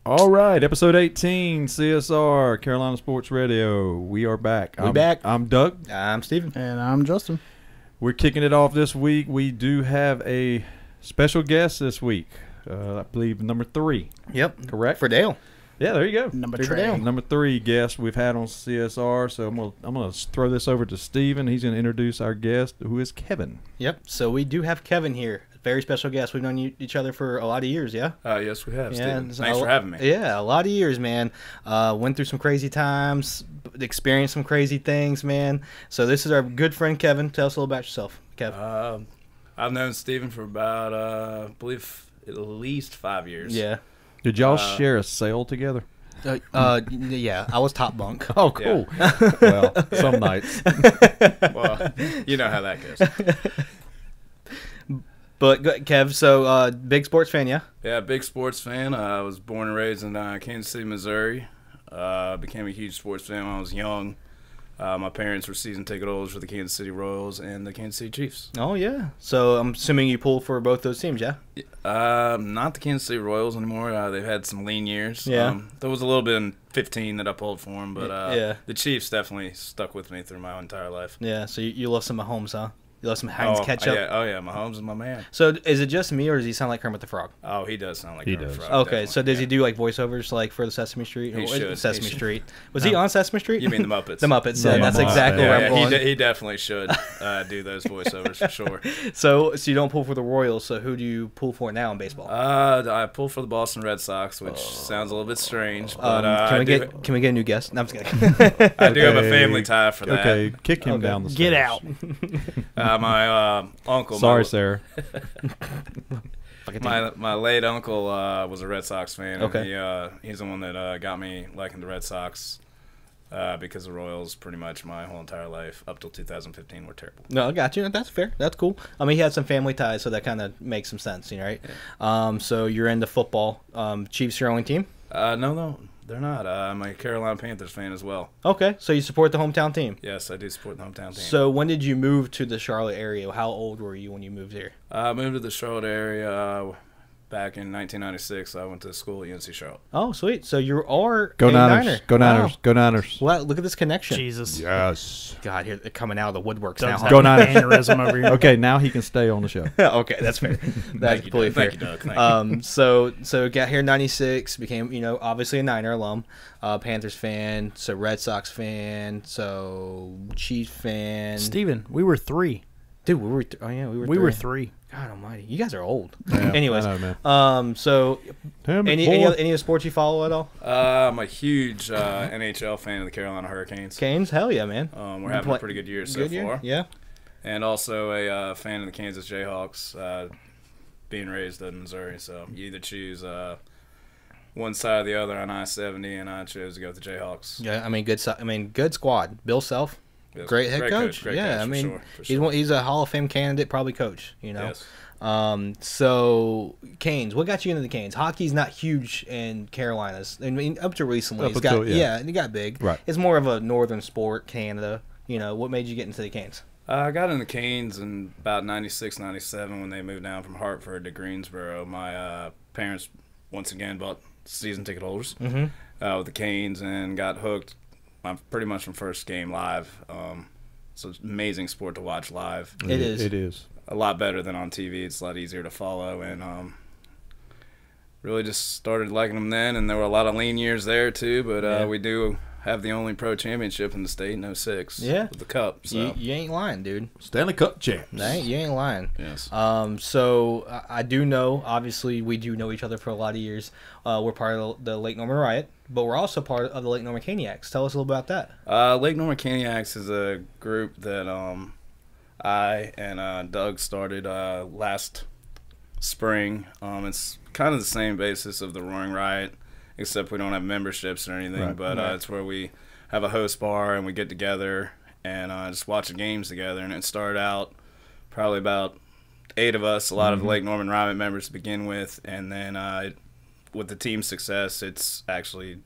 All right, episode 18, CSR, Carolina Sports Radio. We are back. I'm Doug. I'm Steven. And I'm Justin. We're kicking it off this week. We do have a special guest this week. I believe number 3. Yep. Correct? For Dale. Yeah, there you go. Number For Dale. Number 3 guest we've had on CSR. So I'm gonna throw this over to Steven. He's gonna introduce our guest, who is Kevin. Yep. So we do have Kevin here. Very special guest. We've known each other for a lot of years, yeah? Yes, we have, Steven. so Thanks for having me. Yeah, a lot of years, man. Went through some crazy times, experienced some crazy things, man. So this is our good friend Kevin. Tell us a little about yourself, Kevin. I've known Steven for about, I believe, at least 5 years. Yeah. Did y'all share a cell together? Yeah, I was top bunk. Oh, cool. Well, some nights. Well, you know how that goes. But, Kev, so big sports fan, yeah? Yeah, big sports fan. I was born and raised in Kansas City, Missouri. Became a huge sports fan when I was young. My parents were season ticket holders for the Kansas City Royals and the Kansas City Chiefs. Oh, yeah. So I'm assuming you pull for both those teams, yeah? Not the Kansas City Royals anymore. They've had some lean years. Yeah. There was a little bit in 15 that I pulled for them, but yeah. The Chiefs definitely stuck with me through my entire life. Yeah, so you love some Mahomes, huh? You love some Heinz ketchup? Yeah, Mahomes is my man. So is it just me, or does he sound like Kermit the Frog? Oh, he does sound like He Kermit does. the Frog, Okay, definitely. so does he Yeah. do like voiceovers like for the Sesame Street? He should. Sesame He should. Street. Was he on Sesame Street? You mean the Muppets? The Muppets. Yeah, Yeah, that's Muppets. exactly where I'm Yeah, going. he definitely should do those voiceovers for sure. So you don't pull for the Royals. So who do you pull for now in baseball? I pull for the Boston Red Sox, which sounds a little bit strange, but can we get a new guest? No, I'm just kidding. I do have a Okay. family tie for that. Okay, kick him Okay. down the stairs. Get out. My uncle. Sorry, Sarah. My late uncle was a Red Sox fan. Okay. And he's the one that got me liking the Red Sox because the Royals, pretty much my whole entire life up till 2015, were terrible. No, I got you. That's fair. That's cool. I mean, he had some family ties, so that kind of makes some sense, you know, right? Yeah. So you're into football. Chiefs your only team? No, they're not. I'm a Carolina Panthers fan as well. Okay, so you support the hometown team. Yes, I do support the hometown team. So when did you move to the Charlotte area? How old were you when you moved here? I moved to the Charlotte area back in 1996. I went to school at UNC Charlotte. Oh, sweet. So you are Go a Niners. Niner. Go Niners. Wow. Go Niners. Well, look at this connection. Jesus. Yes. God, here they're coming out of the woodworks Doug's now. Go having an Niners. aneurysm over here. Okay, now he can stay on the show. Okay, that's fair. That's completely fair. Thank you, Doug. Thank you. So got here in '96, became obviously a Niner alum, Panthers fan, so Red Sox fan, so Chiefs fan. Steven, we were 3. Dude, we were We were 3. God Almighty, you guys are old. Yeah, Anyways, I know, man. So Damn it, any boy. of the sports you follow at all? I'm a huge NHL fan of the Carolina Hurricanes. Canes, hell yeah, man. We're having a pretty good year so far. Yeah. And also a fan of the Kansas Jayhawks, being raised in Missouri. So you either choose one side or the other on I-70, and I chose to go with the Jayhawks. Yeah, I mean, good squad. Bill Self, Yes, great head coach. Great Yeah, coach, I for mean, sure. he's a Hall of Fame candidate, probably coach. Yes. So Canes, what got you into the Canes? Hockey's not huge in Carolinas. I mean, up to recently, Up until, it got big. Right. It's more of a northern sport, Canada. What made you get into the Canes? I got into Canes in about 96, 97 when they moved down from Hartford to Greensboro. My parents, once again, bought season ticket holders with the Canes and got hooked pretty much from first game live. So it's an amazing sport to watch live. It is. It is. A lot better than on TV. It's a lot easier to follow, and really just started liking them then. And there were a lot of lean years there too, but we do have the only pro championship in the state in 06 with the Cup. So. You ain't lying, dude. Stanley Cup champs. You ain't lying. Yes. So I do know, obviously, we do know each other for a lot of years. We're part of the Lake Norman Riot, but we're also part of the Lake Norman Caniacs. Tell us a little about that. Lake Norman Caniacs is a group that I and Doug started last spring. It's kind of the same basis of the Roaring Riot, except we don't have memberships or anything. Right. But it's where we have a host bar and we get together and just watch the games together. And it started out probably about 8 of us, a lot of Lake Norman Riot members to begin with, and then with the team's success, it's actually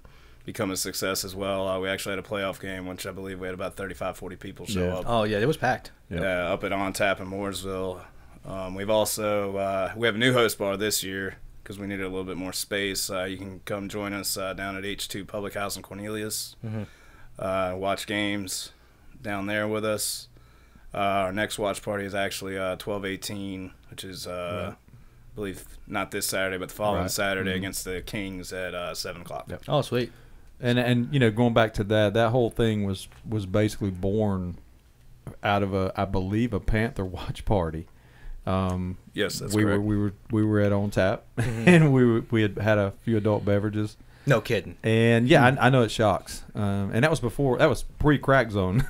become a success as well. We actually had a playoff game, which I believe we had about 35, 40 people show up. Oh, yeah, it was packed. Yep. Up at On Tap in Mooresville. We've also we have a new host bar this year because we needed a little bit more space. You can come join us down at H2 Public House in Cornelius. Watch games down there with us. Our next watch party is actually 12/18, which is I believe not this Saturday, but the following Saturday against the Kings at 7 o'clock. Yep. Oh, sweet. And you know, going back to that whole thing was basically born out of I believe a Panther watch party. Yes, that's we correct. we were at On Tap, and we had a few adult beverages. No kidding. And yeah, I know it shocks. And that was pre-crack zone.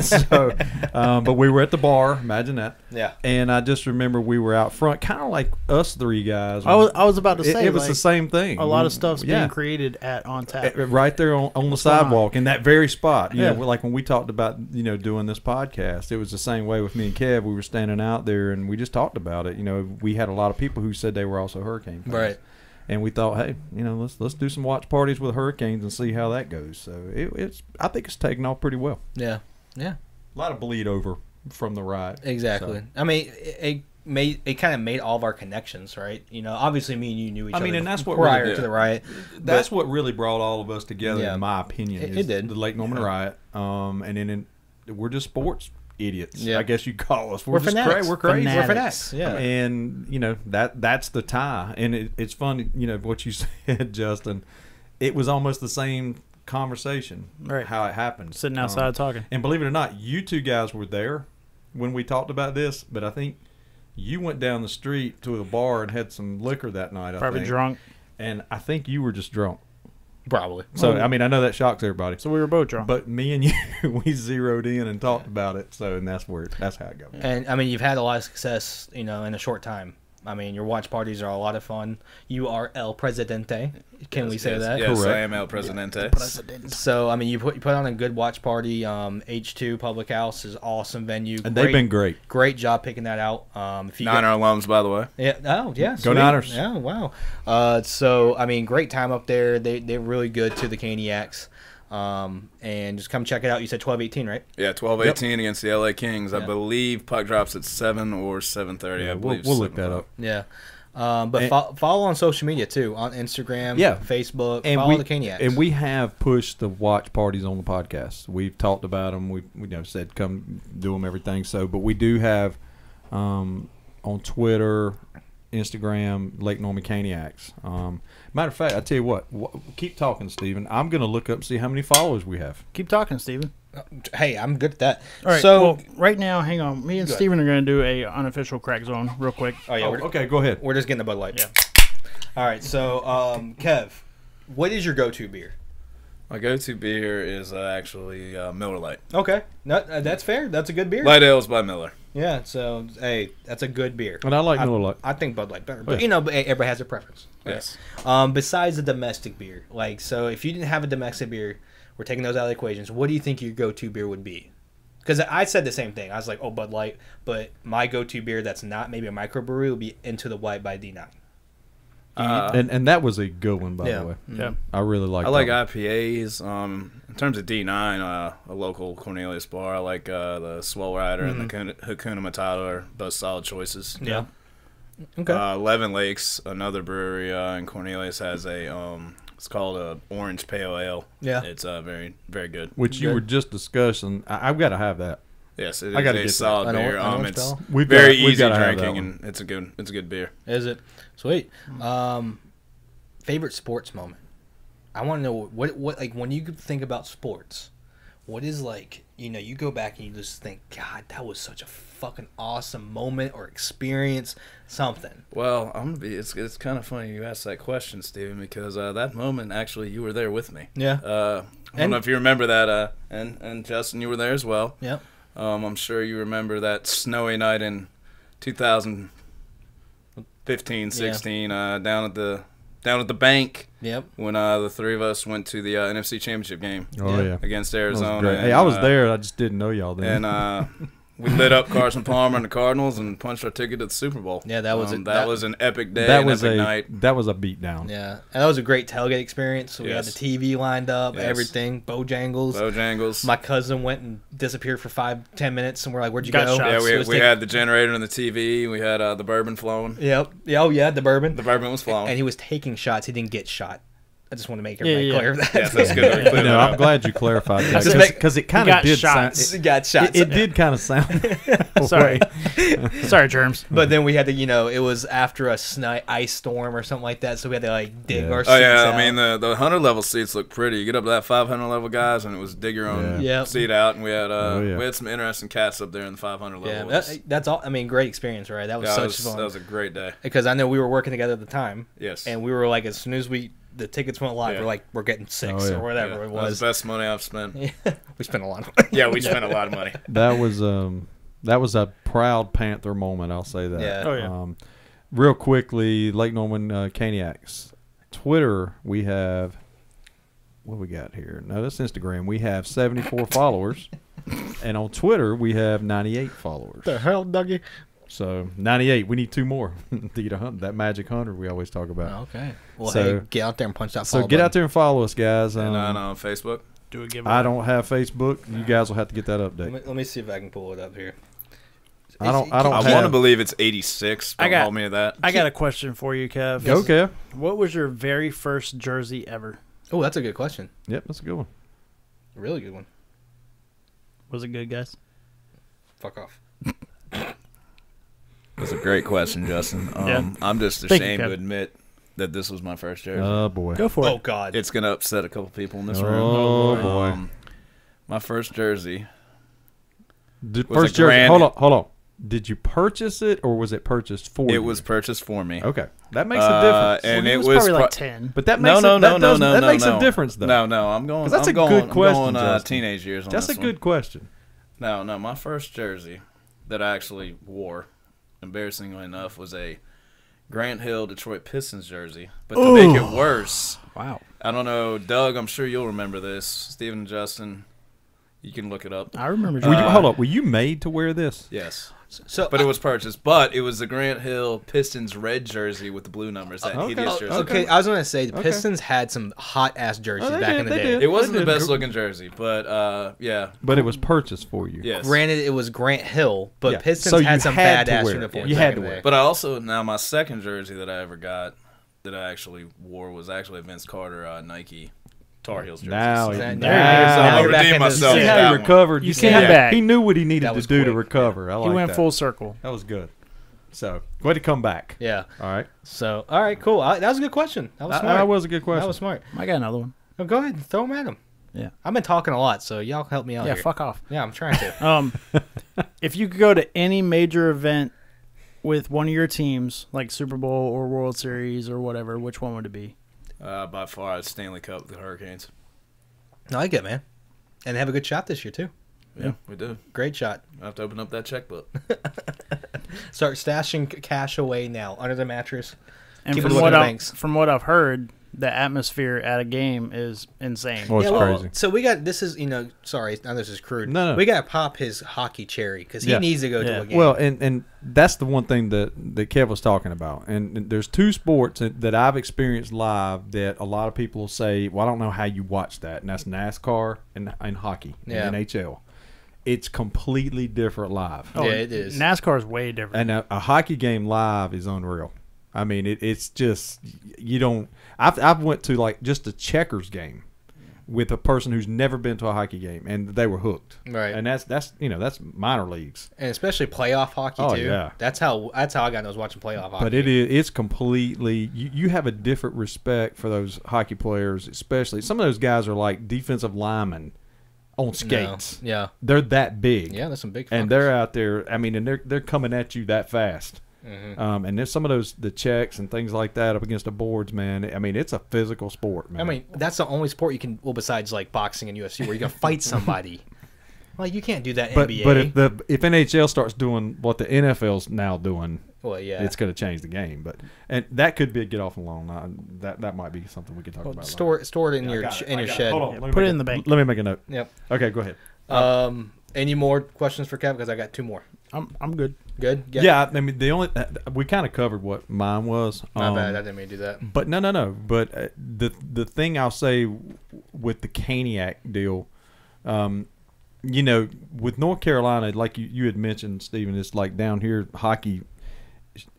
So, but we were at the bar. Imagine that. Yeah. And I just remember we were out front, kind of like us three guys. I was about to say it was like, the same thing. a lot of stuff's Yeah. being created at On Tap. Right there on the sidewalk in that very spot. You Yeah. know, like when we talked about, you know, doing this podcast, it was the same way with me and Kev. We were standing out there and we just talked about it. You know, we had a lot of people who said they were also Hurricane fans. Right. And we thought, hey, you know, let's do some watch parties with Hurricanes and see how that goes. So I think it's taken off pretty well. Yeah. Yeah. A lot of bleed over from the riot. Exactly. So. I mean, it kind of made all of our connections, right? You know, obviously me and you knew each other. and that's what prior really to the riot. That's what really brought all of us together, Yeah. in my opinion. It is did. The Lake Norman riot. And then we're just sports idiots. Yeah. I guess you call us. We're just fanatics. We're crazy. We're fanatics. Yeah. And you know that's the tie. And it's funny, you know, what you said, Justin. It was almost the same conversation, Right. How it happened, Sitting outside talking. And believe it or not, you two guys were there when we talked about this. But I think you went down the street to a bar and had some liquor that night. Probably I think. drunk. And I think you were just drunk. Probably. So I mean, I know that shocks everybody. So we were both drunk. But me and you, we zeroed in and talked about it. So, and that's how it goes. And I mean, you've had a lot of success, you know, in a short time. I mean, your watch parties are a lot of fun. You are El Presidente. Can we say that? Yes, Correct. I am El Presidente. So I mean, you put on a good watch party. H2 Public House is awesome venue. And they've been great. Great job picking that out. If you Niner alums, by the way. Yeah. Oh, yeah. Go sweet. Niners. Yeah. Wow. So I mean, great time up there. They're really good to the Caniacs. And just come check it out. You said 12/18, right? Yeah, 12/18 against the LA Kings. I Yeah. believe puck drops at 7 or 7:30. Yeah, I believe we'll look 7 that o'clock. up. Yeah. But follow on social media too, on Instagram, Yeah. Facebook. And follow the Caniacs. And we have pushed the watch parties on the podcast. We've talked about them. We said come do them, everything. So, but we do have on Twitter, Instagram, Lake Norman Caniacs. Matter of fact, I tell you what, keep talking, Stephen. I'm going to look up and see how many followers we have. Keep talking, Steven. Hey, I'm good at that. All right. So Well, right now, hang on. Me and Go ahead. Steven are going to do a unofficial crack zone real quick. oh yeah, we're, Okay, go ahead. we're just getting the Bud Light. Yeah. All right. So Kev, what is your go-to beer? My go-to beer is actually Miller Lite. Okay, no, that's fair. That's a good beer. Light Ales by Miller. Yeah. So hey, that's a good beer. And I like Miller Lite. I think Bud Light better, but Yeah. you know, everybody has a preference. Yes. Besides the domestic beer, like, so if you didn't have a domestic beer, we're taking those out of the equations. What do you think your go-to beer would be? Because I said the same thing. I was like, oh, Bud Light, but my go-to beer that's not maybe a microbrewery would be Into the White by D9. And that was a good one, by Yeah. the way. Yeah. I really like I like that one. IPAs. In terms of D9, a local Cornelius bar, I like the Swell Rider and the Hakuna Matata are both solid choices. Yeah. Okay. Levin Lakes, another brewery in Cornelius, has a it's called a Orange Pale Ale. Yeah. It's very, very good. Which you Good. were just discussing. I've got to have that. Yes, it I is gotta a get that. solid An beer. Orange It's Pale? We've very gotta easy have that drinking, one. and it's a good beer. Is it? Sweet. Favorite sports moment? I want to know what like when you think about sports, what is like, you know, you go back and you just think, God, that was such a fucking awesome moment or experience, something. Well, it's kind of funny you asked that question, Steven, because that moment actually you were there with me. Yeah. I don't know if you remember that, and Justin, you were there as well. Yep. I'm sure you remember that snowy night in 2015, 16, down at the bank Yep. when the three of us went to the NFC Championship game Oh, yeah. against That was Arizona. great. Hey, I was there. I just didn't know y'all then. And We lit up Carson Palmer and the Cardinals and punched our ticket to the Super Bowl. Yeah, that was that was an epic day. That an was epic a night. that was a beatdown. Yeah, and that was a great tailgate experience. So we had Yes. the TV lined up, Yes. everything, Bojangles. Bojangles. My cousin went and disappeared for 5-10 minutes, and we're like, "Where'd you Got go?" shot. Yeah, So we, it was we taking- had the generator and the TV. We had the bourbon flowing. Yep. Yeah, oh yeah, the bourbon. The bourbon was flowing. And he was taking shots. He didn't get shot. I just want to make everybody Yeah. clear that. Yes, that's good. that we cleared No, that I'm up. glad you clarified that Just make- because it kind He of got did shots. sound. He got shots. It did kind of sound. Sorry. Sorry, Germs. But then we had to, it was after a ice storm or something like that, so we had to like dig Yeah. our Oh seats yeah, out. I mean the 100 level seats look pretty. You get up to that 500 level guys, and it was dig your own Yeah. Yep. seat out, and we had yeah. we had some interesting cats up there in the 500 yeah, level. It was- that's all. I mean, great experience, right? That was yeah, such fun. that was a great day. Because I know we were working together at the time, Yes. and we were like, as soon as the tickets went live, Yeah. we're like, we're getting 6 Oh, yeah. or whatever Yeah, it that was was. the best money I've spent. We spent a lot of money. Yeah, we spent a lot of money. That was a proud Panther moment. I'll say that. Yeah. Oh, yeah. Real quickly, Lake Norman Caniacs. Twitter, we have. What we got here? No, that's Instagram. We have 74 followers, and on Twitter we have 98 followers. The hell, Dougie? So 98. We need 2 more to get 100. That magic 100 we always talk about. Okay. Well, So- hey, get out there and punch that So follow get out button. there and follow us, guys. And on Facebook. Do a giveaway. I don't have Facebook. You guys will have to get that update. Let me see if I can pull it up here. I don't I want to have- believe it's 86. Don't I got- hold me to that. I got a question for you, Kev. Go, Kev. What was your very first jersey ever? Oh, that's a good question. Yep, that's a good one. Really good one. Was it good, guys? Fuck off. That's a great question, Justin. Yeah. I'm just Thank you, ashamed to Kev. admit that this was my first jersey. Oh boy. Go for Oh it. God. It's gonna upset a couple people in this Oh, room. boy. My first jersey. Did was a first jersey. grand- Hold on. Did you purchase it or was it purchased for you? It was purchased for me. Okay, that makes a difference. And Well, he it was was probably like pro- 10. But that No, makes no, a, no, that no, does- no, that no, makes no. a difference though. No, I'm going. 'Cause that's I'm a going, good I'm question, going, Justin. teenage years on That's a this good one. question. No, my first jersey that I actually wore, embarrassingly enough, was a Grant Hill Detroit Pistons jersey. But to make it worse, Wow. I don't know, Doug, I'm sure you'll remember this. Stephen and Justin, you can look it up. I remember. Were you, jersey. hold up. Were you made to wear this? Yes. So, But it was purchased. But it was the Grant Hill Pistons red jersey with the blue numbers. That Okay. hideous jersey. okay. I was gonna say the Okay. Pistons had some hot ass jerseys they back did, in the they day. did. It wasn't the They did. best looking jersey, but yeah. But it was purchased for you. Yes. Granted, it was Grant Hill, but Yeah. Pistons So you had some had to badass wear it. uniforms. You back had in to the wear day. it. But I also, now my second jersey that I ever got, that I actually wore, was actually a Vince Carter Nike Tar Heels jersey. Now, So- he- Now now, you're back redeemed into myself. see the- how that he one. recovered. You see came how- back. He knew what he needed That to was do to quick. recover. I like He went that. full circle. That was good. So, way to come back. Yeah. All right. So, all right, cool. That was a good question. That was smart. That was a good question. That was smart. I got another one. No, go ahead, throw them at him. Yeah. I've been talking a lot, so y'all help me out Yeah, here. fuck off. Yeah, I'm trying to. If you could go to any major event with one of your teams, like Super Bowl or World Series or whatever, which one would it be? By far, it's Stanley Cup with the Hurricanes. I like it, man. And they have a good shot this year too. Yeah, we do. Great shot. I have to open up that checkbook. Start stashing cash away now under the mattress. And Keep from it looking what, at I, banks. from what I've heard, the atmosphere at a game is insane. Well, it's well, crazy. so we got this is sorry, now this is crude. No. We got to pop his hockey cherry because he Yeah. needs to go to Yeah. a game. Well, and that's the one thing that Kev was talking about. And there's 2 sports that I've experienced live that a lot of people will say, well, I don't know how you watch that. And that's NASCAR and hockey, Yeah. and NHL. It's completely different live. Oh, yeah, it is. NASCAR is way different. And a hockey game live is unreal. I mean, it's just, you don't. I've went to like just a checkers game with a person who's never been to a hockey game, and they were hooked. Right. And that's minor leagues. And especially playoff hockey Oh, too. yeah. That's how I got into watching playoff hockey. But it's completely, you have a different respect for those hockey players, especially some of those guys are like defensive linemen on No. skates. Yeah. They're that big. Yeah, there's some big And fuckers. they're out there. I mean, and they're coming at you that fast. Mm-hmm. And there's some of the checks and things like that up against the boards, man. I mean, it's a physical sport, man. I mean, that's the only sport you can. Well, besides like boxing and UFC, where you can fight somebody. Like you can't do that in but NBA. if NHL starts doing what the NFL's now doing, well, yeah. it's going to change the game. And that could be a get off alone. That might be something we could talk about. Store it in later. your I got it. in I your got it. shed. Hold on, let me Put it make in the bank. Let me make a note. Yep. Okay, go ahead. Any more questions for Kev? Because I got 2 more. I'm good. Good. Yeah, I mean the only we kind of covered what mine was. My bad. I didn't mean to do that. But no. But the thing I'll say with the Caniac deal, you know, with North Carolina, like you had mentioned, Stephen, it's like down here hockey.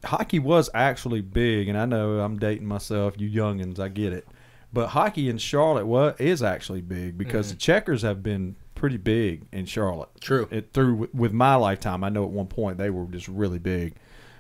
Hockey was actually big, and I know I'm dating myself. You youngins, I get it. But hockey in Charlotte is actually big because the Checkers have been pretty big in Charlotte. True. With my lifetime, I know at one point they were just really big.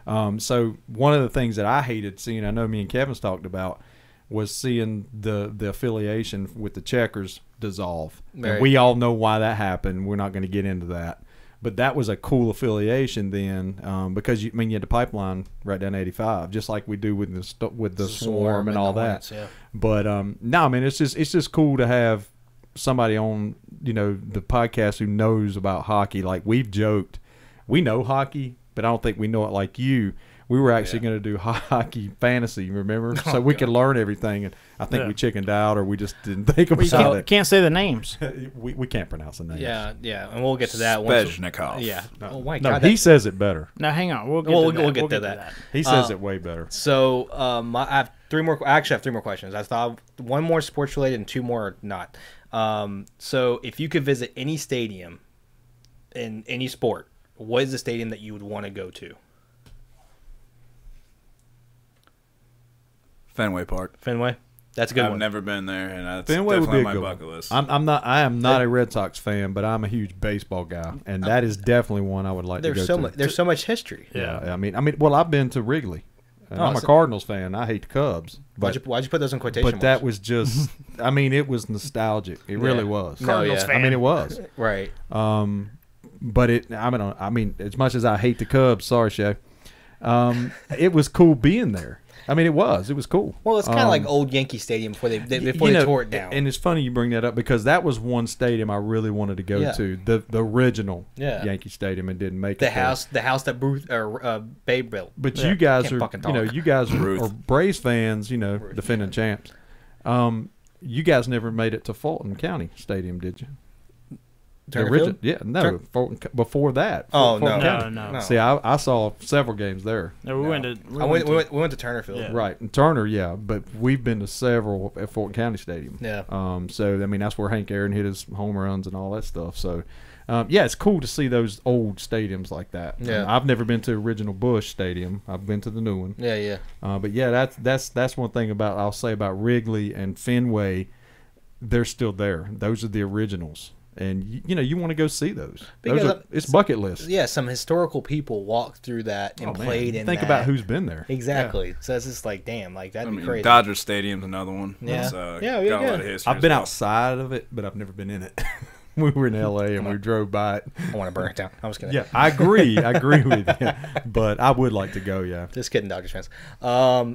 So one of the things that I hated seeing, I know me and Kevin's talked about, was seeing the affiliation with the Checkers dissolve. Right. And we all know why that happened. We're not going to get into that. But that was a cool affiliation then, because you had the pipeline right down 85, just like we do with the Swarm and all that. Hornets, yeah. But no, I mean it's just cool to have somebody on the podcast who knows about hockey. Like we've joked, we know hockey, but I don't think we know it like you. We were actually going to do hockey fantasy, remember? So we could learn everything, and I think we chickened out, or we just didn't think about it. Can't say the names. we can't pronounce the names. Yeah, and we'll get to that. Svechnikov. Yeah. Oh my No, God. he says it better. Now hang on. We'll get to that. He says it way better. So I have 3 more. I actually have 3 more questions. I thought 1 more sports related and 2 more not. So if you could visit any stadium in any sport, what is the stadium that you would want to go to? Fenway Park. Fenway. That's a good I've one. never been there, and that's Fenway would definitely be a on good my one. bucket list. I am not a Red Sox fan, but I'm a huge baseball guy, and that is definitely one I would like to go to. There's so much history. Yeah, I mean, well, I've been to Wrigley. And I'm a so- Cardinals fan. I hate the Cubs, but Why'd you put those in quotation but that marks? was just. I mean, it was nostalgic. It really was. No, Cardinals yeah. fan. I mean, it was. Right. But I mean, as much as I hate the Cubs, sorry, Shay. It was cool being there. I mean, it was cool. Well, it's kind of like old Yankee Stadium before they tore it down. And it's funny you bring that up because that was one stadium I really wanted to go to, the original Yankee Stadium, and didn't make the it. house that Babe built. But you guys Can't are, fucking talk. you guys are Braves fans, defending champs. You guys never made it to Fulton County Stadium, did you? Turnerfield? Fulton, before that. Oh, Fulton no. County. No. See, I we saw several games there. No, we went to. We went to Turnerfield. Yeah. Right, and Turner, yeah, but we've been to several at Fulton County Stadium. Yeah. So I mean, that's where Hank Aaron hit his home runs and all that stuff. So, yeah, it's cool to see those old stadiums like that. Yeah. I've never been to original Busch Stadium. I've been to the new one. Yeah. But yeah, that's one thing I'll say about Wrigley and Fenway. They're still there. Those are the originals. And you want to go see those. Because it's bucket list. Yeah, some historical people walked through that and played in Think that. about who's been there. Exactly. So it's just like, damn, like that'd be crazy. Dodger Stadium's another one. Yeah. It's, Yeah, got a lot of history. I've been as well. outside of it, but I've never been in it. We were in L.A. and we drove by it. I want to burn it down. I was kidding. Yeah, I agree. I agree with you. But I would like to go, yeah. Just kidding, Dodgers fans.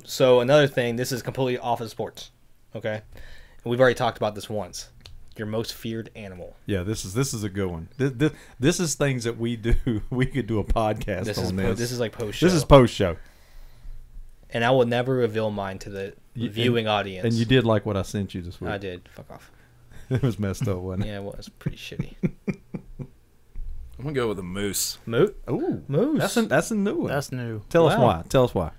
So another thing, this is completely off of sports. Okay, and we've already talked about this once. Your most feared animal. Yeah, this is a good one. This is things that we do. We could do a podcast on this. This is like post show. This is post show. And I will never reveal mine to the viewing audience. And you did like what I sent you this week. I did. Fuck off. It was messed up, wasn't it? Yeah, it was pretty shitty. I'm gonna go with a moose. Ooh, Moose. That's a new one. That's new. Tell us Wow. why. Tell us why.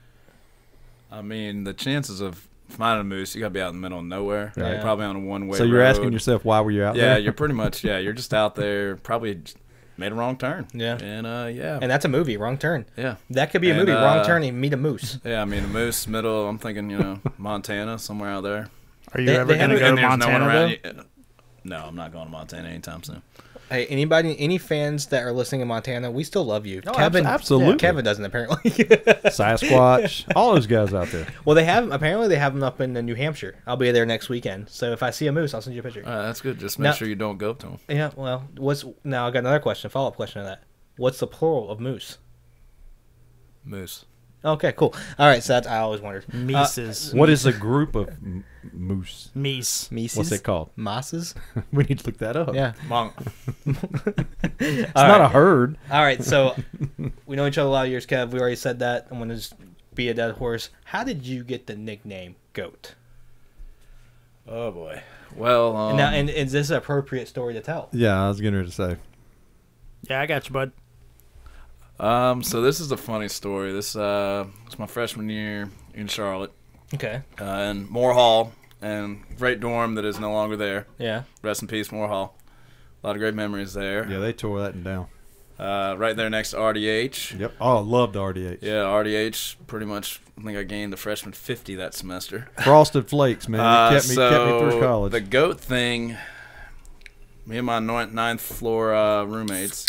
I mean, the chances of finding a moose, you gotta be out in the middle of nowhere. Right. You're probably on a one-way So you're road. asking yourself why were you out there? Yeah, you're pretty much. Yeah, you're just out there. Probably just made a wrong turn. Yeah. And yeah. And that's a movie. Wrong turn. Yeah. That could be a And, movie. Wrong turn and meet a moose. Yeah, I mean, a moose, middle. I'm thinking, Montana, somewhere out there. Are you They- ever they going to have- go And to there's no one Montana? around Though? you. No, I'm not going to Montana anytime soon. Hey, any fans that are listening in Montana, we still love you. Oh, Kevin, absolutely. yeah, Kevin doesn't apparently. Sasquatch, all those guys out there. Well, they have them up in New Hampshire. I'll be there next weekend. So if I see a moose, I'll send you a picture. All right, that's good. Just make Now- sure you don't go up to them. Yeah. Well, now? I got another question. Follow up question to that. What's the plural of moose? Moose. Okay, cool. All right, so that's I always wondered. Mises. What is a group of moose? Meese. Mises? What's it called? Mosses? We need to look that up. Yeah. Monk. It's not a herd. All right, so we know each other a lot of years, Kev. We already said that. I'm going to just be a dead horse. How did you get the nickname Goat? Oh boy. Well, And is this an appropriate story to tell? Yeah, I was getting ready to say. Yeah, I got you, bud. So this is a funny story. This was my freshman year in Charlotte, Okay. in Moore Hall, and great dorm that is no longer there. Yeah. Rest in peace, Moore Hall. A lot of great memories there. Yeah, they tore that one down. Right there next to RDH. Yep. Oh, I loved RDH. Yeah, RDH. Pretty much, I think I gained the freshman 50 that semester. Frosted Flakes, man. It kept me through college. The goat thing. Me and my ninth floor roommates.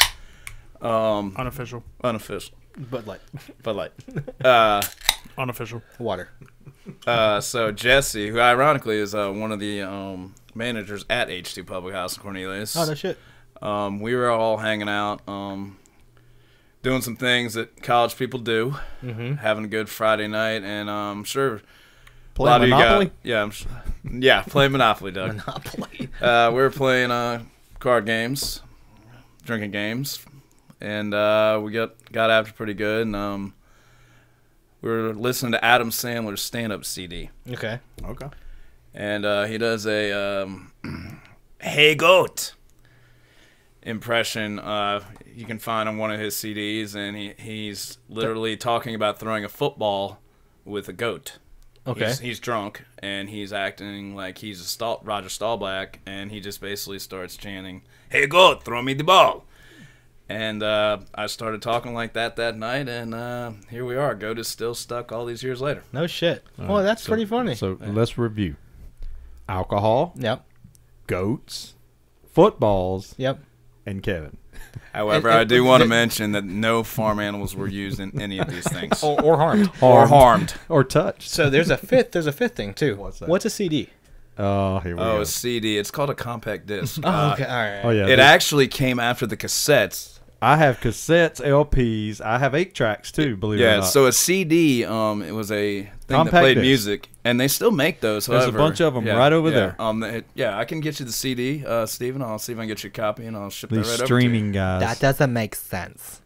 Unofficial. Unofficial, But like but like. Unofficial. water. So Jesse, who ironically is one of the managers at H2 Public House in Cornelius. Oh no shit. We were all hanging out, doing some things that college people do, having a good Friday night, and I'm sure Play a lot of you Monopoly? playing Monopoly, Doug. Monopoly. We were playing card games, drinking games, and we got after pretty good, and we were listening to Adam Sandler's stand-up CD, Okay. Okay. and he does a "Hey Goat" impression. You can find on one of his CDs, and he's literally talking about throwing a football with a goat. Okay. He's drunk, and he's acting like he's Roger Staubach, and he just basically starts chanting, "Hey, goat, throw me the ball." And I started talking like that night, and here we are. Goat is still stuck all these years later. No shit. Well, that's pretty funny. So let's review. Alcohol, Yep. goats, footballs, Yep. and Kevin. However, I do want to mention that no farm animals were used in any of these things. Or harmed. Or harmed. Or touched. So there's a fifth thing too. What's that? What's a CD? Oh, here we Oh, go. a CD. It's called a compact disc. Oh, okay. All right. Oh, yeah. It actually came after the cassettes. I have cassettes, LPs. I have 8 tracks, too, believe it or Yeah, not. so a CD, it was a thing Compact that played disc. music, and they still make those. There's a however, bunch of 'em right over there. I can get you the CD, Steven. I'll see if I can get you a copy, and I'll ship These that right streaming guys. That doesn't make sense.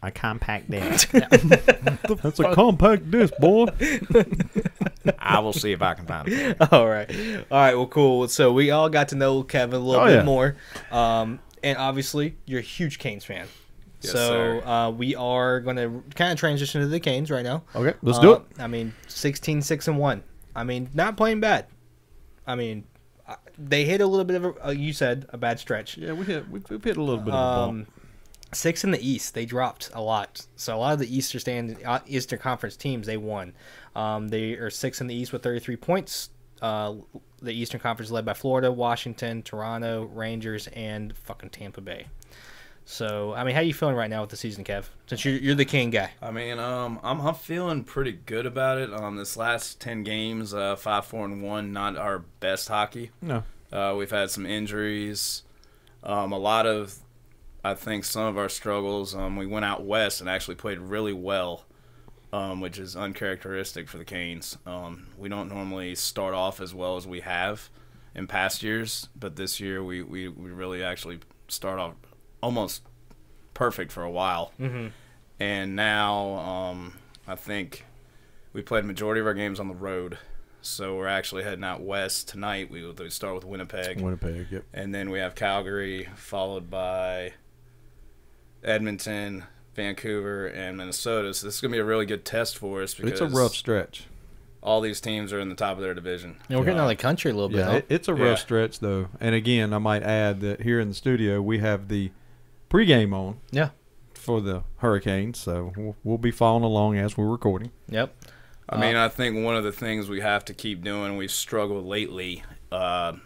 a compact disc. That's a compact disc, boy. over to you. I will see if I can find it. All right. Well, cool. So we all got to know Kevin a little Oh, bit yeah. more. And obviously, you're a huge Canes fan. Yes, So we are going to kind of transition to the Canes right now. Okay, let's do it. I mean, 16-6-1. I mean, not playing bad. I mean, they hit a little bit of you said, a bad stretch. Yeah, we've hit a little bit of a bump. 6 in the East, they dropped a lot. So a lot of the Eastern Conference teams, they won. They are 6 in the East with 33 points. The Eastern Conference led by Florida, Washington, Toronto, Rangers, and fucking Tampa Bay. So, I mean, how you feeling right now with the season, Kev? Since you're the King guy. I mean, I'm feeling pretty good about it. This last 10 games, 5-4-1, not our best hockey. No. We've had some injuries. A lot of, I think, some of our struggles. We went out west and actually played really well, which is uncharacteristic for the Canes. We don't normally start off as well as we have in past years, but this year we really actually start off almost perfect for a while. Mm-hmm. And now I think we played majority of our games on the road. So we're actually heading out west tonight. We start with Winnipeg. Winnipeg, yep. And then we have Calgary, followed by Edmonton, Vancouver, and Minnesota. So this is going to be a really good test for us because It's a rough stretch. all these teams are in the top of their division. And we're getting out of the country a little bit. Yeah, Huh? it's a rough Yeah. stretch, though. And again, I might add that here in the studio, we have the pregame on Yeah. for the Hurricanes, so we'll be following along as we're recording. Yep. I mean, I think one of the things we have to keep doing, we've struggled lately, that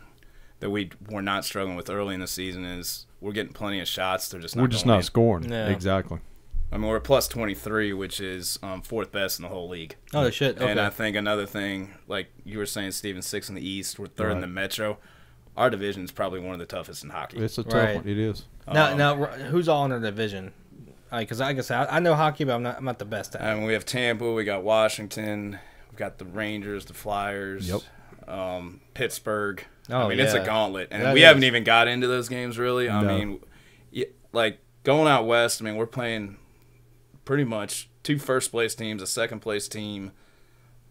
we're not struggling with early in the season, is we're getting plenty of shots. They're just not We're just going not in. scoring. Yeah. Exactly. I mean, we're plus 23, which is fourth best in the whole league. Oh, shit. Okay. And I think another thing, like you were saying, Steven, 6 in the East, we're third in Right. the Metro. Our division is probably one of the toughest in hockey. It's a tough Right. one. It is. Now, who's all in our division? Because I guess I know hockey, but I'm not the best at it. And we have Tampa, we got Washington, we've got the Rangers, the Flyers, Pittsburgh. Oh, I mean, it's a yeah. gauntlet. And That we is. haven't even got into those games, really. I No. mean, like, going out west, I mean, we're playing pretty much 2 first-place teams, a second-place team,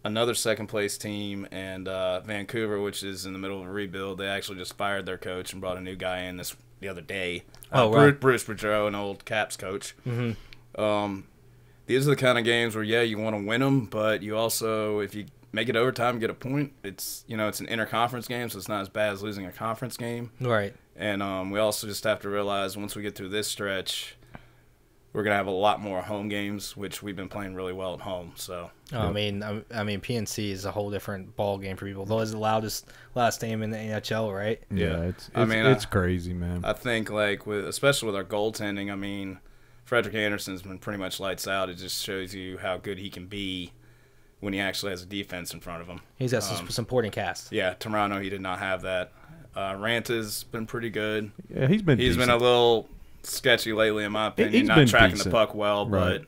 another second-place team, and Vancouver, which is in the middle of a rebuild. They actually just fired their coach and brought a new guy in the other day. Oh, right. Bruce Boudreau, an old Caps coach. Mm-hmm. These are the kind of games where, yeah, you want to win them, but you also, if you make it overtime, get a point. It's it's an interconference game, so it's not as bad as losing a conference game. Right. And we also just have to realize once we get through this stretch, we're gonna have a lot more home games, which we've been playing really well at home. So I mean, PNC is a whole different ball game for people. Though it's the loudest stadium in the NHL, right? Yeah. It's crazy, man. I think especially with our goaltending, I mean, Frederick Anderson's been pretty much lights out. It just shows you how good he can be when he actually has a defense in front of him. He's got some supporting cast. Yeah, Toronto, he did not have that. Ranta's been pretty good. Yeah, he's been a little sketchy lately, in my opinion. Not tracking the puck well, right. But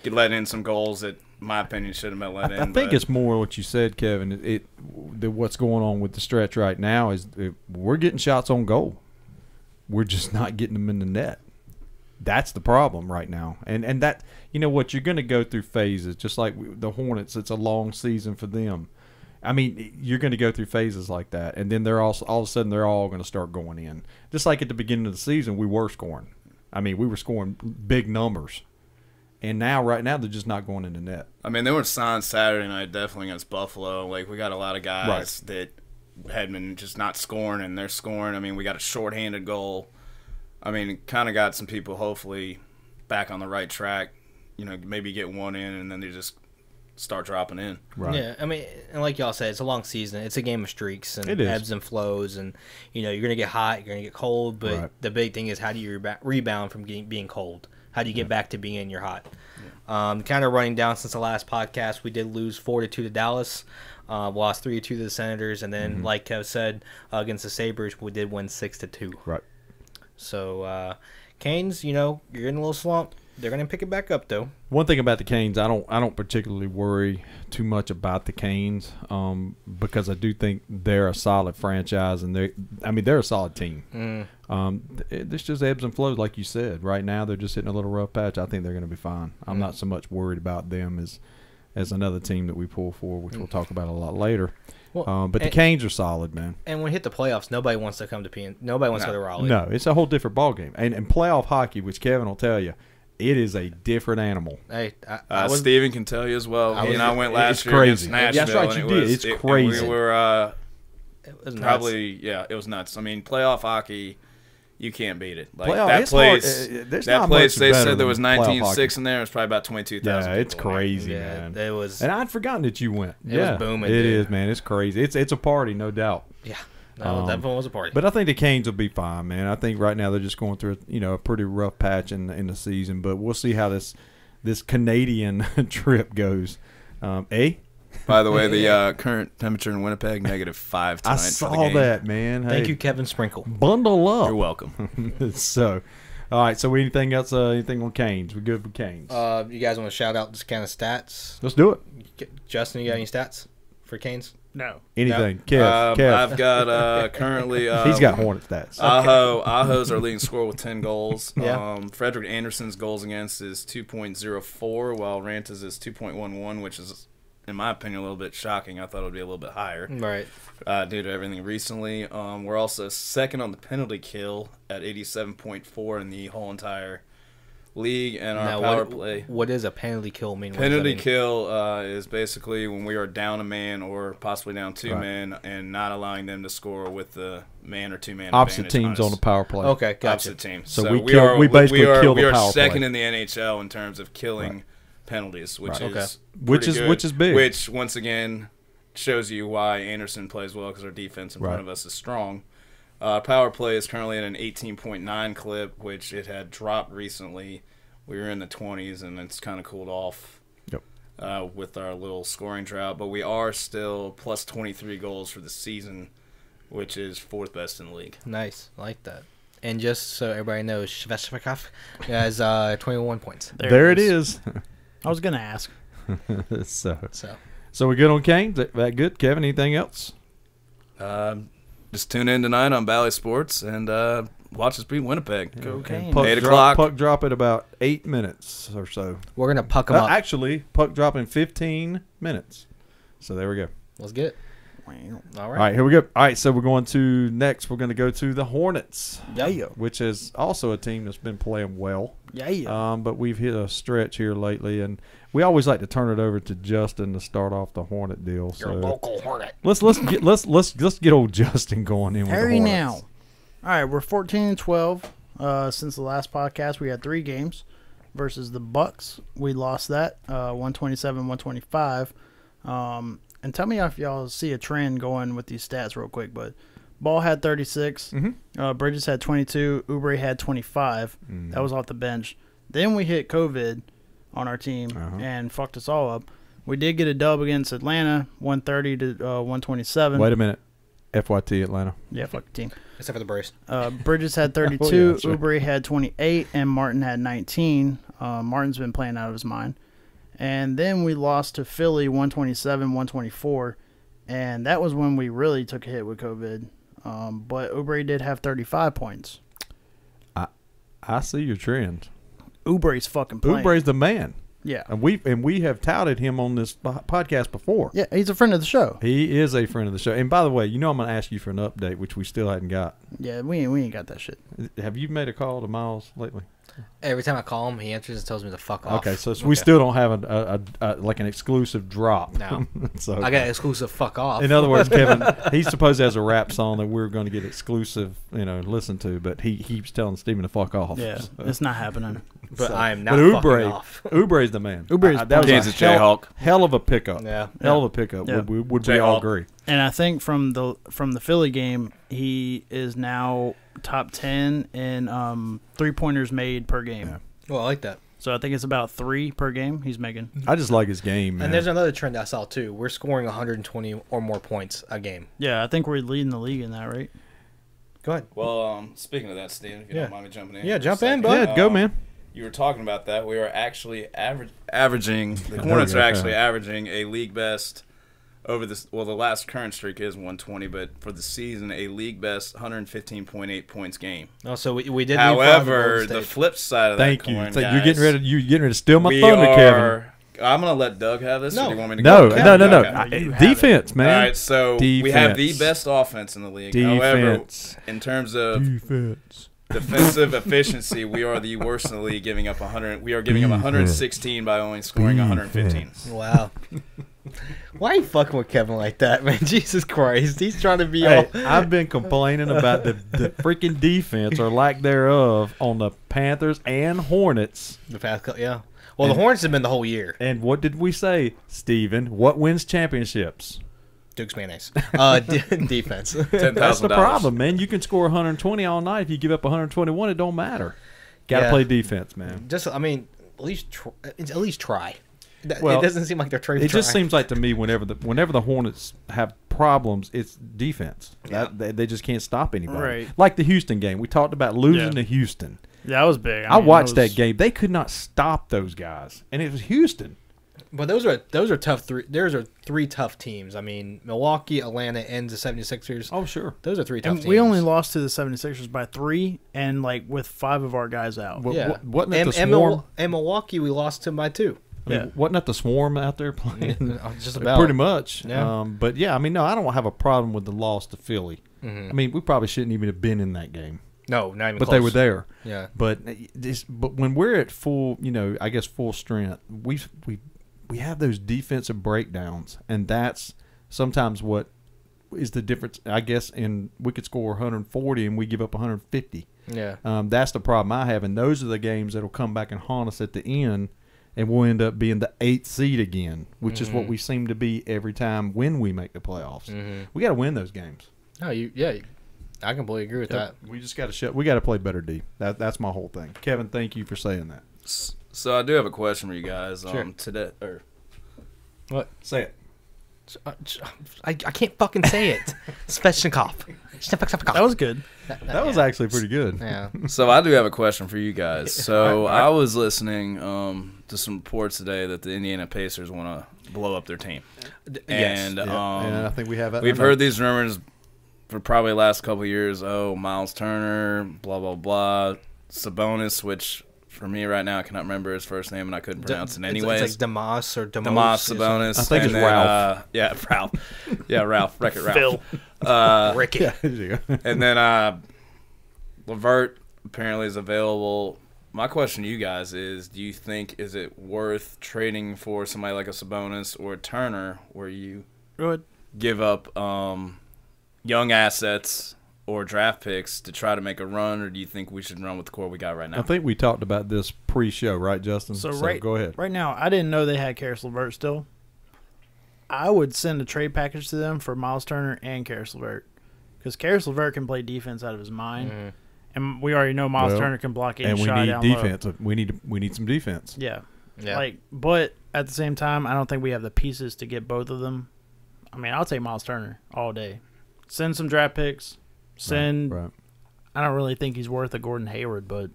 he let in some goals that, in my opinion, should have been let in. I think it's more what you said, Kevin. What's going on with the stretch right now is we're getting shots on goal. We're just not getting them in the net. That's the problem right now. And that, what, you're going to go through phases, just like the Hornets. It's a long season for them. I mean, you're going to go through phases like that, and then they're all of a sudden they're all going to start going in. Just like at the beginning of the season, we were scoring. I mean, we were scoring big numbers, and right now they're just not going in the net. I mean, there were signs Saturday night definitely against Buffalo. Like, we got a lot of guys that had been just not scoring, and they're scoring. I mean, we got a shorthanded goal. I mean, it kind of got some people hopefully back on the right track. Maybe get one in, and then they just start dropping in. Right. Yeah, I mean, and like y'all said, it's a long season. It's a game of streaks and ebbs and flows, and you're gonna get hot, you're gonna get cold, but the big thing is how do you rebound from being cold? How do you get back to being you're hot? Yeah. Kind of running down since the last podcast, we did lose 4-2 to Dallas, lost 3-2 to the Senators, and then like Kev said, against the Sabres, we did win 6-2. Right. So Canes, you're in a little slump. They're going to pick it back up, though. One thing about the Canes, I don't particularly worry too much about the Canes because I do think they're a solid franchise and they're a solid team. This just ebbs and flows, like you said. Right now, they're just hitting a little rough patch. I think they're going to be fine. I'm not so much worried about them as another team that we pull for, which we'll talk about a lot later. Well, but the Canes are solid, man. And when we hit the playoffs, nobody wants to come to Nobody wants to go to Raleigh. No, it's a whole different ball game. And playoff hockey, which Kevin will tell you, it is a different animal. Hey, Steven can tell you as well. I went last year against Nashville. That's right, you did. It's crazy. We were it was probably nuts. It was nuts. I mean, playoff hockey, you can't beat it. Like playoff, that place, they said there was 19.6 in there. It was probably about 22,000. Yeah, it's crazy, man. It was, and I'd forgotten that you went. It was booming. It is, man. It's crazy. It's a party, no doubt. Yeah. No, that was a party. But I think the Canes will be fine, man. I think right now they're just going through a pretty rough patch in the season. But we'll see how this Canadian trip goes. By the way, the current temperature in Winnipeg, -5 tonight. I saw that, man. Thank you, Kevin Sprinkle. Bundle up. You're welcome. So, all right. So, anything else? Anything on Canes? We good with Canes? You guys want to shout out just kind of stats? Let's do it. Justin, you got any stats for Canes? No. Anything. No. Kev. I've got currently... he's got Hornet stats. Aho's our leading scorer with 10 goals. Yeah. Frederick Anderson's goals against is 2.04, while Ranta's is 2.11, which is, in my opinion, a little bit shocking. I thought it would be a little bit higher. Right. Due to everything recently. We're also second on the penalty kill at 87.4 in the whole entire league, and our power play. What does a penalty kill mean? Penalty kill is basically when we are down a man or possibly down two men and not allowing them to score with the man or two man opposite teams on the power play. Okay, gotcha. Opposite teams. So we basically kill the power play. We are second in the NHL in terms of killing penalties, which is big. Which once again shows you why Anderson plays well, because our defense in front of us is strong. Power play is currently at an 18.9 clip, which it had dropped recently. We were in the 20s, and it's kind of cooled off with our little scoring drought. But we are still plus 23 goals for the season, which is fourth best in the league. Nice. I like that. And just so everybody knows, Svechnikov has 21 points. There it is. I was going to ask. So we're good on Kane? That good? Kevin, anything else? Just tune in tonight on Valley Sports and watch us beat Winnipeg. Go Canes. 8 o'clock. Puck drop at about 8 minutes or so. We're going to puck them up. Actually, puck drop in 15 minutes. So there we go. Let's get it. All All right. right, here we go. All right, so we're going to next. We're going to go to the Hornets, Yeah. which is also a team that's been playing well. Yeah. But we've hit a stretch here lately, and we always like to turn it over to Justin to start off the Hornet deal. Your So local Hornet. let's get old Justin going in with Hurry the now. Hornets. All right, we're 14-12. Since the last podcast, we had 3 games versus the Bucks. We lost that 127-125. And tell me if y'all see a trend going with these stats real quick. But Ball had 36. Bridges had 22. Oubre had 25. That was off the bench. Then we hit COVID on our team and fucked us all up. We did get a dub against Atlanta, 130 to 127. Wait a minute, FYT Atlanta. Yeah, fuck the team. Except for the brace. Bridges had 32, Oh, yeah, that's right. Oubre had 28, and Martin had 19. Martin's been playing out of his mind. And then we lost to Philly 127-124, and that was when we really took a hit with COVID. But Oubre did have 35 points. I see your trend. Oubre's fucking playing. Oubre's the man, Yeah. and we have touted him on this podcast before. Yeah, he's a friend of the show. He is a friend of the show. And by the way, I'm going to ask you for an update, which we still hadn't got. Yeah, we ain't got that shit. Have you made a call to Miles lately? Every time I call him, he answers and tells me to fuck off. Okay, so we still don't have a like an exclusive drop. No. So I got exclusive fuck off. in other words, Kevin, he's supposed to have a rap song that we're going to get exclusive, listen to, but he keeps telling Steven to fuck off. Yeah, So- it's not happening. but I am but not fucking Oubre, off. Oubre's the man. Oubre's that was Kansas a Jayhawk. hell of a pickup. Yeah. Hell of a pickup. Yeah. Would we all Jayhawk. agree? And I think from the Philly game, he is now top 10 in 3-pointers made per game. Yeah. Well, I like that. So I think it's about 3 per game he's making. I just like his game, man. And there's another trend I saw too. We're scoring 120 or more points a game. Yeah, I think we're leading the league in that, right? Go ahead. Well, speaking of that, Steven, if you Yeah. don't mind me jumping in. Yeah, for a jump in, second. bud. Yeah, go, man. You were talking about that. We are actually averaging. The There Hornets we are go. actually averaging a league best over this. Well, the last current streak is 120, but for the season, a league best 115.8 points game. Oh, so we did. However, the flip side of Thank that you. coin, You're guys, getting ready to steal my we thunder, Kevin. are. I'm gonna let Doug have this. No. Or do you want me to No, go? no. Okay. You have Defense, man. All right, so we have the Defense. best offense in the league. However, Defense. in terms of Defense. defensive efficiency, we are the worst in the league, giving up 100. We are giving up 116 by only scoring 115. Wow. Why are you fucking with Kevin like that, man? Jesus Christ, he's trying to be Hey, all. I've been complaining about the freaking defense or lack thereof on the Panthers and Hornets. The past couple, yeah. Well, the Hornets have been the whole year. And what did we say, Steven? What wins championships? Duke's mayonnaise. Defense. That's the $10,000. problem, man. You can score 120 all night. If you give up 121, it don't matter. Got to Yeah. play defense, man. Just, I mean, at least try. Well, It doesn't seem like they're trying. It just seems like to me whenever the Hornets have problems, it's defense. Yeah. They just can't stop anybody. Right. Like the Houston game. We talked about losing Yeah. to Houston. Yeah, that was big. I mean, watched was- that game. They could not stop those guys. And it was Houston. But those are tough three. Those are 3 tough teams. I mean, Milwaukee, Atlanta, and the 76ers. Oh, sure. Those are 3 tough And teams. we only lost to the 76ers by 3, and like with 5 of our guys out. Well, Yeah. Wasn't it and, the and, Swarm? and Milwaukee, we lost to by 2. I mean, Yeah. wasn't that the Swarm out there playing? Just about. Pretty much. Yeah. But, yeah, I mean, no, I don't have a problem with the loss to Philly. Mhm. I mean, we probably shouldn't even have been in that game. No, not even But close. they were there. Yeah. But when we're at full, I guess full strength, we have those defensive breakdowns, and that's sometimes what is the difference. I guess we could score 140 and we give up 150. Yeah. That's the problem I have, and those are the games that'll come back and haunt us at the end, and we'll end up being the 8th seed again, which is what we seem to be every time when we make the playoffs. We got to win those games. No, I completely agree with that. We just got to we got to play better D. That's my whole thing. Kevin, thank you for saying that. So I do have a question for you guys. Sure. Today, or Say it. I can't fucking say it. Svechnikov. That was good. That was actually pretty good. Yeah. So I do have a question for you guys. So I was listening to some reports today that the Indiana Pacers want to blow up their team, and And I think we have that. we've heard these rumors for probably the last couple of years. Oh, Miles Turner, blah blah blah, Sabonis, which for me right now, I cannot remember his first name, and I couldn't pronounce it anyways. It's like Damas or Damos. Damas Sabonis. I think and it's Ralph. Yeah, Ralph. Yeah, Ralph. Wreck-It Ralph. Phil. Ricky. Yeah, there you go. And then LeVert apparently is available. My question to you guys is, do you think is it worth trading for somebody like a Sabonis or a Turner where you Go ahead. give up young assets or draft picks to try to make a run, or do you think we should run with the core we got right now? I think we talked about this pre-show, right, Justin? So right, go ahead. Right now, I didn't know they had Karis LeVert still. I would send a trade package to them for Miles Turner and Karis LeVert, because Karis LeVert can play defense out of his mind, and we already know Miles Turner can block any and we shot need down defense. low. We need some defense. Yeah. Yeah. Like, but at the same time, I don't think we have the pieces to get both of them. I mean, I'll take Miles Turner all day. Send some draft picks. Send. Right. I don't really think he's worth a Gordon Hayward, but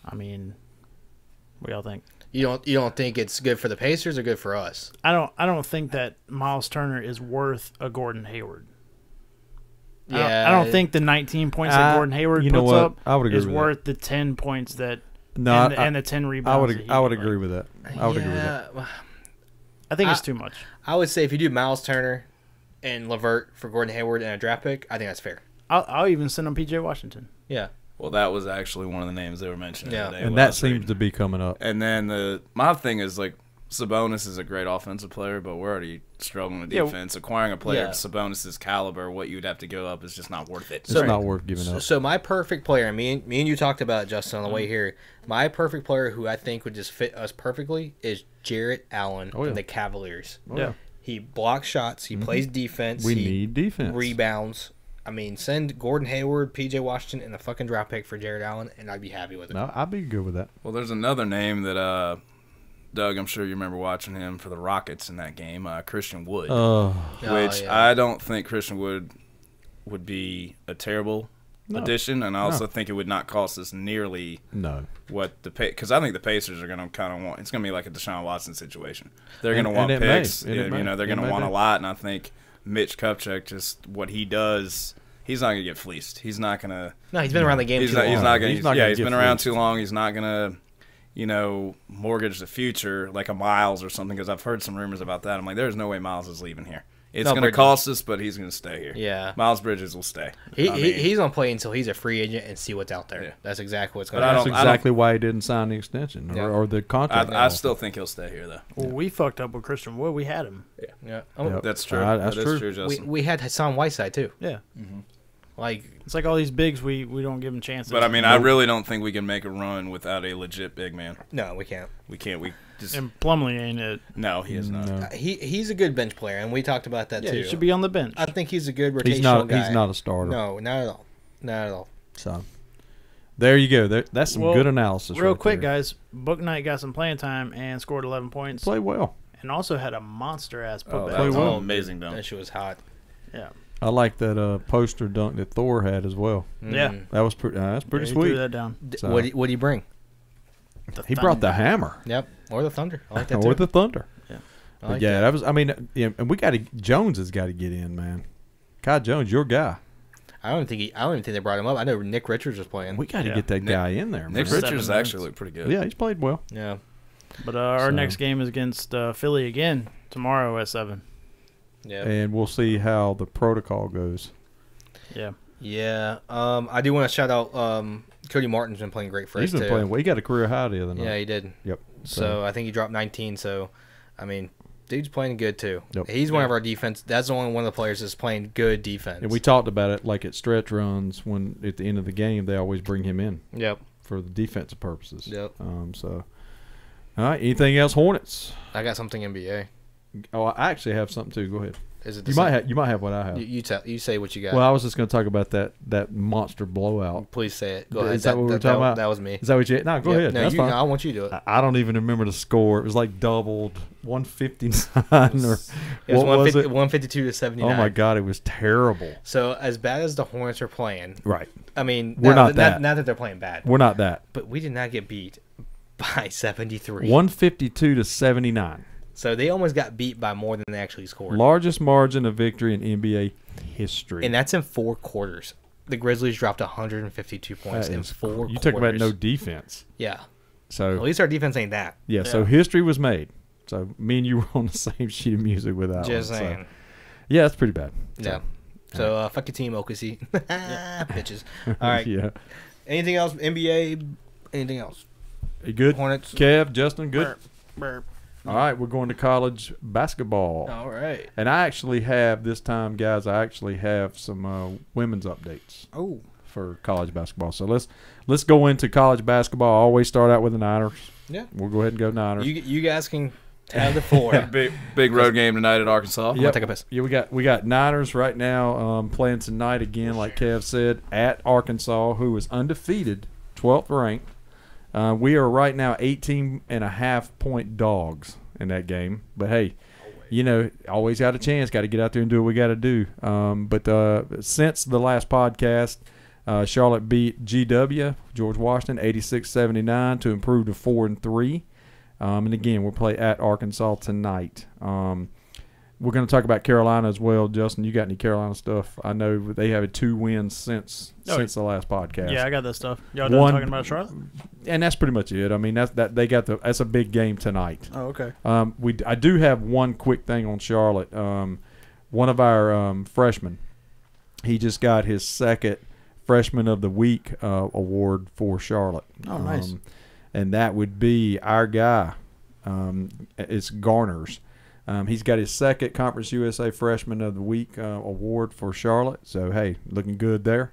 I mean, what do y'all think? You don't think it's good for the Pacers or good for us? I don't think that Miles Turner is worth a Gordon Hayward. I don't think the 19 points that Gordon Hayward you know puts what? up I would agree is with worth the 10 points that No, and the 10 rebounds. I would agree with that. I would agree with that. I think it's too much. I would say if you do Miles Turner and LeVert for Gordon Hayward and a draft pick, I think that's fair. I'll even send him PJ Washington. Yeah. Well, that was actually one of the names they were mentioning today. And that seems to be coming up. And then my thing is, like, Sabonis is a great offensive player, but we're already struggling with defense. Acquiring a player of Sabonis' caliber, what you'd have to give up is just not worth it. It's not worth giving up. So my perfect player, me and you talked about it, Justin, on the way here. My perfect player who I think would just fit us perfectly is Jarrett Allen from the Cavaliers. Yeah. He blocks shots. He plays defense. We he need defense. Rebounds. I mean, send Gordon Hayward, PJ Washington, and a fucking draft pick for Jarrett Allen, and I'd be happy with it. No, I'd be good with that. Well, there's another name that Doug, I'm sure you remember watching him for the Rockets in that game, Christian Wood, which I don't think Christian Wood would be a terrible addition, and I also think it would not cost us nearly what the because I think the Pacers are going to kind of want. It's going to be like a Deshaun Watson situation. They're going to want picks. They're going to want a lot, and I think Mitch Kupchak, just what he does, he's not going to get fleeced. He's not going to. No, he's been around the game too long. He's not going to. He's been around fleeced. too long. He's not going to. Mortgage the future like a Miles or something, because I've heard some rumors about that. I'm like, there's no way Miles is leaving here. It's going to cost us, but he's going to stay here. Yeah. Miles Bridges will stay. He's going to play until he's a free agent and see what's out there. Yeah. That's exactly what's going to happen. That's exactly why he didn't sign the extension or the contract. I still think he'll stay here, though. Well, we fucked up with Christian Wood. We had him. Yeah. That's true. That's true. Justin. We had Hassan Whiteside, too. Yeah. Mm-hmm. Like, it's like all these bigs, we don't give them chances. But, I mean, I really don't think we can make a run without a legit big man. No, we can't. We can't. We just. And Plumlee ain't it. No, he is not. No. He's a good bench player, and we talked about that, too. He should be on the bench. I think he's a good rotational guy. He's not a starter. No, not at all. Not at all. So, there you go. That's some good analysis. Real right quick, there. guys. Book Knight got some playing time and scored 11 points. Played well. And also had a monster-ass putback. That was well. amazing dunk. That shit was hot. Yeah. I like that poster dunk that Thor had as well. Yeah. That was pretty. That's pretty He sweet. threw that down. So- What did he bring? He brought the hammer. Yep. Or the Thunder. I like that, Or too. the Thunder. I But like yeah, that. that was. I mean, and we got to. Jones has got to get in, man. Kai Jones, your guy. I don't even think they brought him up. I know Nick Richards was playing. We got to get that guy in there, man. Nick 7 Richards minutes. actually looked pretty good. Yeah, he's played well. Yeah. But our So- next game is against Philly again tomorrow at 7. Yeah. And we'll see how the protocol goes. Yeah. Yeah. I do want to shout out Cody Martin's been playing great for He's us, been too. playing well. He got a career high the other night. Yeah, he did. Yep. So I think he dropped 19. So, I mean, dude's playing good, too. Yep. He's one of our defense. That's the only one of the players that's playing good defense. And we talked about it like at stretch runs when at the end of the game they always bring him in Yep. for the defensive purposes. Yep. So, all right. Anything else, Hornets? I got something NBA. Oh, I actually have something too. Go ahead. Is it the You might have what I have. You say what you got. Well, I was just going to talk about that monster blowout. Please say it. Go ahead. Is that what we were talking about? That was me. Is that what you? No, go Yep. ahead. No, That's fine. I want you to do it. I don't even remember the score. It was like doubled, 159 or It was what was it? 152 to 79. Oh my God, it was terrible. So as bad as the Hornets are playing, Right, I mean, We're not that. Not that they're playing bad, we're not that. but we did not get beat by 73. 152 to 79, So they almost got beat by more than they actually scored. largest margin of victory in NBA history. And that's in 4 quarters. The Grizzlies dropped 152 points That in is 4 quarters. You talk about no defense. Yeah. So At least our defense ain't that. yeah, so history was made. So me and you were on the same sheet of music with that Just one. saying. So, yeah, that's pretty bad. Yeah. So fuck your team, OKC. Bitches. All right. Yeah. Anything else? NBA? Anything else? You good? Hornets. Kev, Justin, good? Burp. All right, we're going to college basketball. All right. And I actually have, this time, guys, I actually have some women's updates Oh. for college basketball. So let's go into college basketball. I always start out with the Niners. Yeah. We'll go ahead and go Niners. You guys can have the floor. Big road game tonight at Arkansas. I'm gonna take a piss. Yeah, we got Niners right now playing tonight again, like Kev said, at Arkansas, who is undefeated, 12th ranked. We are right now 18.5-point dogs in that game. But, hey, always got a chance. Got to get out there and do what we got to do. But since the last podcast, Charlotte beat GW, George Washington, 86-79 to improve to 4-3. And, again, we'll play at Arkansas tonight. We're going to talk about Carolina as well. Justin, you got any Carolina stuff? I know they have 2 wins since the last podcast. Yeah, I got that stuff. Y'all done talking about Charlotte? And that's pretty much it. I mean, that's a big game tonight. Oh, okay. I do have one quick thing on Charlotte. One of our freshmen, he just got his second Freshman of the Week award for Charlotte. Oh, nice. And that would be our guy. It's Garner's. He's got his second Conference USA Freshman of the Week award for Charlotte. So, hey, looking good there.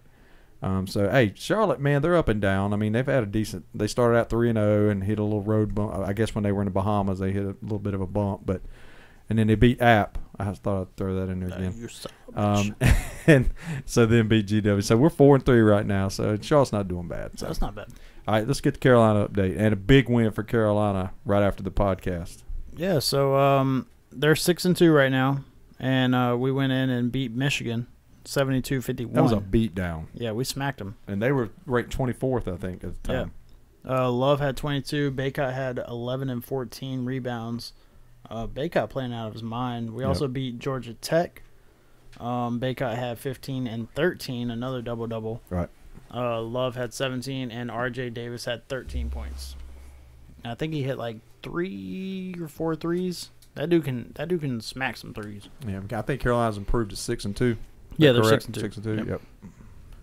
Hey, Charlotte, man, they're up and down. I mean, they've had they started out 3-0 and hit a little road bump. I guess when they were in the Bahamas, they hit a little bit of a bump. And then they beat App. I thought I'd throw that in there again. You're so bitch. And so then beat GW. So we're 4-3 right now. So Charlotte's not doing bad. So. That's not bad. All right, let's get the Carolina update. And a big win for Carolina right after the podcast. Yeah, so they're 6-2 right now, and we went in and beat Michigan 72-51. That was a beatdown. Yeah, we smacked them. And they were ranked 24th, I think, at the time. Yeah. Love had 22. Baycott had 11 and 14 rebounds. Baycott playing out of his mind. We also beat Georgia Tech. Baycott had 15 and 13, another double-double. Right. Love had 17, and R.J. Davis had 13 points. And I think he hit like 3 or 4 threes. That dude can smack some threes. Yeah, I think Carolina's improved to 6-2. Yeah, they're correct? 6-2. 6-2. Yep.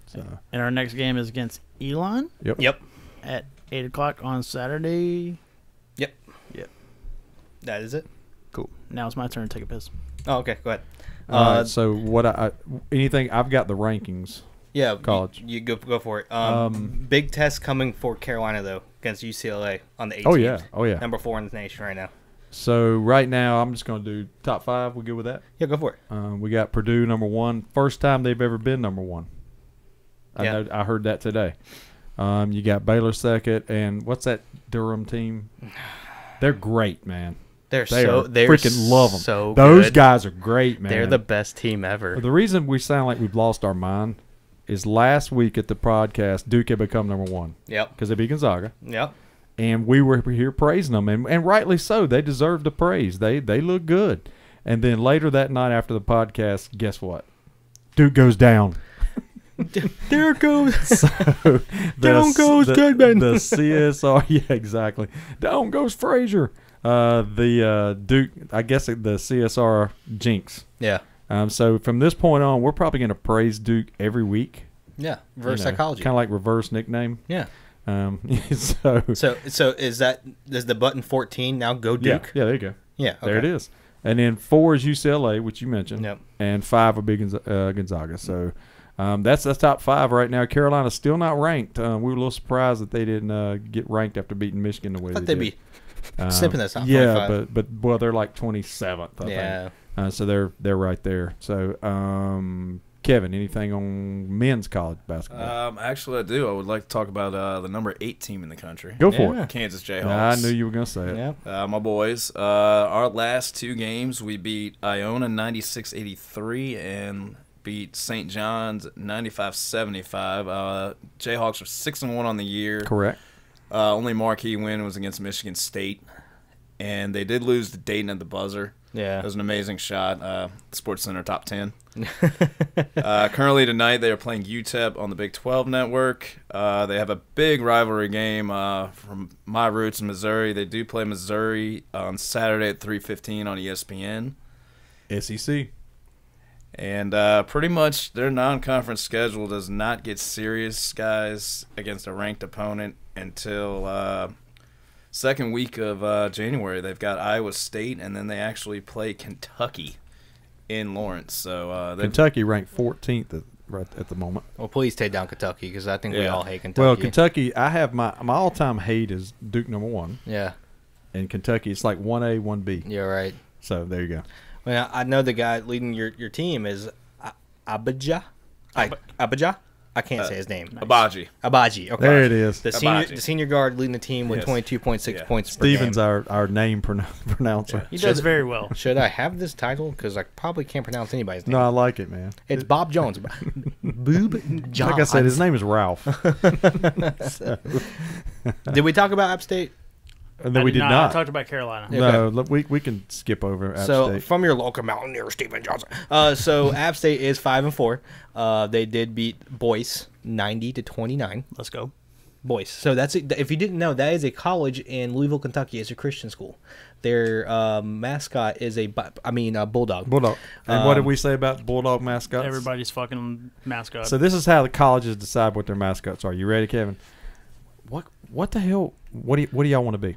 So. And our next game is against Elon. Yep. At 8 o'clock on Saturday. Yep. Yep. That is it. Cool. Now it's my turn to take a piss. Oh, okay. Go ahead. All right, so what anything I've got the rankings. Yeah, college. You go for it. Big test coming for Carolina though against UCLA on the 18th. Oh yeah. Number 4 in the nation right now. So right now I'm just going to do top 5. We good with that? Yeah, go for it. We got Purdue number 1. First time they've ever been number 1. I heard that today. You got Baylor second, and what's that Durham team? They're great, man. They're freaking love them. So those good. guys are great, man. They're the best team ever. The reason we sound like we've lost our mind is last week at the podcast, Duke had become number 1. Yep. Because they beat Gonzaga. Yep. And we were here praising them, and rightly so. They deserve the praise. They look good. And then later that night after the podcast, guess what? Duke goes down. There goes. So Down goes Goodman. The CSR, yeah, exactly. Down goes Frazier. The Duke, I guess the CSR jinx. Yeah. So from this point on, we're probably going to praise Duke every week. Yeah. Reverse psychology. Kind of like reverse nickname. Yeah. So is the button 14 now go Duke? Yeah, there you go. Yeah. Okay. There it is. And then 4 is UCLA, which you mentioned. Yep. And 5 would be Gonzaga. So that's top 5 right now. Carolina's still not ranked. We were a little surprised that they didn't get ranked after beating Michigan the way I thought they they'd did. be snipping that top 25. Yeah, but they're like 27th. I think. So they're right there. So Kevin, anything on men's college basketball? Actually, I do. I would like to talk about the number 8 team in the country. Go for Yeah. it. Kansas Jayhawks. I knew you were going to say it. Yeah. My boys. Our last 2 games, we beat Iona 96-83 and beat St. John's 95-75. Jayhawks are 6-1 on the year. Correct. Only marquee win was against Michigan State, and they did lose to Dayton at the buzzer. Yeah. It was an amazing shot. Sports Center top 10. Currently tonight they are playing UTEP on the Big 12 network. They have a big rivalry game from my roots in Missouri. They do play Missouri on Saturday at 3:15 on ESPN. SEC. And pretty much their non-conference schedule does not get serious, guys, against a ranked opponent until second week of January. They've got Iowa State, and then they actually play Kentucky in Lawrence. So Kentucky ranked 14th right at the moment. Well, please take down Kentucky because I think we Yeah. all hate Kentucky. Well, Kentucky, I have my all-time hate is Duke #1, Yeah, and Kentucky it's like 1A, 1B. you're right. So there you go. Well, I know the guy leading your team is Abijah. Abijah? I can't say his name. Abaji. Abaji. Okay. There it is. The senior guard leading the team with Yes. 22.6 Yeah. points per Steven's game. our name pronouncer. He does very well. Should I have this title? Because I probably can't pronounce anybody's name. No, I like it, man. It's Bob Jones. Boob Jones. Like I said, his name is Ralph. Did we talk about App State? And then we did not. I talked about Carolina. Yeah. No, look, we can skip over App So State. from your local Mountaineer, Stephen Johnson. So App State is 5-4. They did beat Boyce 90-29. Let's go. Boyce. So that's if you didn't know, that is a college in Louisville, Kentucky. It's a Christian school. Their mascot is a bulldog. Bulldog. And what did we say about Bulldog mascots? Everybody's fucking mascot. So this is how the colleges decide what their mascots are. You ready, Kevin? What the hell? What do y'all want to be?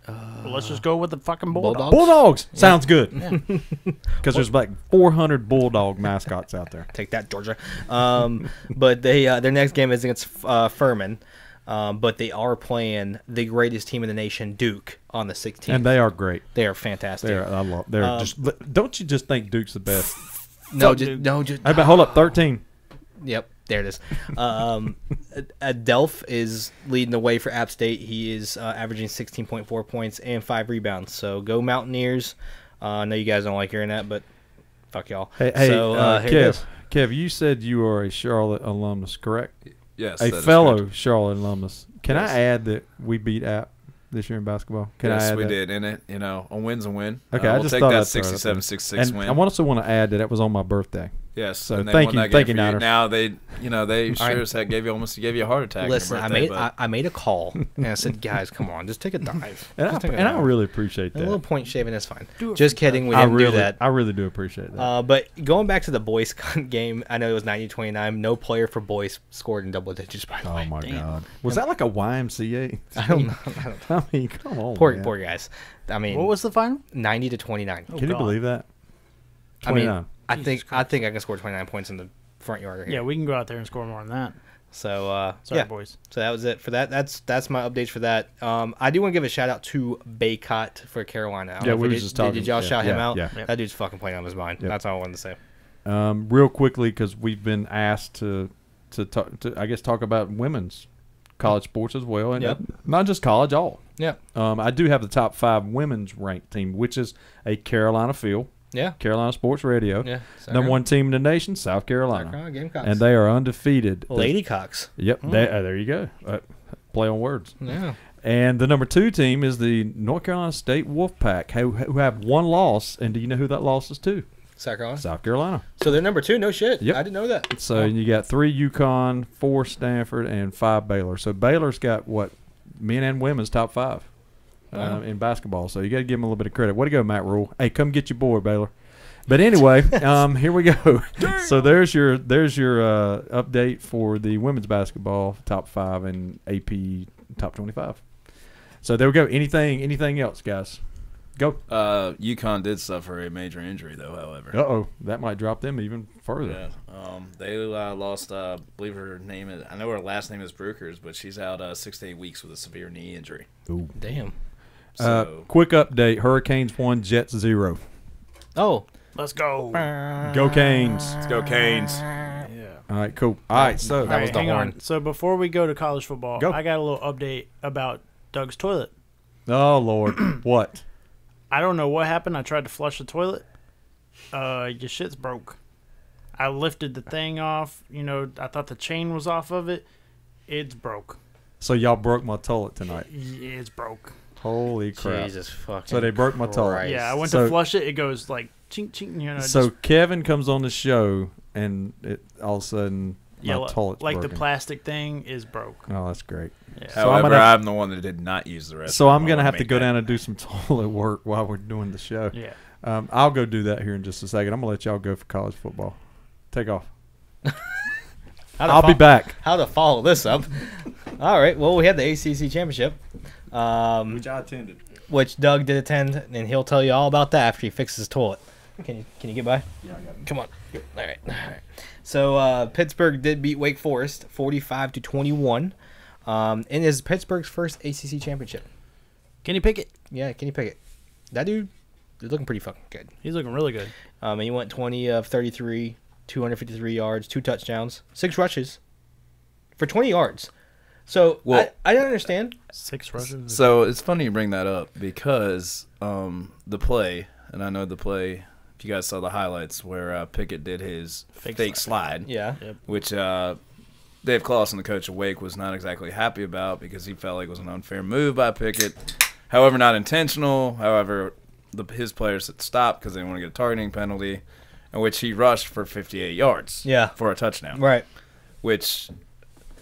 Well, let's just go with the fucking bulldog. Bulldogs? Bulldogs. Sounds good. Because there's like 400 Bulldog mascots out there. Take that, Georgia. But they their next game is against Furman. But they are playing the greatest team in the nation, Duke, on the 16th. And they are great. They are fantastic. They're just. Don't you just think Duke's the best? No, Duke. just How about hold up 13? Yep, there it is. Delph is leading the way for App State. He is averaging 16.4 points and 5 rebounds. So go Mountaineers. I know you guys don't like hearing that, but fuck y'all. Hey, so, here it is. Kev, you said you are a Charlotte alumnus, correct? Yes. A that is fellow correct. Charlotte alumnus. Can Yes. I add that we beat App this year in basketball? Can I Yes, add we that? did. And it, a win's a win. Okay, I we'll just take thought that I'd throw it out there. 67-66 And win. I also want to add that it was on my birthday. Yes. So and they thank won you- that thank game you, for Niners. Now they sure right. as heck gave you a heart attack. on your Listen, birthday, I made a call and I said, guys, come on, just take a dive. And, Just take a I dive. really appreciate A little that. point shaving is fine. Do it Just for kidding, we I didn't really, do that. I really do appreciate that. But going back to the Boyce game, I know it was 90-29. No player for Boyce scored in double digits, by the oh way. my damn. God, was that like a YMCA? I don't know. I mean, come on, Poor man. guys. I mean, What was the final? 90-29. Oh, Can you God. believe that? I mean, 29. I Jesus think Christ. I can score 29 points in the front yard right here. Yeah, we can go out there and score more than that. So Sorry, yeah, boys. so that was it for that. That's my updates for that. I do want to give a shout out to Baycott for Carolina. I don't Yeah, know if we did, was just talking- Did y'all yeah, shout him yeah, out? yeah. Yep. That dude's fucking playing out of his mind. Yep. That's all I wanted to say. Real quickly, because we've been asked to talk about women's college sports as well, and Yep. not just college, all. Yeah, I do have the top 5 women's ranked team, which is a Carolina Field, yeah, Carolina Sports Radio, yeah. number 1 team in the nation, South Carolina, Gamecocks. and they are undefeated. Ladycocks. Yep, there you go. Play on words. Yeah. And the number 2 team is the North Carolina State Wolfpack, who have 1 loss. And do you know who that loss is to? South Carolina. South Carolina. So they're number 2. No shit. Yep. I didn't know that. So you got 3 UConn, 4 Stanford, and 5 Baylor. So Baylor's got men and women's top 5 in basketball. So you got to give them a little bit of credit. Way to go, Matt Rule. Hey, come get your boy, Baylor. But anyway, here we go. So there's your update for the women's basketball top 5 and AP top 25. So there we go. Anything else, guys? Go. UConn did suffer a major injury, though. However, Uh-oh. That might drop them even further. yeah, they lost. I believe her name is. I know her last name is Brookers, but she's out 6 to 8 weeks with a severe knee injury. Ooh. Damn. So Quick update. Hurricanes 1, Jets 0. Oh. Let's go. Go Canes. let's go Canes. Yeah. All right, cool. All right, so That was the hang horn. on. So before we go to college football, Go. I got a little update about Doug's toilet. oh Lord, what? I don't know what happened. I tried to flush the toilet. Your shit's broke. I lifted the thing off. I thought the chain was off of it. It's broke. So y'all broke my toilet tonight. It's broke. Holy crap! Jesus fucking. So they broke my toilet. Christ. Yeah, I went So- to flush it. It goes like chink chink. You know, So just Kevin comes on the show, and all of a sudden my yellow, toilet's like broken. the plastic thing is broke. Oh, that's great. Yeah. So I'm However, gonna- I'm the one that did not use the restroom. So I'm I gonna wanna have to make go that- down and do some toilet work while we're doing the show. Yeah. I'll go do that here in just a second. I'm gonna let y'all go for college football. Take off. I'll be back. How to follow this up? All right. Well, we had the ACC championship, I attended. which Doug did attend, and he'll tell you all about that after he fixes his toilet. Can you get by? Yeah, I got it. Come on. All right. So Pittsburgh did beat Wake Forest 45-21, and is Pittsburgh's first ACC championship. Kenny Pickett. Yeah, can you pick it? That dude is looking pretty fucking good. He's looking really good. And he went 20 of 33, 253 yards, 2 touchdowns, 6 rushes for 20 yards. So Well- I don't understand. 6 rushes. So it's funny you bring that up because the play, and I know the play. If you guys saw the highlights where Pickett did his fake slide, Yeah. which Dave Clawson, the coach of Wake, was not exactly happy about because he felt like it was an unfair move by Pickett. However, not intentional. However, his players had stopped because they didn't want to get a targeting penalty, in which he rushed for 58 yards Yeah. for a touchdown, Right. which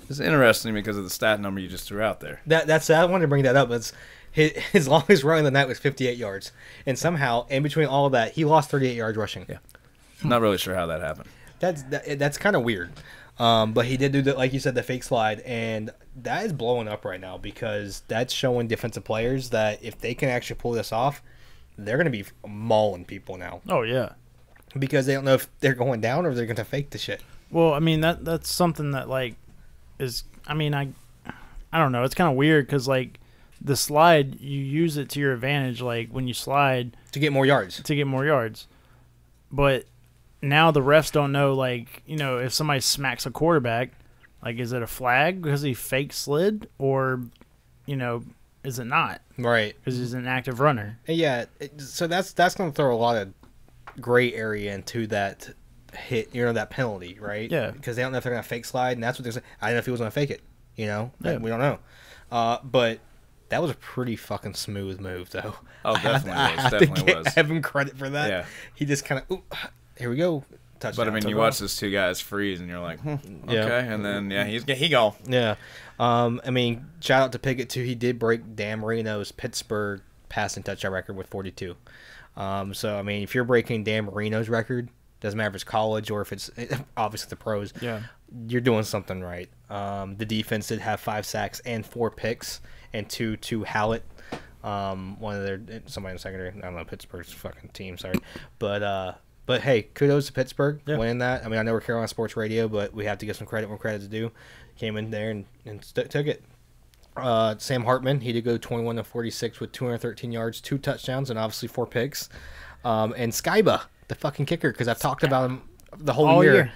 is interesting because of the stat number you just threw out there. That's I wanted to bring that up. It's his longest run of the night was 58 yards, and somehow in between all of that, he lost 38 yards rushing. Yeah. Not really sure how that happened. That's kind of weird. But he did do the, like you said, the fake slide, and that is blowing up right now because that's showing defensive players that if they can actually pull this off, they're going to be mauling people now Oh yeah. because they don't know if they're going down or if they're going to fake the shit. Well, I mean that's something that like is. I mean I don't know. It's kind of weird because like the slide you use it to your advantage. Like when you slide To get more yards. to get more yards, but now the refs don't know. Like if somebody smacks a quarterback, like is it a flag because he fake slid or is it not Right. because he's an active runner? And yeah, so that's going to throw a lot of gray area into that hit, that penalty, right? Yeah. Because they don't know if they're going to fake slide, and that's what they're saying. I don't know if he was going to fake it, Yeah. We don't know. But that was a pretty fucking smooth move, though. Oh, definitely I was. have to Definitely give was. him credit for that. Yeah. He just kind of, here we go. Touchdown. But I mean, you watch those two guys freeze, and you're like, Yeah. okay. And then he go. Yeah. I mean, shout out to Pickett, too. He did break Dan Marino's Pittsburgh passing touchdown record with 42. So, I mean, if you're breaking Dan Marino's record, doesn't matter if it's college or if it's obviously the pros, Yeah. you're doing something right. The defense did have 5 sacks and 4 picks and 2 to Hallett. One of their somebody in the secondary. I don't know, Pittsburgh's fucking team, sorry. But hey, kudos to Pittsburgh winning that. I mean, I know we're Carolina Sports Radio, but we have to give some credit when credit's due. Came in there and took it. Sam Hartman, he did go 21 of 46 with 213 yards, 2 touchdowns, and obviously 4 picks. And Skyba, the fucking kicker, because I've talked about him the whole All year. year.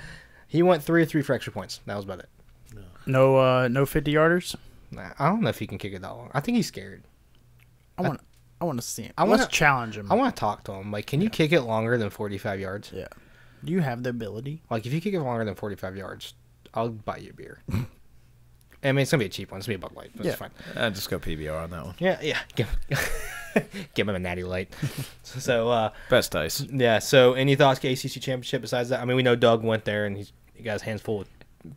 He went 3 of 3 for extra points. That was about it. No 50-yarders. Nah, I don't know if he can kick it that long. I think he's scared. I want to see him. I wanna- Let's challenge him. I want to talk to him. Like, can you kick it longer than 45 yards? Yeah. Do you have the ability? Like, if you kick it longer than 45 yards, I'll buy you a beer. I mean, it's going to be a cheap one. It's going to be a Bud Light. But it's Yeah. fine. Just go PBR on that one. Yeah. Give him a natty light. So, Best dice. yeah. So, any thoughts to ACC championship besides that? I mean, we know Doug went there and he got his hands full with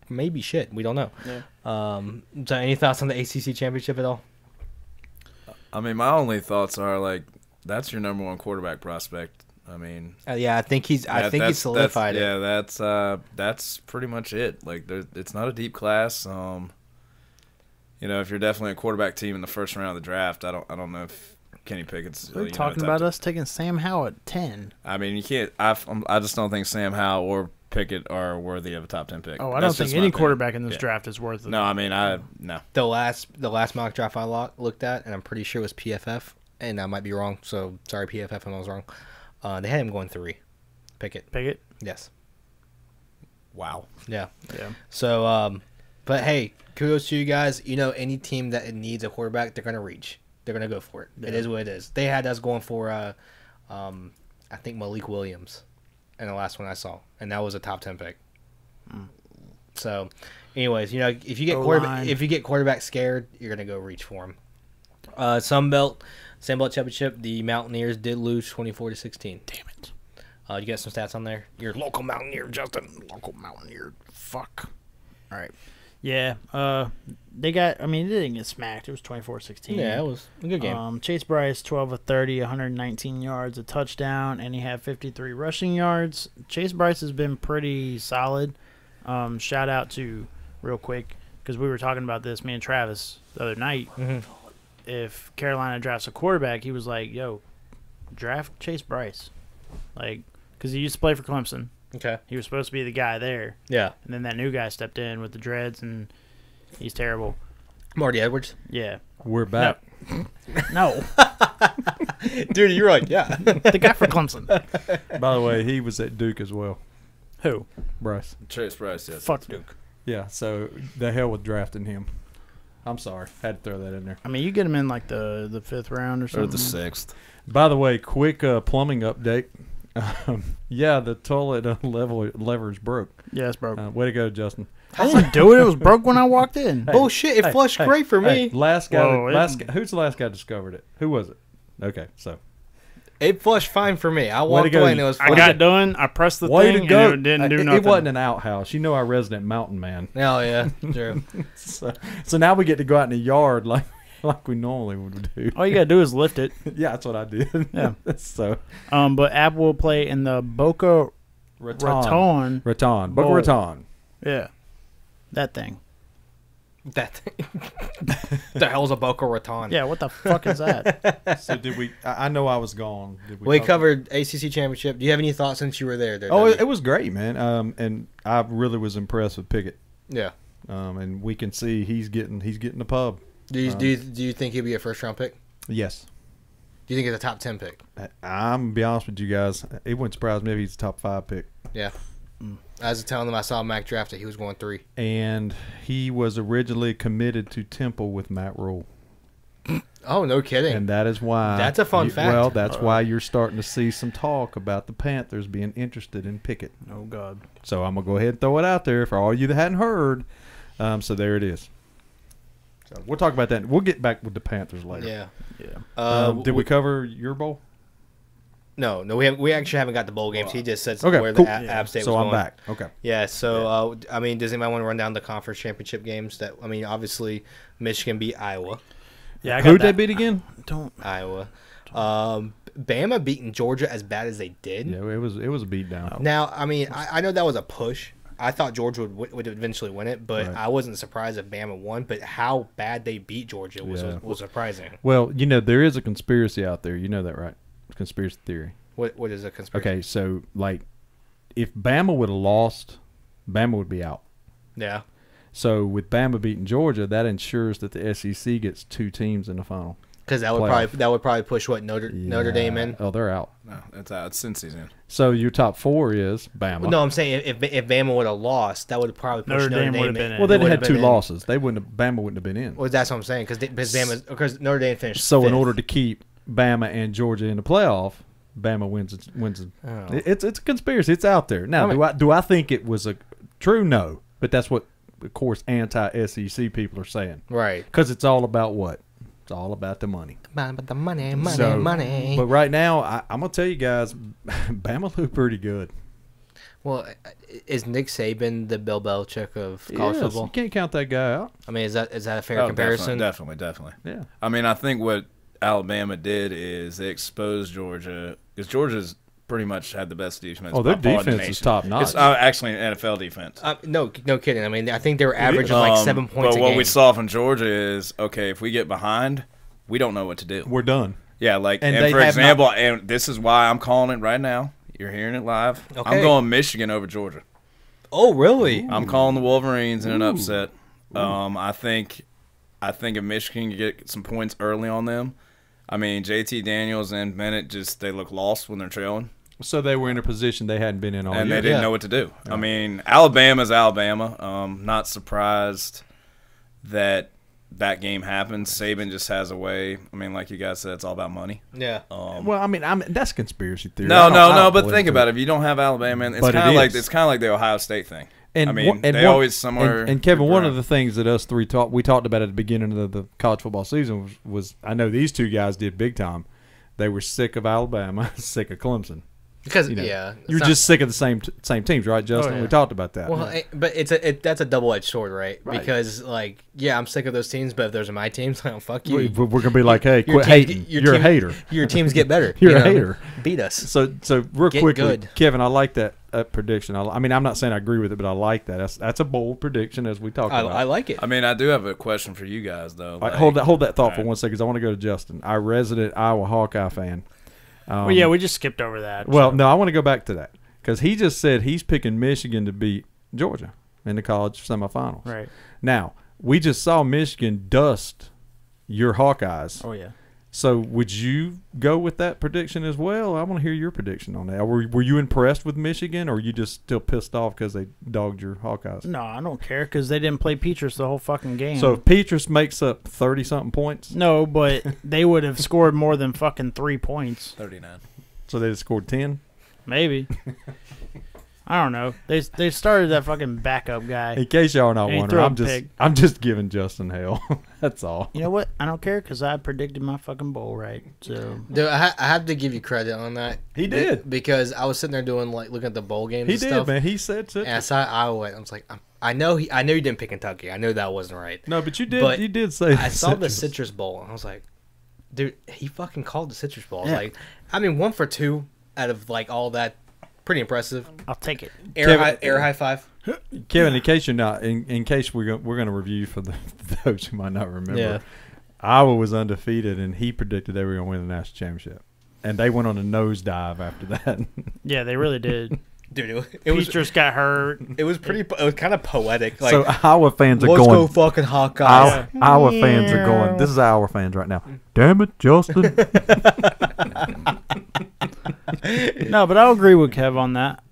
maybe shit. We don't know. Yeah. So, any thoughts on the ACC championship at all? I mean, my only thoughts are like, that's your number 1 quarterback prospect. I mean, Yeah, I think he's solidified it. Yeah, that's pretty much it. Like, it's not a deep class. If you're definitely a quarterback team in the first round of the draft, I don't know if Kenny Pickett's. They're talking about us taking Sam Howell at 10. I mean, you can't. I just don't think Sam Howell or Pickett are worthy of a top 10 pick. Oh, I That's don't think just my any opinion. quarterback in this Yeah. draft is worth it. No, I mean, no. The last mock draft I looked at, and I'm pretty sure it was PFF, and I might be wrong. So sorry, PFF, if I was wrong. They had him going 3. Pickett. Pickett. Yes. Wow. Yeah. Yeah. So, but hey, kudos to you guys. Any team that needs a quarterback, they're gonna reach. They're gonna go for it. Yeah. It is what it is. They had us going for, I think Malik Williams, in the last one I saw, and that was a top 10 pick. So, anyways, if you get O-line. quarterback scared, you're gonna go reach for him. Sunbelt Championship. The Mountaineers did lose 24-16. Damn it. You got some stats on there? Your local Mountaineer, Justin. Local Mountaineer. Fuck. All right. Yeah. They didn't get smacked. It was 24-16. Yeah, it was a good game. Chase Bryce, 12 of 30, 119 yards, a touchdown, and he had 53 rushing yards. Chase Bryce has been pretty solid. Shout out to, real quick, because we were talking about this, me and Travis, the other night. Mm-hmm. If Carolina drafts a quarterback, he was like, yo, draft Chase Bryce. Like, because he used to play for Clemson. Okay. He was supposed to be the guy there. Yeah. And then that new guy stepped in with the dreads, and he's terrible. Marty Edwards. Yeah. We're back. No. Dude, you're right. Yeah. The guy for Clemson. By the way, he was at Duke as well. Who? Bryce. Chase Bryce, yes. Fuck Duke. Yeah, so the hell with drafting him. I'm sorry. Had to throw that in there. I mean, you get him in like the 5th round or Or something. the 6th. By the way, quick plumbing update. Yeah, the toilet leverage broke. Yeah, it's broke. Way to go, Justin. I didn't do it. It was broke when I walked in. Bullshit. It flushed great for me. Hey, last guy. Whoa, Who's the last guy discovered it? Who was it? Okay, so It flushed fine for me. I Way to walked go. away and it was I fine. got done. I pressed the way thing, to go. and it didn't do It nothing. wasn't an outhouse. You know, our resident mountain man. Oh, yeah. True. So now we get to go out in the yard like we normally would do. All you gotta do is lift it. Yeah, that's what I did. Yeah. So But Apple will play in the Boca Raton. Boca Bowl. Raton. Yeah, that thing. That the hell's a Boca Raton? Yeah, what the fuck is that? So did we? I know I was gone. Did We talk- covered ACC championship. Do you have any thoughts since you were there? Oh, it was great, man. And I really was impressed with Pickett. Yeah. And we can see he's getting the pub. Do you think he'll be a first round pick? Yes. Do you think it's a top 10 pick? I'm gonna be honest with you guys. It wouldn't surprise me if he's a top 5 pick. Yeah. I was telling them I saw Mac drafted. He was going 3. And he was originally committed to Temple with Matt Rule. Oh, no kidding. And that is why. That's a fun fact. Well, that's why you're starting to see some talk about the Panthers being interested in Pickett. Oh God. So I'm going to go ahead and throw it out there for all you that hadn't heard. So there it is. So we'll talk about that. We'll get back with the Panthers later. Yeah. Yeah. Did we cover your bowl? No, we actually haven't got the bowl games. He just said Okay, where cool. the App State So was I'm going. back. Okay. Yeah, so I mean, does anybody want to run down the conference championship games? That I mean, obviously, Michigan beat Iowa. Yeah. I got Who'd they that. beat again? Don't. Iowa. Bama beating Georgia as bad as they did. Yeah, it was a beat down. Now, I mean, I know that was a push. I thought Georgia would eventually win it, but Right. I wasn't surprised if Bama won. But how bad they beat Georgia was surprising. Well, there is a conspiracy out there. You know that, right? Conspiracy theory. What is a conspiracy? Okay, so like, if Bama would have lost, Bama would be out. Yeah. So with Bama beating Georgia, that ensures that the SEC gets 2 teams in the final. Because that would probably push what Notre Dame in. Oh, they're out. No, that's out. It's Cincy's in. So your top 4 is Bama. No, I'm saying if Bama would have lost, that would probably push Notre Notre Dame Dame would've in. been in. Well, they'd It would've had 2 been in. losses. Bama wouldn't have been in. Well, that's what I'm saying because Notre Dame finished. So in 5th. order to keep Bama and Georgia in the playoff, Bama wins. Oh. It's a conspiracy. It's out there. Now, I mean- do I think it was a true? No, but that's what, of course, anti-SEC people are saying. Right. Because it's all about what? It's all about the money. But the money. But right now, I'm gonna tell you guys, Bama look pretty good. Well, is Nick Saban the Bill Belichick of college Yes, football? you can't count that guy out. I mean, is that a fair Oh, comparison? Definitely. Yeah. I mean, I think what Alabama did is they exposed Georgia because Georgia's pretty much had the best defense. Oh, their by far in the defense is nation. top notch. It's actually an NFL defense. No kidding. I mean, I think they were averaging like 7 points But a what game. we saw from Georgia is, okay, if we get behind, we don't know what to do. We're done. Yeah, like, And and they for have example, and this is why I'm calling it right now. You're hearing it live. Okay. I'm going Michigan over Georgia. Oh, really? I'm calling the Wolverines in an upset. I think if Michigan can get some points early on them, I mean, JT Daniels and Bennett they look lost when they're trailing, So they were in a position they hadn't been in all and year. they didn't know what to do. I mean, Alabama's Alabama. Not surprised that game happens. Saban just has a way. I mean, like you guys said, it's all about money. Yeah. Well, I mean, that's conspiracy theory. No, but think about it. If you don't have Alabama, it's But kind of it like is. it's kind of like the Ohio State thing. And I mean, and they always somewhere. And Kevin, group one around. of the things that us three we talked about at the beginning of the college football season was I know these two guys did big time. They were sick of Alabama, sick of Clemson. Because You know, yeah, it's You're not- just sick of the same teams, right, Justin? yeah. We talked about that. well, but that's a double-edged sword, right? Right. Because like, yeah, I'm sick of those teams, but if those are my teams, like, fuck you. we're gonna be like, hey, Your quit team- hating. your You're a team- hater. Your teams get better. You're you a know? hater. Beat us. So real Get quickly, good. Kevin, I like that prediction. I mean, I'm not saying I agree with it, but I like that. That's a bold prediction, as we talked about. I like it. I mean, I do have a question for you guys though. All right, Like, hold that thought all for right. 1 second, 'cause I want to go to Justin, our resident Iowa Hawkeye fan. Well, yeah, we just skipped over that. Well, so. no, I want to go back to that because he just said he's picking Michigan to beat Georgia in the college semifinals. Right. Now, we just saw Michigan dust your Hawkeyes. Oh, yeah. So would you go with that prediction as well? I want to hear your prediction on that. Were you impressed with Michigan, or are you just still pissed off because they dogged your Hawkeyes? No, I don't care because they didn't play Petrus the whole fucking game. So if Petrus makes up 30-something points, no, but they would have scored more than fucking 3 points. 39. so they just scored 10? Maybe. I don't know. They started that fucking backup guy. In case y'all are not And he wondering, threw a pig. I'm just giving Justin hell. That's all. You know what? I don't care because I predicted my fucking bowl right. So Dude, I have to give you credit on that. He did. Because I was sitting there doing like looking at the bowl games. He and did, stuff, man. He said And I Citrus. saw Iowa. I was like, I know you didn't pick Kentucky. I know that wasn't right. No, but you did. But You did say I saw the Citrus. Citrus Bowl, and I was like, dude, he fucking called the Citrus Bowl. I was Yeah. like, I mean, 1 for 2 out of like all that, pretty impressive. I'll take it. Air high five. Kevin, in case you're not, in case we're going to review for those who might not remember, Yeah. Iowa was undefeated, and he predicted they were going to win the national championship, and they went on a nosedive after that. Yeah, they really did. Dude, it was Petrus got hurt. it was pretty. It was kind of poetic. Like, so Iowa fans are let's going. go fucking Hawkeyes. Iowa fans are going. This is Iowa fans right now. Damn it, Justin. No, but I'll agree with Kev on that.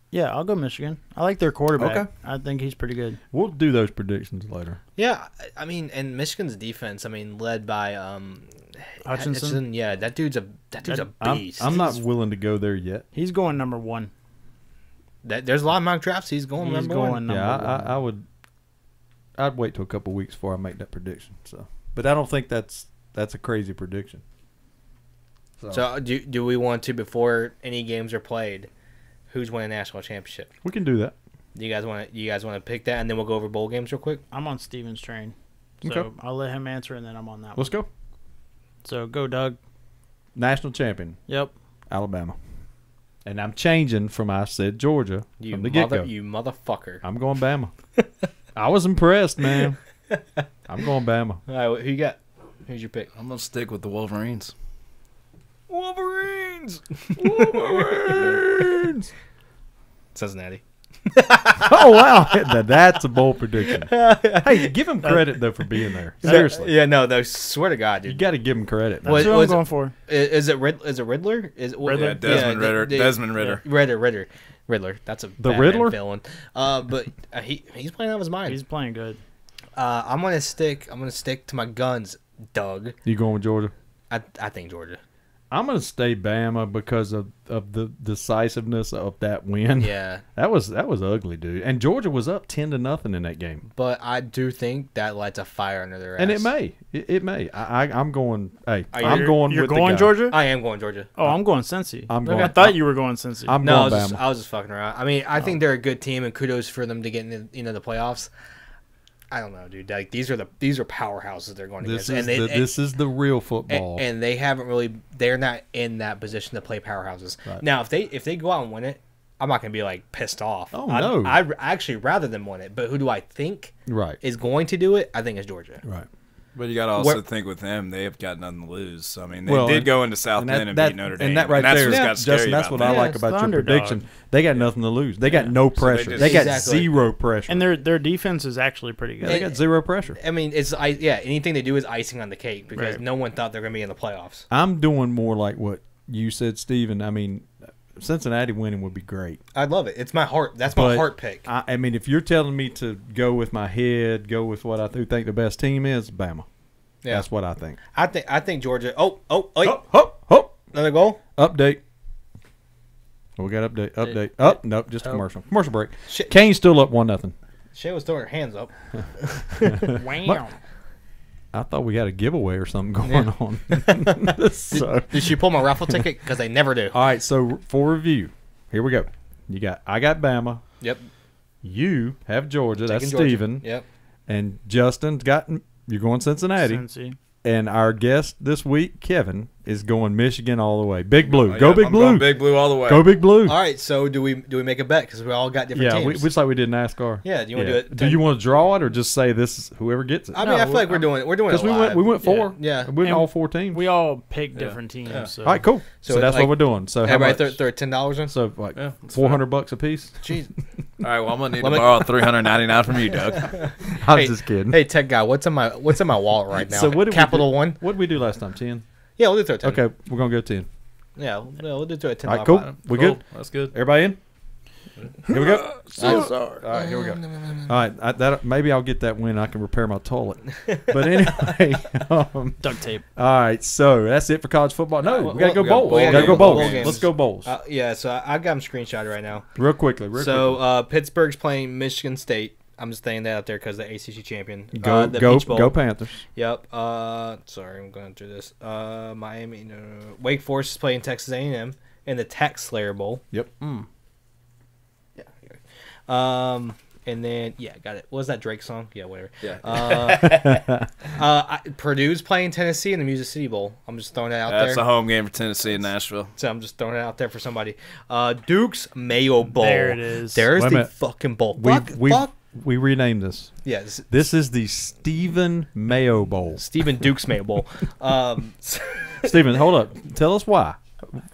Yeah, I'll go Michigan. I like their quarterback. Okay. I think he's pretty good. We'll do those predictions later. Yeah, I mean, and Michigan's defense. I mean, led by Hutchinson? Yeah, that dude's a I'm, beast. I'm not willing to go there yet. He's going number 1. There's a lot of mock drafts. He's going He's number going one. number Yeah, 1. I would. I'd wait till a couple weeks before I make that prediction. So, but I don't think that's a crazy prediction. So do we want to, before any games are played, who's winning national championship? we can do that. Do you guys want to pick that, and then we'll go over bowl games real quick? I'm on Steven's train. So Okay. I'll let him answer, and then I'm on that Let's one. go. So go, Doug. National champion, Yep. Alabama. And I'm changing from I said Georgia from the get go. You motherfucker! I'm going Bama. I was impressed, man. I'm going Bama. All right, who you got? Who's your pick? I'm gonna stick with the Wolverines. Wolverines. Wolverines. Cincinnati. Oh wow, that's a bold prediction. Hey, give him credit though for being there. Seriously, Yeah, no, swear to God, you dude. got to give him credit. What- That's what I'm was it- going for. Is it Riddler? Is it Riddler? Yeah, Desmond Ritter. Desmond Ritter. Riddler. That's a The Batman Riddler? villain. But he's playing out of his mind. He's playing good. I'm gonna stick to my guns, Doug. You going with Georgia? I think Georgia. I'm going to stay Bama because of the decisiveness of that win. Yeah, That was ugly, dude. And Georgia was up 10-0 in that game. but I do think that lights a fire under their ass. And it may. It may. I'm going. Hey, Are I'm you- going You're with the going guy. Georgia? I am going Georgia. Oh, I'm going Cincy. I'm Look, going. I thought you were going Cincy. I'm No, I going was, Bama. I was just fucking around. I mean, I think they're a good team, and kudos for them to get in the playoffs. I don't know, dude. Like these are powerhouses they're going This against, is this is the real football. and they haven't really. They're not in that position to play powerhouses. Right. Now, if they go out and win it, I'm not gonna be like pissed off. Oh, no. I'd actually rather them win it. But who do I think right. is going to do it? I think it's Georgia. Right. But you got to also Where- think with them, they have got nothing to lose. So, I mean, they Well, did and- go into South Bend and beat Notre Dame. And that right that's there, what's got scary Justin, that's about what I that. like it's about the your underdog. prediction. They got nothing to lose. They got no So they pressure. just- They got Exactly. zero pressure. And their defense is actually pretty good. they got zero pressure. I mean, anything they do is icing on the cake because Right. no one thought they're gonna be in the playoffs. I'm doing more like what you said, Steven. I mean, Cincinnati winning would be great. I'd love it. It's my heart. That's my But heart pick. I mean, if you're telling me to go with my head, go with what I think the best team is, Bama. Yeah. That's what I think. I think Georgia. Oh, wait. Hop. Another goal. Update. We got update. Did- Oh, nope, just a oh. commercial. Commercial break. Shit. Kane's still up 1-0. Shay was throwing her hands up. Wow. I thought we had a giveaway or something going on. So, Did she pull my raffle ticket? Because they never do. all right. So for review, here we go. I got Bama. Yep. You have Georgia. That's Taking Georgia. Steven. Yep. And Justin's got. You're going Cincinnati. Cincy. And our guest this week, Kevin, is going Michigan all the way. Big Blue. Oh, Go yeah, Big I'm Blue. going Big Blue all the way. Go Big Blue. All right. So do we make a bet? Because we all got different Yeah, teams. just like we did in NASCAR. Yeah, do you wanna do it Do 10? you want to draw it or just say this is whoever gets it? I mean, I feel like we're doing it Because we live. went four. Yeah. We went And all 4 teams. We all pick different teams. Yeah. So. All right, cool. So, So, that's like, what we're doing. So how Everybody much? throw $10 in. So like Yeah, that's $400 a piece. Jeez. All right, well, I'm going to need Let to me- borrow $399 from you, Doug. I was Hey, just kidding. Hey, tech guy, what's in my wallet right now? So what did Capital we do? One. What did we do last time? 10. Yeah, we'll do throw 10. Okay, we're gonna go 10. Yeah, we'll do throw a $10. All right, cool. pot. We Cool. good? That's good. Everybody in? Here we go. So All right, here we go. All right, that maybe I'll get that when I can repair my toilet. But anyway, duct tape. all right. So that's it for college football. No, we gotta go well, bowls. we We gotta gotta go go bowl bowls. games. Let's go bowls. Yeah, so I got them screenshotted right now. Real quickly. So Pittsburgh's playing Michigan State. I'm just saying that out there because the ACC champion. Go the go Peach Bowl. go Panthers. Yep. Sorry, I'm going through this. Miami. No. Wake Forest is playing Texas A&M in the Tech Slayer Bowl. Yep. Yeah. And then got it. What was that Drake song? Yeah, whatever. Yeah. Purdue's playing Tennessee in the Music City Bowl. I'm just throwing that out That's there. a home game for Tennessee and Nashville. So I'm just throwing it out there for somebody. Duke's Mayo Bowl. There it is. There's Wait a the minute. fucking bowl. We renamed this. Yeah, This is the Stephen Mayo Bowl. Stephen Duke's Mayo Bowl. Stephen, hold up. Tell us why.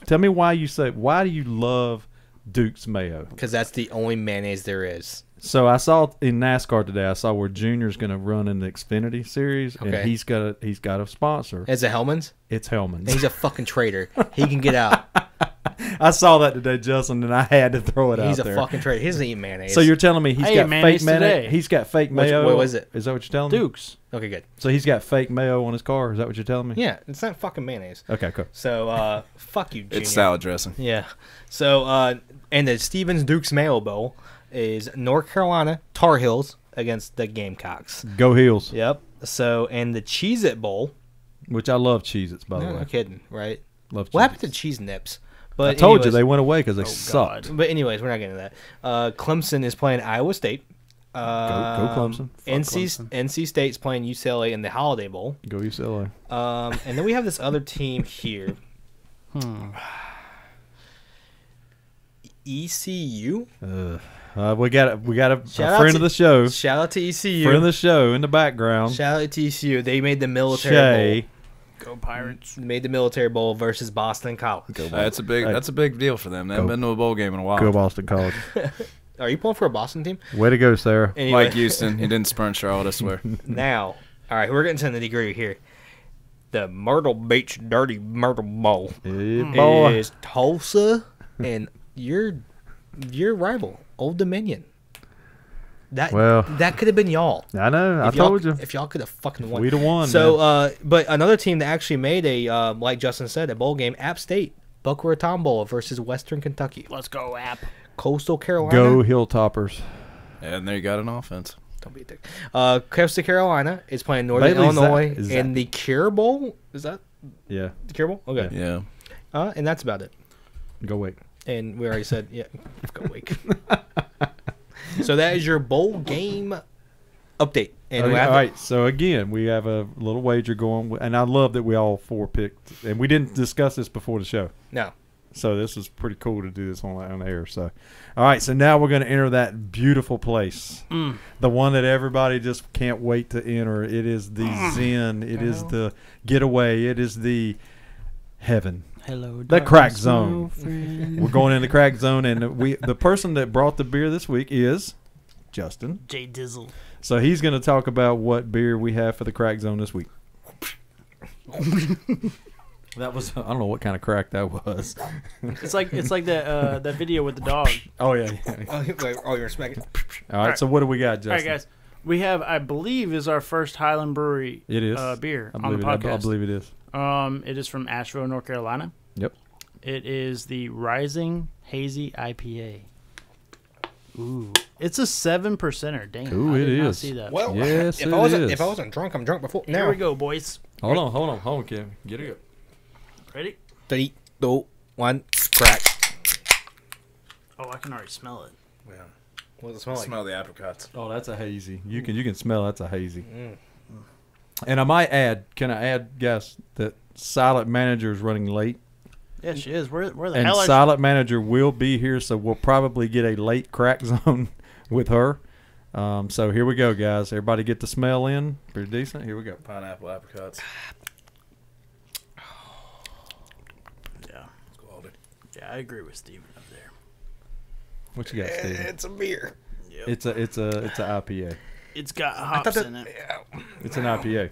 Tell me why do you love Duke's Mayo? Because that's the only mayonnaise there is. So I saw in NASCAR today. I saw where Junior's going to run in the Xfinity Series, and Okay. he's got a sponsor. Is it Hellman's? It's Hellman's. He's a fucking traitor. He can get out. I saw that today, Justin, and I had to throw it He's out a there. fucking traitor. He doesn't eat mayonnaise. So you're telling me he's Hey, got mayonnaise fake mayonnaise? today. He's got fake mayo. what was it? Is that what you're telling me? Dukes. okay, good. So he's got fake mayo on his car. Is that what you're telling me? Yeah, it's not fucking mayonnaise. Okay, cool. So fuck you, Junior. It's salad dressing. Yeah. So and the Stevens Duke's Mayo Bowl is North Carolina Tar Heels against the Gamecocks. Go Heels. Yep. So and the Cheez-It Bowl. Which I love Cheez-Its, by the No way. kidding, right? Love What happened to Cheez-Its. Cheese Nips? But I told you anyways- they went away because they Oh, sucked. God. But anyways, we're not getting to that. Clemson is playing Iowa State. Go Clemson. NC State's playing UCLA in the Holiday Bowl. Go UCLA. And then we have this other team here. ECU. We got a Shout out friend to- of the show. Shout out to ECU. Friend of the show in the background. Shout out to ECU. They made the military Shay. bowl. Go Pirates. They made the military bowl versus Boston College. That's a big deal for them. They haven't Go. been to a bowl game in a while. Go Boston College. Are you pulling for a Boston team? Way to go, Sarah. Anyway, Mike Houston, he didn't spurn Charlotte, I swear. now, all right, we're getting to the nitty-gritty here. The Myrtle Beach Dirty Myrtle Bowl Yeah, boy. is Tulsa and your rival, Old Dominion. That could have been y'all. I know. I If y'all- told you. If y'all could have fucking won. We'd have won. So, man. but another team that actually made a, like Justin said, a bowl game, App State, Boca Raton Bowl versus Western Kentucky. Let's go, App. Coastal Carolina. Go Hilltoppers. And there you got an offense. Don't be a dick. Coastal Carolina is playing Northern Bailey's Illinois is in the Cure Bowl. Is that Yeah. the Cure Bowl? Okay. Yeah. And that's about it. Go Wake. And we already said, yeah, go Wake. So that is your bowl game update. And Okay, we have all right. So again, we have a little wager going, and I love that we all four picked, and we didn't discuss this before the show. No. So this is pretty cool to do this on air. So, all right. So now we're going to enter that beautiful place, the one that everybody just can't wait to enter. It is the Zen. It is the getaway. It is the heaven. Hello, The crack darkness, zone. my friend. We're going in the crack zone, and the person that brought the beer this week is Justin. Jay Dizzle. So he's going to talk about what beer we have for the crack zone this week. That was, I don't know what kind of crack that was. It's like that video with the dog. Oh yeah. Oh, you're smacking. All right. So what do we got, Justin? All right, guys. We have, I believe, is our first Highland Brewery It is beer I on believe the it. podcast. I believe it is. It is from Asheville, North Carolina. Yep. It is the Rising Hazy IPA. Ooh, it's a 7%er. Damn, Ooh, I it did not is. see that. Well, Yes, if it I wasn't is. if I wasn't drunk, I'm drunk before. Here we go, boys. Hold on, Kevin. Get it up. Ready? 3, 2, 1, crack. Oh, I can already smell it. Yeah. What does it smell like? Smell the apricots. Oh, that's a hazy. You can smell that's a hazy. Mm. And I might add, can I add, guys, that Silent Manager is running late, Yeah, she is. Where the and hell are Silent Manager will be here, so we'll probably get a late crack zone with her. So here we go, guys. Everybody get the smell in. Pretty decent. Here we go. Pineapple apricots. Yeah, It's quality. yeah, I agree with Steven up there. What you got, Steve? It's a beer. It's a IPA. It's got hops in it. It's an IPA.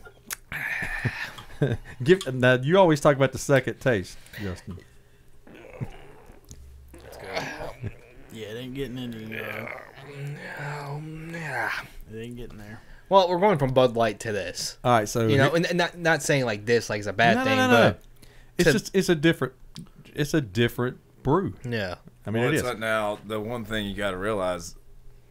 Now you always talk about the second taste, Justin. Yeah, it ain't getting any. Yeah. It ain't getting there. Well, we're going from Bud Light to this. All right, so You know, and not saying like this like it's a bad thing, but it's a different brew. yeah. I mean, Well, it it's is. not now, the one thing you got to realize,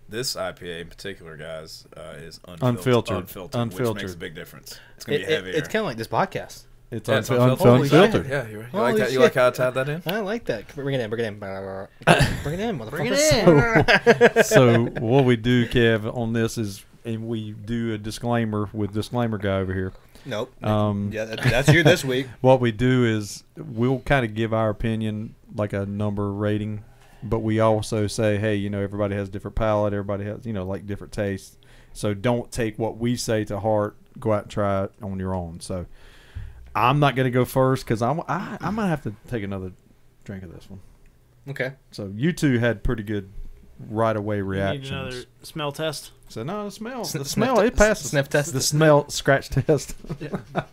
this IPA in particular, guys, is Unfiltered. which Unfiltered. makes a big difference. It's going to be heavier. It's kind of like this podcast. It's Yeah, it's unfiltered. Holy shit. Unfiltered. Yeah, you're right. Holy You shit. like how I tied that in? I like that. Bring it in. Bring it in. Bring it in, motherfucker. Bring it in. So what we do, Kev, on this is, and we do a disclaimer with disclaimer guy over here. Nope. Yeah, That's you this week. What we do is we'll kind of give our opinion, like a number rating, but we also say, hey, you know, everybody has different palate, everybody has, you know, like different tastes. So don't take what we say to heart. Go out and try it on your own. So I'm not going to go first because I might have to take another drink of this one. Okay. So you two had pretty good right away You need reactions. another smell test. So no, the smell, Sniff it passes. Sniff test. The smell scratch test.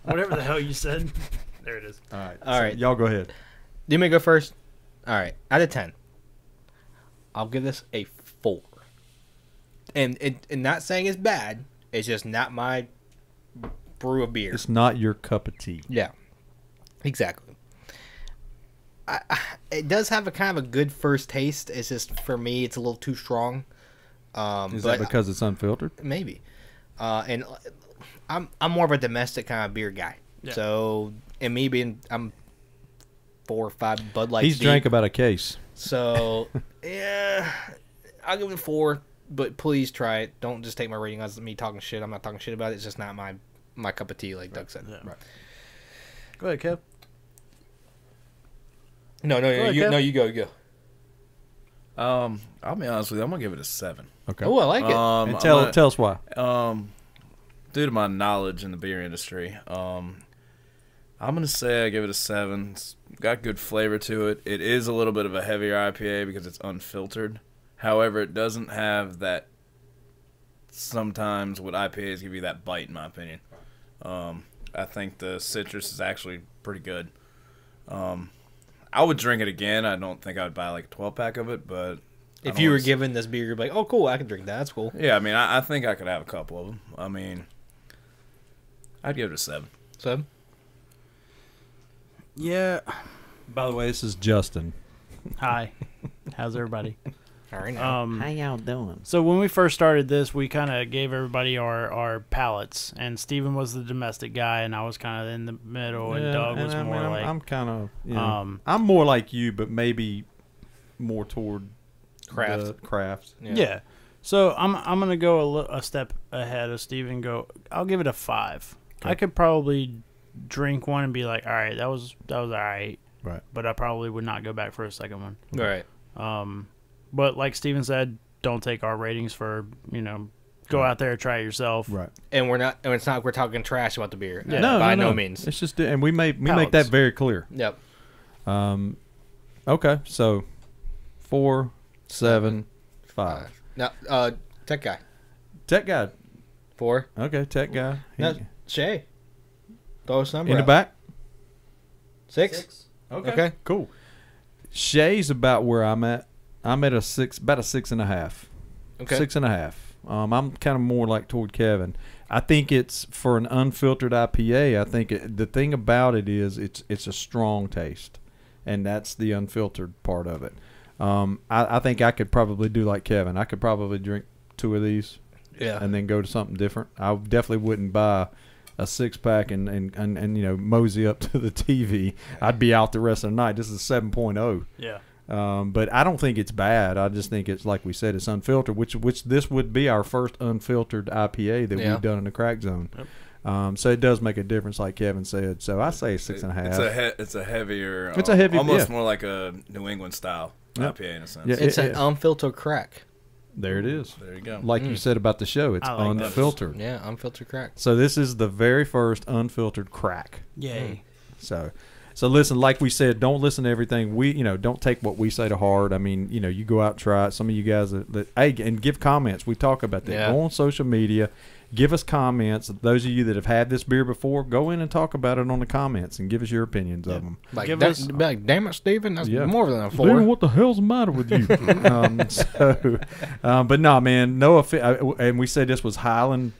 Whatever the hell you said. There it is. All right, All right. y'all go ahead. Do you want me to go first? All right. Out of 10, I'll give this a 4. And not saying it's bad. It's just not my brew of beer. It's not your cup of tea. Yeah, exactly. It does have a kind of a good first taste. It's just for me, it's a little too strong. Is but that because it's unfiltered? maybe? And I'm more of a domestic kind of beer guy. Yeah. So, and me being I'm 4 or 5 Bud Lights He's deep. drank about a case. So yeah, I'll give it a 4. But please try it. Don't just take my rating as me talking shit. I'm not talking shit about it. It's just not my cup of tea, like Doug said. Yeah. Right. Go ahead, Kev. No, ahead, Kev. you go. I'll be honest with you. I'm going to give it a 7. Okay. Oh, I like it. And tell us why. Due to my knowledge in the beer industry, I'm going to say I give it a 7. It's got good flavor to it. It is a little bit of a heavier IPA because it's unfiltered. However, it doesn't have that, sometimes what IPAs give you that bite, in my opinion. I think the citrus is actually pretty good. I would drink it again. I don't think I would buy like a 12-pack of it, but... If you were given this beer, you'd be like, oh, cool, I can drink that. That's cool. Yeah, I mean, I think I could have a couple of them. I mean, I'd give it a 7. So, Yeah. By the way, this is Justin. Hi. How's everybody? all right now. How y'all doing? So when we first started this, we kind of gave everybody our palettes, and Steven was the domestic guy, and I was kind of in the middle, and Doug was more like. I'm kind of, you know, I'm more like you, but maybe more toward Craft. the craft. Yeah. So I'm gonna go a step ahead of Steven. I'll give it a 5. Okay. I could probably drink one and be like, all right, that was all right, Right. but I probably would not go back for a second one. All right. But like Steven said, don't take our ratings for, go out there and try it yourself. Right. And we're not. And it's not like we're talking trash about the beer. Yeah. By no means. It's just, and we make Palates. that very clear. Yep. Okay, so 4, 7, 5. Now, tech guy. Tech guy. 4. Okay, tech guy. No, Shay. Throw us number In the out. back. 6. Okay. Cool. Shay's about where I'm at. I'm at about a 6.5. Okay. 6.5. I'm kind of more like toward Kevin. I think it's for an unfiltered IPA. I think the thing about it is it's a strong taste, and that's the unfiltered part of it. I think I could probably do like Kevin. I could probably drink 2 of these, Yeah. and then go to something different. I definitely wouldn't buy a 6-pack and mosey up to the TV. I'd be out the rest of the night. This is 7.0. Yeah. But I don't think it's bad. I just think it's, like we said, it's unfiltered, which this would be our first unfiltered IPA that we've done in the Crack Zone. Yep. So it does make a difference, like Kevin said. So I say 6.5. It's a heavier. It's a heavy, almost yeah. more like a New England style Yep. IPA in a sense. Yeah. It's an unfiltered crack. There it is. There you go. Like you said about the show, it's I like that. unfiltered. Yeah, unfiltered crack. So this is the very first unfiltered crack. Yay. So listen, like we said, don't listen to everything. Don't take what we say to heart. I mean, you go out and try it. Some of you guys hey, and give comments. We talk about that. Yeah. Go on social media, give us comments. Those of you that have had this beer before, go in and talk about it on the comments and give us your opinions of them. Like, Give us- damn it, Steven, that's Yeah. more than a Dude, 4. what the hell's the matter with you? But no, man, no offense. And we said this was Highland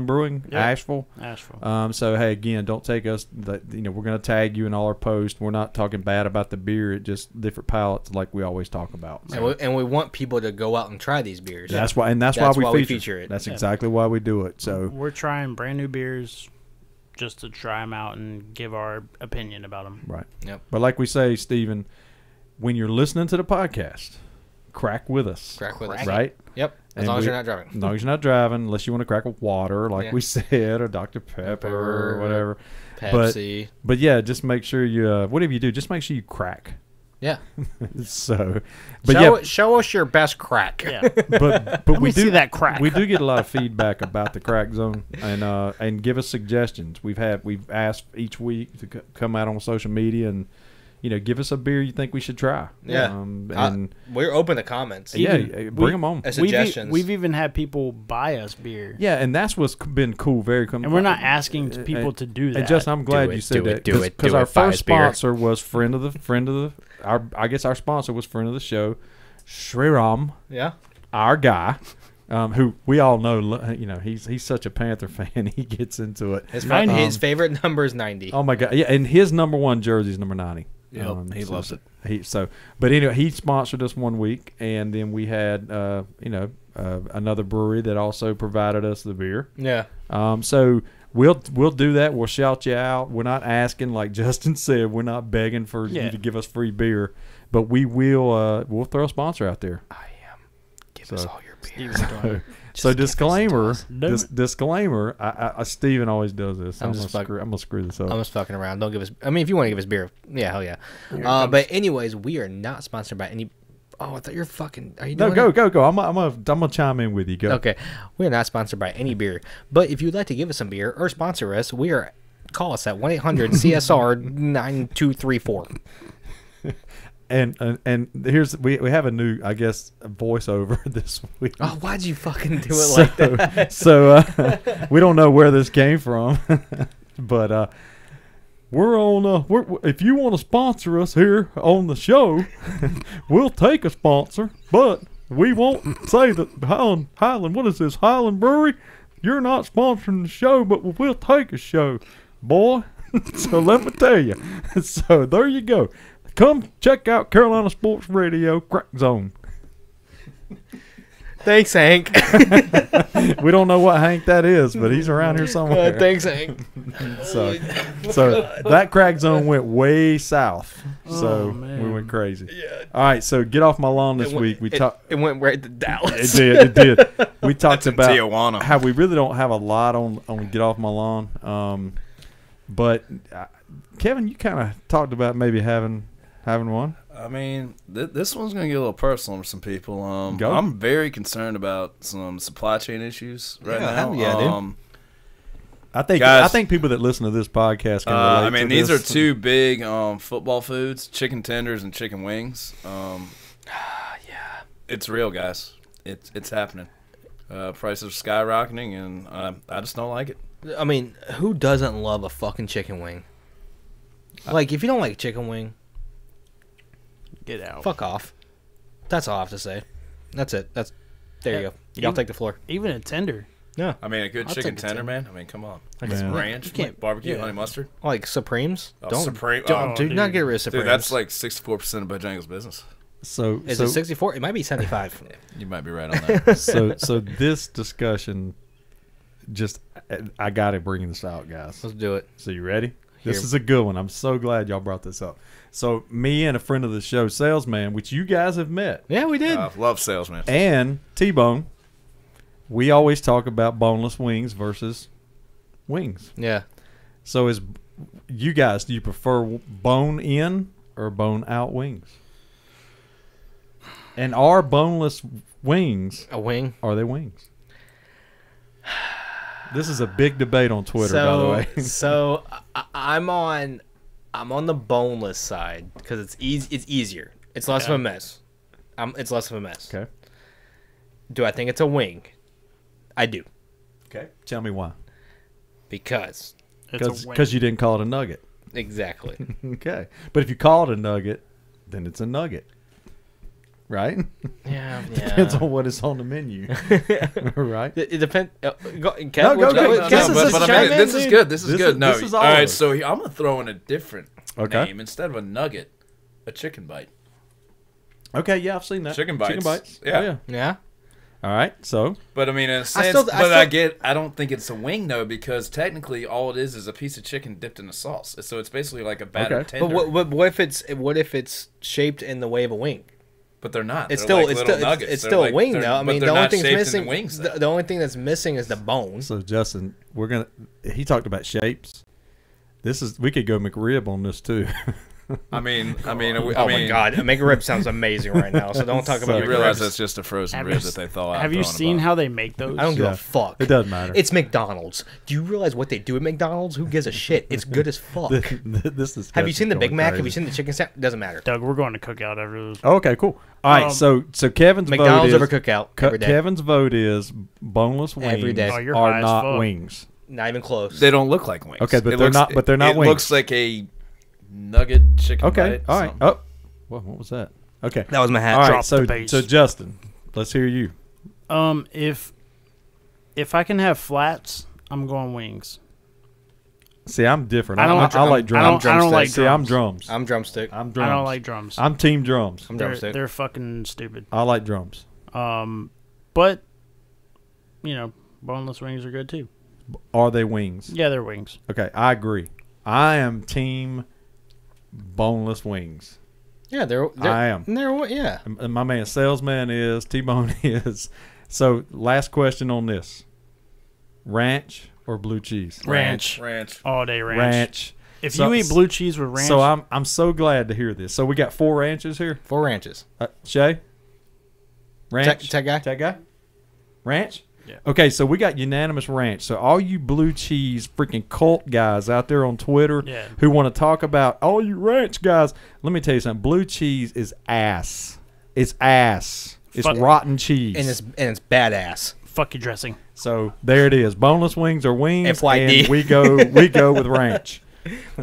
Brewing, Yeah. Asheville. Asheville. So hey, again, don't take us. We're going to tag you in all our posts. We're not talking bad about the beer. It just different palates, like we always talk about. So And we want people to go out and try these beers. that's why, and that's That's why why we we feature, feature it. That's Yeah. exactly why we do it. So We're trying brand new beers just to try them out and give our opinion about them. right. Yep. But like we say, Stephen, when you're listening to the podcast, crack with us. Crack with us. Right. Yep. As And long as we- you're not driving. As long as you're not driving, unless you want to crack with water, like Yeah. we said, or Dr. Pepper or whatever. Pepsi. But yeah, just make sure you, whatever you do, just make sure you crack. Yeah. So, but Show us your best crack. Yeah. but Let we me do see that crack. We do get a lot of feedback about the Crack Zone, and give us suggestions. We've asked each week to come out on social media and give us a beer you think we should try. Yeah. And We're open to comments. bring them on. Suggestions. We've even had people buy us beer. Yeah, and that's what's been cool. And we're not asking people to do that. And Justin, I'm glad Do you it, said do it, that do it, because do our it. Buy first us beer. sponsor was friend of the our sponsor was friend of the show, Shriram, Yeah. our guy, who we all know. He's such a Panther fan. He gets into it. His favorite number is 90. Oh my god! Yeah, and his number 1 jersey is number 90. Yep, he loves it. But anyway, he sponsored us one week, and then we had another brewery that also provided us the beer. Yeah. So we'll do that. We'll shout you out. We're not asking, like Justin said, we're not begging for you to give us free beer, but we will. We'll throw a sponsor out there. I am. Give us all your beer. So disclaimer, Don't- disclaimer. I Steven always does this. I'm I'm gonna screw this up. I'm just fucking around. Don't give us. I mean, if you want to give us beer, yeah, hell yeah. But anyways, we are not sponsored by any. Oh, I thought you're fucking. Are you No, doing go. I'm gonna chime in with you. Go. Okay, we are not sponsored by any beer. But if you'd like to give us some beer or sponsor us, call us at 1-800-CSR-9234. And here's we have a new, I guess, voiceover this week. Oh, why'd you fucking do it like that? So we don't know where this came from, but we're on. If you want to sponsor us here on the show, we'll take a sponsor, but we won't say that Highland. What is this, Highland Brewery? You're not sponsoring the show, but we'll take a show, boy. So let me tell you. So there you go. Come check out Carolina Sports Radio Crack Zone. Thanks, Hank. We don't know what Hank that is, but he's around here somewhere. Thanks, Hank. So that Crack Zone went way south. So man. we went crazy. Yeah. All right, so get off my lawn this week. We talked. It went right to Dallas. It did. We talked in about Tijuana. how we really don't have a lot on get off my lawn. But Kevin, you kind of talked about maybe having one. I mean, this one's going to get a little personal for some people. Go. I'm very concerned about some supply chain issues right Yeah, now. hell yeah, dude. I think Guys, people that listen to this podcast can relate I mean, to these this. are two big football foods: chicken tenders and chicken wings. Yeah. It's real, guys. It's happening. Prices are skyrocketing, and I just don't like it. I mean, who doesn't love a fucking chicken wing? Like, if you don't like a chicken wing, Get out. fuck off. That's all I have to say. That's it. There you go. Y'all take the floor. Even a tender. No, I mean, a good I'll chicken take a tender, 10. man. I mean, come on. like Man. Ranch, You can't- barbecue, yeah. honey mustard. like Supremes. Oh, Don't Supreme. Don't, Oh, do not dude. get rid of Supremes. Dude, that's like 64% of Bojangles' business. So Is so, it 64? It might be 75. You might be right on that. so this discussion, just I got to bring this out, guys. Let's do it. So you ready? This Here. is a good one. I'm so glad y'all brought this up. So me and a friend of the show, Salesman, which you guys have met, Yeah, we did. Love salesman. and T-Bone, we always talk about boneless wings versus wings. yeah. So is you guys, do you prefer bone in or bone out wings? And are boneless wings, A wing. are they wings? This is a big debate on Twitter, by the way. so I'm on the boneless side because it's easy. It's easier. It's less of a mess. It's less of a mess. Okay. Do I think it's a wing? I do Okay. Tell me why. because It's a win. Because you didn't call it a nugget. exactly. Okay. But if you call it a nugget, then it's a nugget. Right? yeah. Depends on what is on the menu. Right? It depends. Go, Kev, No, go, what you- go. what- This Kev, is let's a but I chime mean, in, this is dude. good. This is This good. is- No, this is all all right. of So I'm gonna throw in a different Okay. name instead of a nugget, a chicken bite. Okay, yeah, I've seen that. Chicken bites. Chicken bites. Yeah. Oh, yeah. Yeah. All right. So, But I mean, in a sense, still- I don't think it's a wing though, because technically all it is a piece of chicken dipped in a sauce. So it's basically like a battered Okay. tender. But what if it's shaped in the way of a wing? But they're not. It's They're still like it's little still nuggets. it's They're still like- a wing they're- though. I but mean, they're the only not thing shaped in missing the wings. the only thing that's missing is the bone. so Justin, he talked about shapes. We could go McRib on this too. I mean, Oh my god, make a rib sounds amazing right now. So don't talk So about You realize McRibs. that's just a frozen Have rib you that they thaw out. Have you throw in a seen box. how they make those? I don't give Yeah. a fuck. It doesn't matter. It's McDonald's. Do you realize what they do at McDonald's? Who gives a shit? It's good as fuck. This is. Have you seen the Big Mac? Have you crazy. seen the chicken sandwich? Doesn't matter. Doug, we're going to Cookout after this. Oh, okay, cool. All right, so Kevin's McDonald's vote over is Cookout every day. Kevin's vote is boneless wings Every day. Oh, you're high are as not fuck. wings. Not even close. They don't look like wings. Okay, but It they're looks- not- but they're not it wings. looks like a nugget chicken Okay, bite. all right. something. Oh, well, what was that? Okay, That was my hat. all right. Drop So, the bass. so Justin, let's hear you. If I can have flats, I'm going wings. See, I'm different. I don't- I like drums. I don't like See, I'm drums. drums. I'm drumstick. I'm drums. I don't like drums. I'm team drums. I'm they're, drumstick. they're fucking stupid. I like drums. But boneless wings are good too. Are they wings? Yeah, they're wings. Okay, I agree. I am team boneless wings. Yeah, they're I am. Yeah. And my man Salesman is, T-Bone is. So, last question on this. Ranch or blue cheese? Ranch. Ranch. All day ranch. Ranch. If So- you eat blue cheese with ranch, So I'm so glad to hear this. So we got 4 ranches here. 4 ranches. Shay? Ranch? Tech guy? Tech guy? Ranch? Yeah. Okay, so we got unanimous ranch. So all you blue cheese freaking cult guys out there on Twitter Yeah. who want to talk about all you ranch guys, let me tell you something. Blue cheese is ass. It's ass. It's Fuck. rotten cheese. And it's badass. fuck your dressing. So there it is. Boneless wings are wings, FYD. and we go with ranch.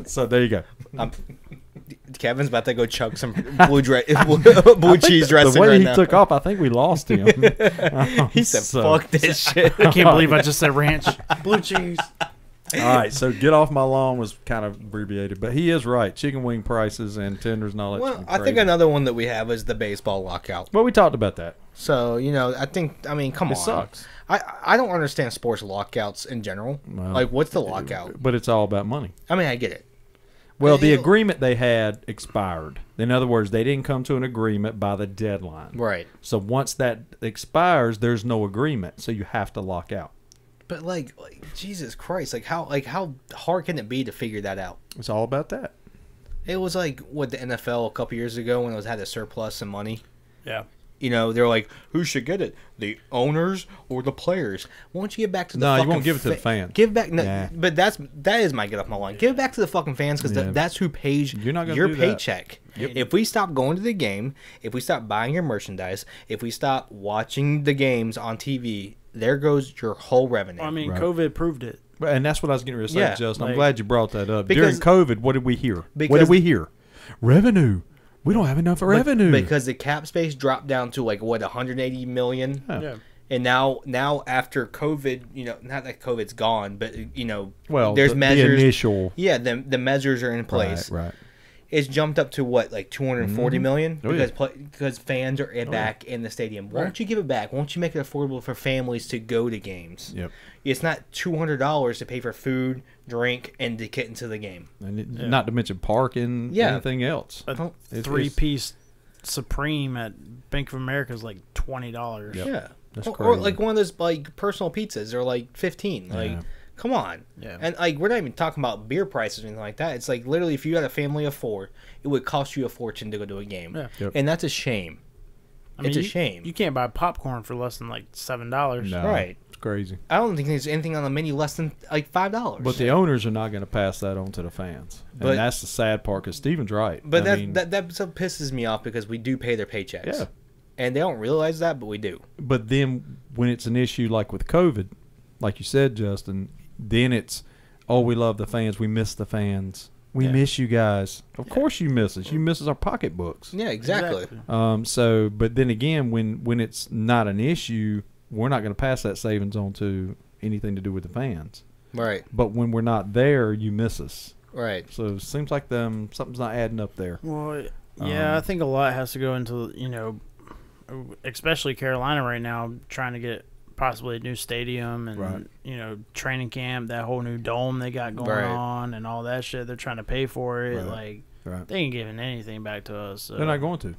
So there you go. Kevin's about to go chug some blue cheese dressing The way right he now. took off, I think we lost him. He said, So- "Fuck this shit." I can't believe I just said ranch. Blue cheese. All right, so get off my lawn was kind of abbreviated, but he is right. Chicken wing prices and tenders and all that. Well, I think another one that we have is the baseball lockout. Well, we talked about that. So I mean, come It on. sucks. I don't understand sports lockouts in general. Well, like, what's the lockout? But it's all about money. I mean, I get it. Well, the You know- agreement they had expired. In other words, they didn't come to an agreement by the deadline. Right. So once that expires, there's no agreement. So you have to lock out. But like Jesus Christ, how hard can it be to figure that out? It's all about that. It was like what the NFL a couple years ago when it was had a surplus of money. Yeah. You know, they're like, who should get it? The owners or the players? Why don't you give back to the No, you fucking won't give it to the fans. Give back, no, Nah. but that is my get off my line. Give it back to the fucking fans because Yeah. that's who pays You're not gonna your do that. paycheck. If we stop going to the game, if we stop buying your merchandise, if we stop watching the games on TV, there goes your whole revenue. I mean, Right. COVID proved it. And that's what I was getting ready to say, Yeah, Justin. I'm like- glad you brought that up. Because- During COVID, what did we hear? What Because- did we hear? Revenue. We don't have enough revenue. because the cap space dropped down to like what 180 million. Yeah. Yeah. And now after COVID, not that COVID's gone, but Well, there's measures. The initial. Yeah, the measures are in place. Right. It's jumped up to what, like 240 million Oh, yeah. because fans are back in the stadium. Why don't you give it back? Why don't you make it affordable for families to go to games? Yep. It's not $200 to pay for food, drink, and to get into the game. And not to mention parking, anything else. A It's- three-piece Supreme at Bank of America is like $20. Yep. Yeah, That's or crazy. like one of those like personal pizzas are like 15. Like, Yeah. come on. Yeah. And like we're not even talking about beer prices or anything like that. It's like literally if you had a family of 4, it would cost you a fortune to go to a game. Yeah. Yep. And that's a shame. It's a shame. You can't buy popcorn for less than like $7. No, Right. It's crazy. I don't think there's anything on the menu less than like $5. But the owners are not going to pass that on to the fans. But- And that's the sad part because Steven's right. But I mean, that so pisses me off because we do pay their paychecks. Yeah. And they don't realize that, but we do. But then when it's an issue like with COVID, like you said, Justin, then it's, oh, we love the fans. We miss the fans. We Yeah. miss you guys. Of course you miss us. You miss us our pocketbooks. Yeah, exactly. So, but then again, when it's not an issue, we're not going to pass that savings on to anything to do with the fans. Right. But when we're not there, you miss us. Right. So it seems like something's not adding up there. Well, yeah, I think a lot has to go into, especially Carolina right now, trying to get possibly a new stadium and, Right. training camp, that whole new dome they got going Right. on and all that shit. They're trying to pay for it. Right. Like, Right. they ain't giving anything back to us. So. They're not going to.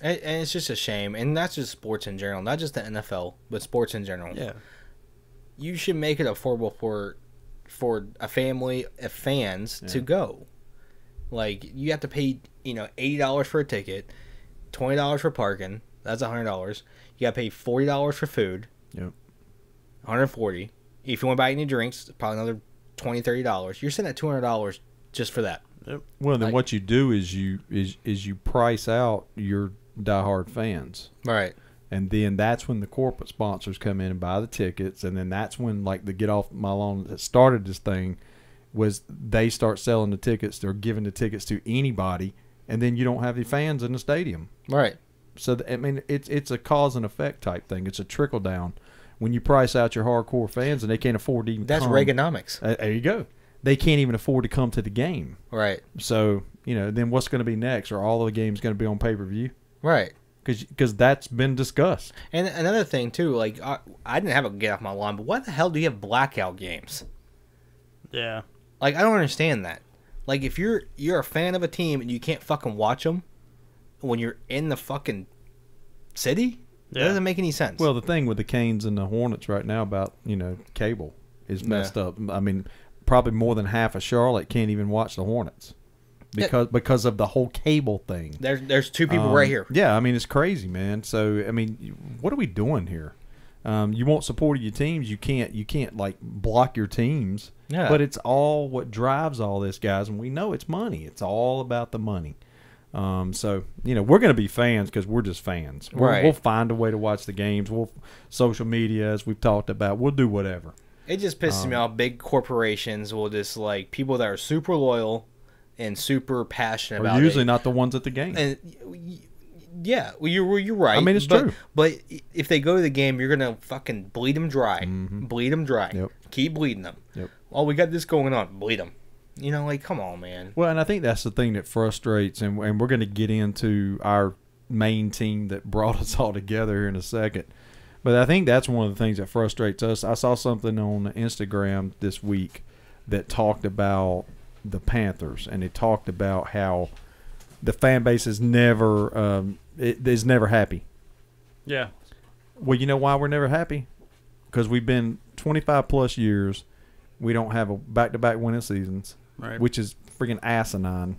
And it's just a shame. And that's just sports in general, not just the NFL, but sports in general. Yeah. You should make it affordable for a family of fans to go. Like, you have to pay, $80 for a ticket, $20 for parking. That's $100. You got to pay $40 for food. Yep. $140. If you want to buy any drinks, probably another $20, $30. You're sitting at $200 just for that. Well, then Like- what you do is you price out your diehard fans. Right. And then that's when the corporate sponsors come in and buy the tickets. And then that's when, like, the Get Off My Lawn that started this thing was they start selling the tickets. They're giving the tickets to anybody. And then you don't have any fans in the stadium. Right. So, it's a cause and effect type thing. It's a trickle down. When you price out your hardcore fans and they can't afford to even That's come. Reaganomics. There you go. They can't even afford to come to the game. Right. So, then what's going to be next? Are all the games going to be on pay-per-view? Right. Because that's been discussed. And another thing, too, like, I didn't have a Get Off My Lawn, but why the hell do you have blackout games? Yeah. Like, I don't understand that. Like, if you're a fan of a team and you can't fucking watch them when you're in the fucking city, that Yeah. doesn't make any sense. Well, the thing with the Canes and the Hornets right now about, cable is messed up. I mean, probably more than half of Charlotte can't even watch the Hornets because of the whole cable thing. there's two people right here. Yeah, I mean, it's crazy, man. So, I mean, what are we doing here? You want support of your teams, you can't like block your teams. Yeah. But it's all what drives all this, guys, and we know it's money. It's all about the money. So, we're going to be fans because we're just fans. Right. We'll find a way to watch the games. Social media, as we've talked about, we'll do whatever. It just pisses me off. Big corporations will just, like, people that are super loyal and super passionate We're about usually it. not the ones at the game. And yeah, well, you're right. I mean, it's true. But if they go to the game, you're gonna fucking bleed them dry. Bleed them dry. Yep. Keep bleeding them. Yep. Oh, we got this going on. Bleed them. Like, come on, man. Well, and I think that's the thing that frustrates, and we're going to get into our main team that brought us all together here in a second. But I think that's one of the things that frustrates us. I saw something on Instagram this week that talked about the Panthers, and it talked about how the fan base is never is never happy. Yeah. Well, you know why we're never happy? Because we've been 25 plus years. We don't have a back-to-back winning seasons, Right. which is freaking asinine.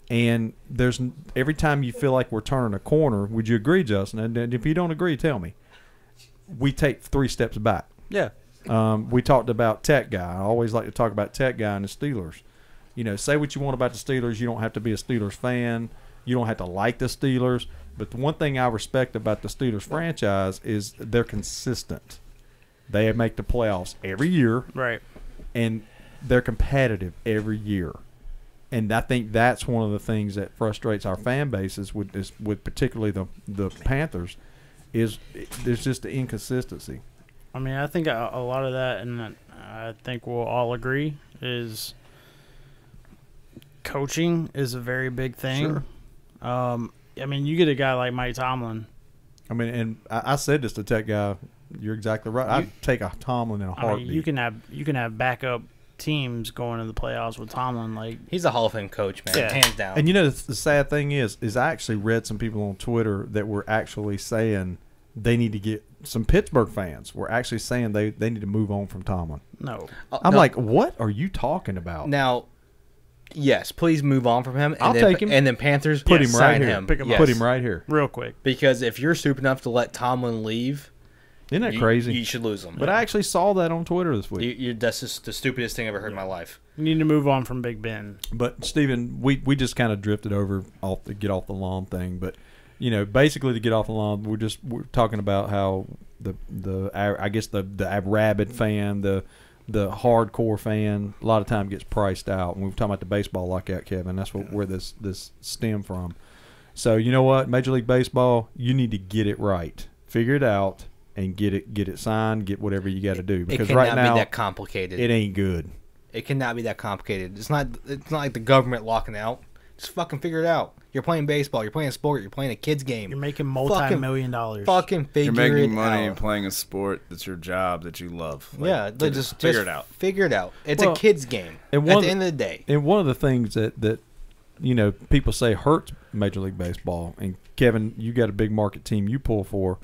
And there's every time you feel like we're turning a corner, would you agree, Justin? And if you don't agree, tell me. We take 3 steps back. Yeah. We talked about Tech Guy. I always like to talk about Tech Guy and the Steelers. Say what you want about the Steelers. You don't have to be a Steelers fan. You don't have to like the Steelers. But the one thing I respect about the Steelers franchise is they're consistent. They make the playoffs every year. Right. And they're competitive every year. And I think that's one of the things that frustrates our fan bases with particularly the Panthers there's just the inconsistency. I mean, I think a lot of that, and I think we'll all agree, is coaching is a very big thing. Sure. I mean, you get a guy like Mike Tomlin. I mean, and I said this to Tech guy. You're exactly right. I'd take a Tomlin in a I heartbeat. mean, you can have backup teams going to the playoffs with Tomlin. Like, He's a Hall of Fame coach, man, Yeah. hands down. And you know, the sad thing is I actually read some people on Twitter that were actually saying they need to get some Pittsburgh fans were actually saying they need to move on from Tomlin. no, I'm No, like, what are you talking about? now, yes, please move on from him. And I'll then, take him. And then Panthers Put him right sign here. him. Pick him up. Yes. Put him right here. real quick. Because if you're stupid enough to let Tomlin leave, Isn't that you, crazy? you should lose him. But I actually saw that on Twitter this week. That's just the stupidest thing I've ever heard in my life. You need to move on from Big Ben. But Stephen, we just kind of drifted over off the get off the lawn thing. But you know, basically to get off the lawn, we're talking about how the I guess the rabid fan, the hardcore fan, a lot of time gets priced out. And we were talking about the baseball lockout, Kevin. That's where this stemmed from. So you know what, Major League Baseball, you need to get it right, figure it out, and get it signed, get whatever you got to do. It Because cannot right now be that complicated. it ain't good. It cannot be that complicated. It's not like the government locking out. Just fucking figure it out. You're playing baseball. You're playing a sport. You're playing a kid's game. You're making multi-million dollars. Fucking figure You're making it money out. and playing a sport that's your job that you love. Like, Yeah, just figure it out. Figure it out. It's Well, a kid's game. and At one the of end of the day, And one of the things that you know people say hurts Major League Baseball, and Kevin, you got a big market team you pull for.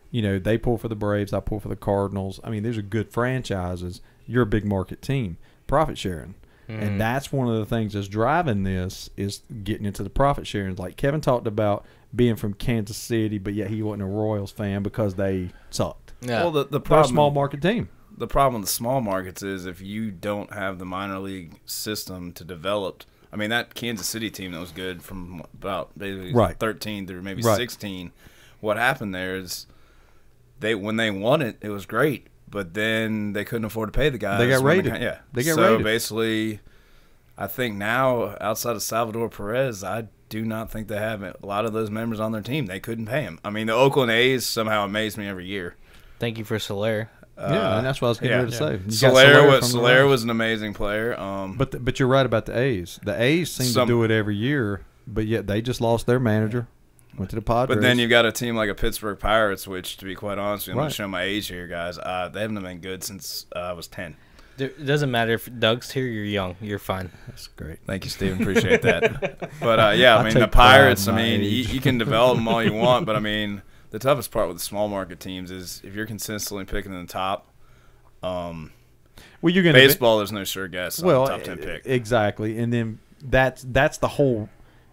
You know, they pull for the Braves, I pull for the Cardinals. I mean, these are good franchises. You're a big market team, profit sharing. And that's one of the things that's driving this is getting into the profit sharing. Like Kevin talked about being from Kansas City, but yet he wasn't a Royals fan because they sucked. yeah. Well, the They're a problem, small market team. the problem with the small markets is if you don't have the minor league system to develop. I mean, that Kansas City team that was good from about basically Right. 13 through maybe Right. 16. What happened there is when they won it, it was great, but then they couldn't afford to pay the guys. They got when raided. Yeah, They got so raided. basically, I think now outside of Salvador Perez, I do not think they have a lot of those members on their team. They couldn't pay him. I mean, the Oakland A's somehow amaze me every year. Thank you for Soler. Yeah, and that's what I was getting yeah. ready to say. You got Soler was an amazing player. But you're right about the A's. The A's seem to do it every year, but yet they just lost their manager. Went to the Padres. But then you've got a team like a Pittsburgh Pirates, which, to be quite honest, I'm going Right. to show my age here, guys. They haven't been good since I was 10. It doesn't matter if Doug's here. You're young. You're fine. That's great. Thank you, Steven. Appreciate that. But, yeah, I mean, take the Pirates, pride in I my mean, age. you can develop them all you want, but, I mean, the toughest part with the small market teams is if you're consistently picking in the top, Well, you're going baseball, there's no sure guess on well, the top 10 pick. exactly, and then that's the whole.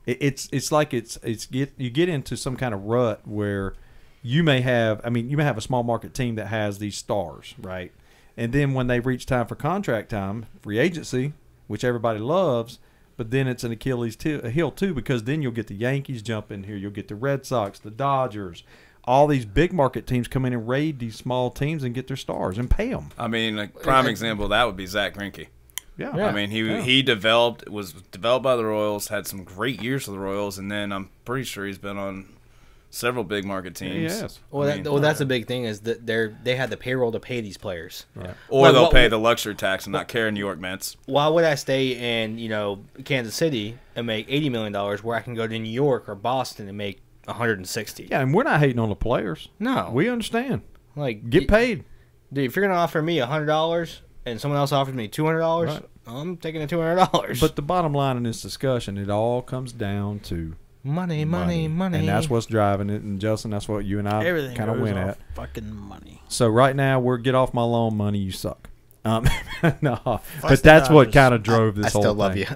It's like you get into some kind of rut where you may have a small market team that has these stars, right? And then when they reach time for contract time, free agency, which everybody loves, but then it's an Achilles heel too, because then you'll get the Yankees jump in here, you'll get the Red Sox, the Dodgers, all these big market teams come in and raid these small teams and get their stars and pay them. I mean, a prime example of that would be Zach Greinke. Yeah, I mean, he was developed by the Royals, had some great years for the Royals, and then I'm pretty sure he's been on several big market teams. Yes. Well, I mean, that's a big thing is that they had the payroll to pay these players. Right. or Well, they'll what- pay the luxury tax and not care New York Mets. Why would I stay in Kansas City and make $80 million where I can go to New York or Boston and make 160? Yeah, and we're not hating on the players. No, We understand. like Get paid. Dude, if you're gonna offer me $100 and someone else offers me $200, Right. I'm taking the $200. But the bottom line in this discussion, it all comes down to money. and that's what's driving it. And Justin, that's what you and I Everything kind of goes went off at. fucking money. So right now we're get off my lawn, money. You suck. No, the but that's what Dodgers. kind of drove this I whole still thing. love you.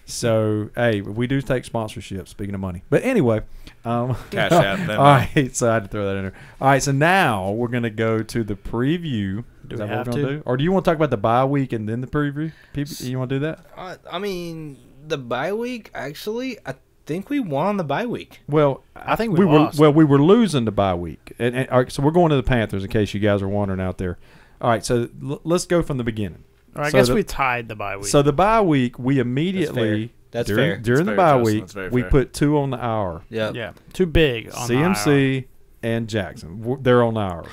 So hey, we do take sponsorships. Speaking of money, but anyway, Cash out, Venmo. all right. So I had to throw that in there. All right. So now we're gonna go to the preview. Do Is we that what have we're gonna to? do? Or do you want to talk about the bye week and then the preview? You want to do that? I mean, the bye week, actually, I think we won on the bye week. Well, I think we lost. we were losing the bye week, and all right, so we're going to the Panthers in case you guys are wondering out there. All right, so let's go from the beginning. Or I So guess the- we tied the bye week. So the bye week, we immediately That's during, fair. during That's the fair, bye Justin. week That's very we fair. put 2 on the hour. Yeah. yeah, too big on the IR. CMC and Jackson. They're on IR.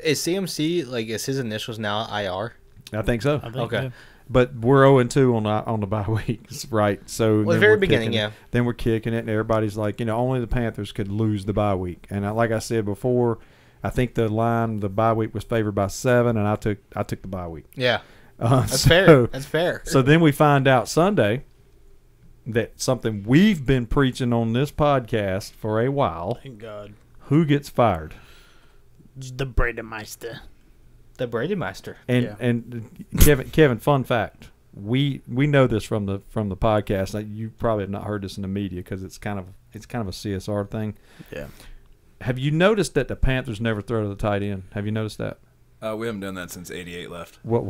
Is CMC like is his initials now IR? I think so. I think, Okay. yeah. But we're 0-2 on the bye weeks, right? So Well, the then very we're beginning, kicking yeah. it. Then we're kicking it, and everybody's like, only the Panthers could lose the bye week. And like I said before, I think the bye week was favored by 7, and I took the bye week. Yeah, that's So- fair. That's fair. So then we find out Sunday that something we've been preaching on this podcast for a while. Thank God. Who gets fired? The Bredemeister. The Brady Meister. And Yeah. and Kevin, fun fact. We know this from the podcast. Like, you probably have not heard this in the media because it's kind of a CSR thing. Yeah. Have you noticed that the Panthers never throw to the tight end? Have you noticed that? We haven't done that since '88 left. What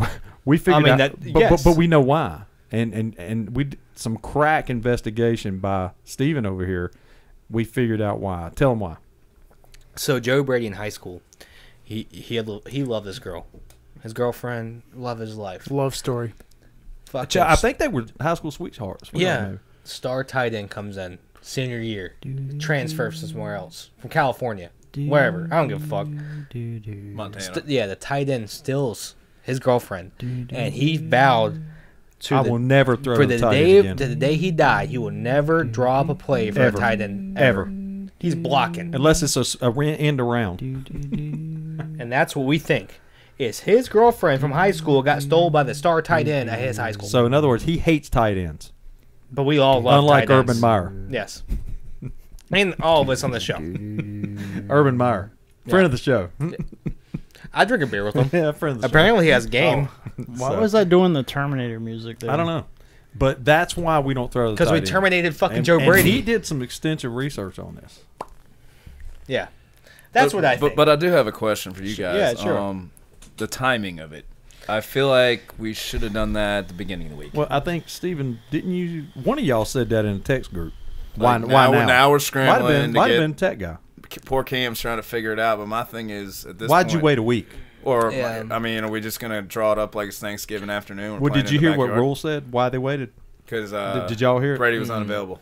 we figured mean, out, that- but, yes. but we know why. And we some crack investigation by Steven over here. We figured out why. Tell him why. So Joe Brady in high school, he loved this girl. His girlfriend loved his life. Love story. Fucking I think they were high school sweethearts. We don't yeah. know. Star tight end comes in senior year, transfers to somewhere else from California, wherever. I don't give a fuck. Montana. Yeah, the tight end steals his girlfriend, and he vowed to I will never throw for to the the tight day end to again. the day he died, he will never drop a play for Ever. a tight end Ever. He's blocking, Unless it's a end around. and that's what we think. Is his girlfriend from high school got stole by the star tight end at his high school? So, in other words, he hates tight ends. But we all love Unlike tight ends. Urban Meyer. Yes, and all of us on the show. Urban Meyer. Friend of the show. I drink a beer with him. Yeah, friend of the Apparently, he has game Why So- was I doing the Terminator music there? show. I don't know. But that's why we don't throw the because tight we end. terminated fucking And- Joe and Brady. he did some extensive research on this. Yeah, that's what I think. But I do have a question for you guys. Yeah, sure. The timing of it. I feel like we should have done that at the beginning of the week. Well, I think, Stephen, didn't you? One of y'all said that in a text group. Like, Why now? Now we're Might have scrambling been, to might have get. been tech guy. Poor Cam's trying to figure it out, but my thing is at this Why'd point. you wait a week? Or, Yeah. I mean, are we just going to draw it up like it's Thanksgiving afternoon? Well, did you hear what Rule said? Why they waited? Because Did y'all hear it? Brady was unavailable.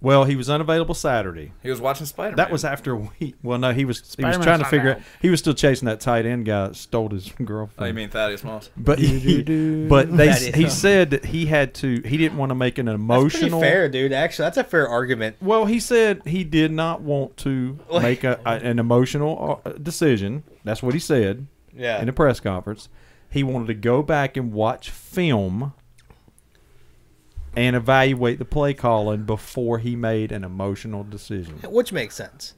Well, he was unavailable Saturday. He was watching Spider-Man. That was after a week. Well, no, he was Spider-Man's trying to not figure out. out. He was still chasing that tight end guy that stole his girlfriend. Oh, you mean Thaddeus Moss? But he That is- said that he had to. He didn't want to make an That's emotional. pretty fair, dude. Actually, that's a fair argument. Well, he said he did not want to make an emotional decision. That's what he said Yeah. in the press conference. He wanted to go back and watch film and evaluate the play calling before he made an emotional decision. Which makes sense.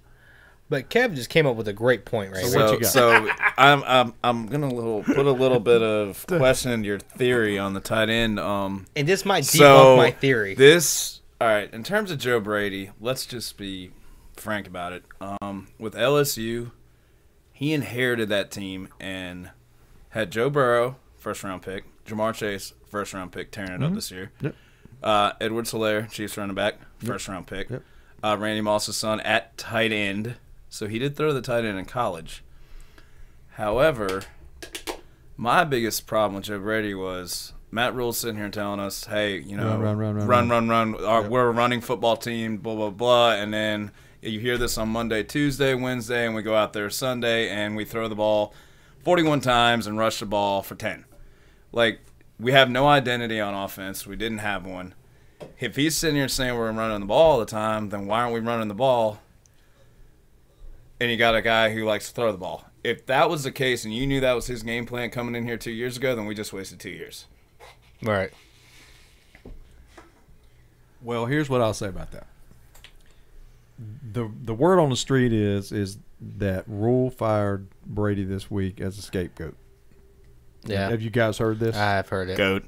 But Kev just came up with a great point right So now. what you got? So I'm gonna put a little bit of question into your theory on the tight end. And this might debunk So my theory. all right. In terms of Joe Brady, let's just be frank about it. With LSU, he inherited that team and had Joe Burrow, first round pick, Jamar Chase, first round pick, tearing it up this year. Yep. Edward Solaire, Chiefs running back, first round pick. Yep. Randy Moss's son at tight end. So he did throw the tight end in college. However, my biggest problem with Joe Brady was Matt Rule sitting here telling us, hey, run. We're a running football team, blah, blah, blah. And then you hear this on Monday, Tuesday, Wednesday, and we go out there Sunday and we throw the ball 41 times and rush the ball for 10. Like, we have no identity on offense. We didn't have one. If he's sitting here saying we're running the ball all the time, then why aren't we running the ball? And you got a guy who likes to throw the ball. If that was the case and you knew that was his game plan coming in here 2 years ago, then we just wasted 2 years. Right. Well, here's what I'll say about that. The word on the street is that Rule fired Brady this week as a scapegoat. Yeah. Have you guys heard this? I've heard it. Goat.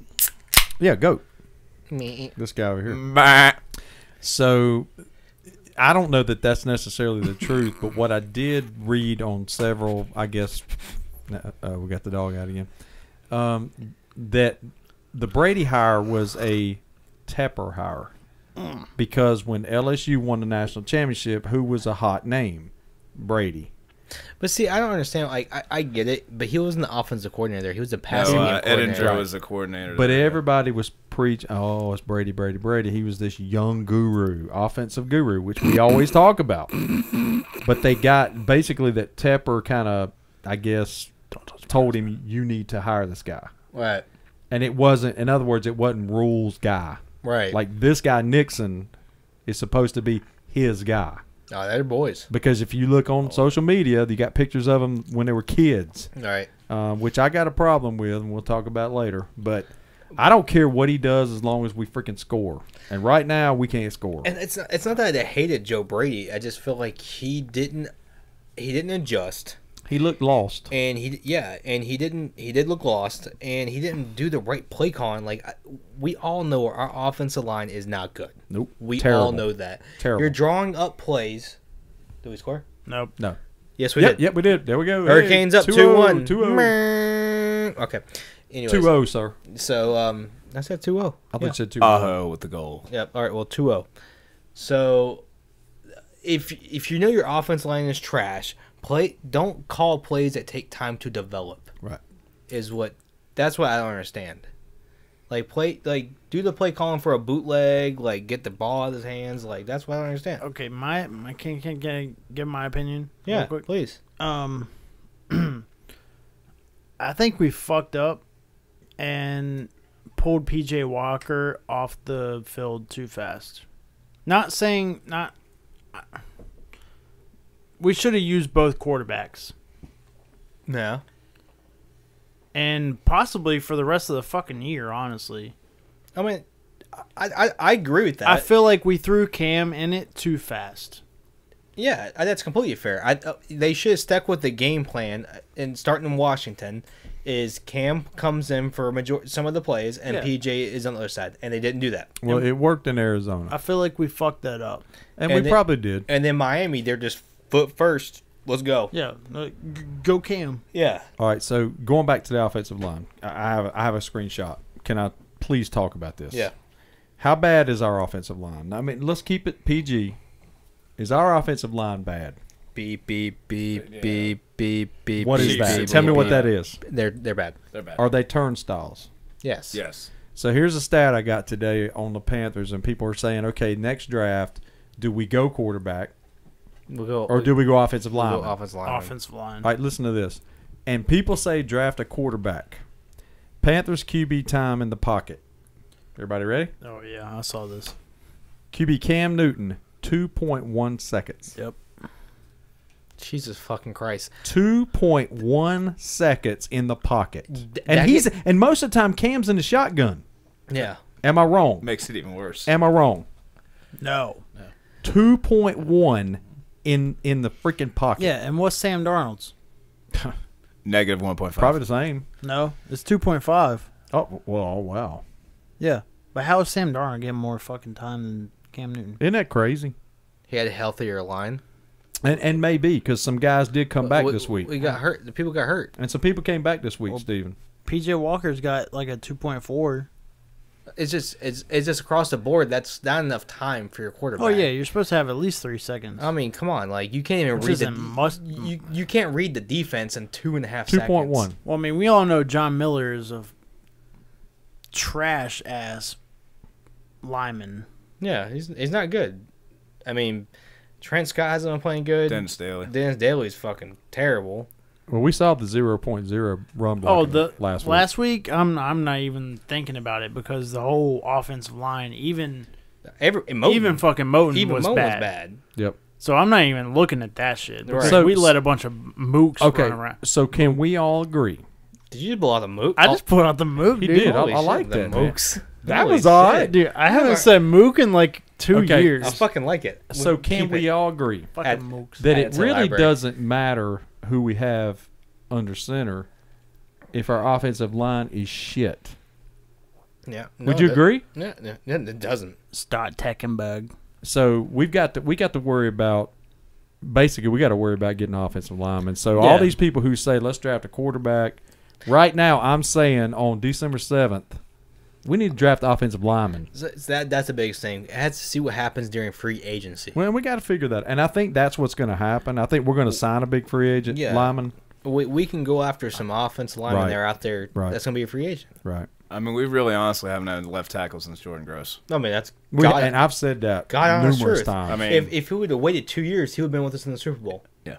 Yeah, goat. Me. This guy over here. Bah. So I don't know that that's necessarily the truth, but what I did read on several, I guess, we got the dog out again, that the Brady hire was a Tepper hire. Because when LSU won the national championship, who was a hot name? Brady. But see, I don't understand. Like, I get it, but he wasn't the offensive coordinator there. He was the passing No, game Ed coordinator. Inger was the coordinator. But there. everybody was preaching, oh, it's Brady, Brady, Brady. He was this young guru, offensive guru, which we always talk about. But they got basically that Tepper kind of, I guess, told him, you need to hire this guy. Right. And it wasn't, in other words, it wasn't Rule's guy. Right. Like this guy, Nixon, is supposed to be his guy. Oh, they're boys. Because if you look on social media, you got pictures of them when they were kids, All right. which I got a problem with, and we'll talk about later. But I don't care what he does as long as we freaking score. And right now, we can't score. And it's not that I hated Joe Brady. I just feel like he didn't adjust. He looked lost. And he did look lost, and he didn't do the right play calling. Like, we all know our offensive line is not good. Nope. We Terrible. all know that. Terrible. You're drawing up plays. Did we score? Nope. No. Yes, we Yep, did. yep, we did. There we go. Hurricanes Hey, up 2-1. 2-0. Okay. Anyways, 2-0, sir. so I said 2-0. I thought you said 2-0. Aho with the goal. Yep. All right. Well, 2-0. So, if you know your offense line is trash, don't call plays that take time to develop. Right. That's what I don't understand. Do the play calling for a bootleg, like get the ball out of his hands, like that's what I don't understand. Okay, can I give my opinion? Yeah, real quick? please. I think we fucked up and pulled PJ Walker off the field too fast. We should have used both quarterbacks. Yeah. And possibly for the rest of the fucking year, honestly. I mean, I agree with that. I feel like we threw Cam in it too fast. Yeah, that's completely fair. They should have stuck with the game plan. And starting in Washington, is Cam comes in for some of the plays, and Yeah. PJ is on the other side, and they didn't do that. Well, it worked in Arizona. I feel like we fucked that up. And and we it- probably did. And then Miami, they're just foot first. Let's go. Yeah, go Cam. Yeah. All right, so going back to the offensive line, I have a screenshot. Can I please talk about this? Yeah. How bad is our offensive line? I mean, let's keep it PG. Is our offensive line bad? Beep beep beep beep beep beep. What is beep, that? beep, Tell me beep, what beep. that is. They're bad. They're bad. Are they turnstiles? Yes. Yes. So here's a stat I got today on the Panthers, and people are saying, okay, next draft, do we go quarterback We'll go. or do we go offensive we'll line? go offensive line? Offensive line. All right, listen to this. And people say draft a quarterback. Panthers QB time in the pocket. Everybody ready? Oh, yeah, I saw this. QB Cam Newton, 2.1 seconds. Yep. Jesus fucking Christ. 2.1 seconds in the pocket. that And most of the time Cam's in the shotgun. Yeah. Am I wrong? Makes it even worse. Am I wrong? No. 2.1 in the freaking pocket. Yeah, and what's Sam Darnold's? Negative 1.5. Probably the same. No, it's 2.5. Oh, well, oh, wow. Yeah. But how is Sam Darnold getting more fucking time than Cam Newton? Isn't that crazy? He had a healthier line. And maybe because some guys did come back this week. We got hurt. The people got hurt. And some people came back this week, Well, Steven. PJ Walker's got like a 2.4. It's just across the board. That's not enough time for your quarterback. Oh, yeah, you're supposed to have at least 3 seconds. I mean, come on. Like, you can't even Which read the isn't must- you can't read the defense in 2.5 seconds. 2.1. Well, I mean, we all know John Miller is a trash-ass lineman. Yeah, he's not good. I mean, Trent Scott hasn't been playing good. Dennis Daly. Dennis Daly's fucking terrible. Well, we saw the 0.0 run Oh, blocking the last week. I'm not even thinking about it because the whole offensive line, even fucking Moten was Moten bad. Yep. So I'm not even looking at that shit. Right. Because So- we let a bunch of mooks Okay, run around. so can we all agree? Did you just blow out the mook? I just put out the mook, He dude. did. Holy I shit, like the that, man. mooks. That Holy was all shit. right. Dude, I haven't said mook in like 2 Okay, years. I fucking like it. So Keep can we it. all agree Fucking Add- mooks. that Add it to the really library. doesn't matter who we have under center if our offensive line is shit? Yeah. Would you agree? Yeah, it doesn't. Start Teckenberg. So we got to worry about. Basically, we got to worry about getting offensive linemen. So Yeah. all these people who say let's draft a quarterback, right now I'm saying on December 7th, We need to draft offensive linemen. So that's the biggest thing. It has to see what happens during free agency. Well, we got to figure that, and I think that's what's going to happen. I think we're going to sign a big free agent lineman. We can go after some offensive linemen that are out there. Right. That's going to be a free agent. Right. I mean, we really honestly haven't had a left tackle since Jordan Gross. I mean, that's And I've said that numerous truth. times. I mean, if he would have waited 2 years, he would have been with us in the Super Bowl. yeah.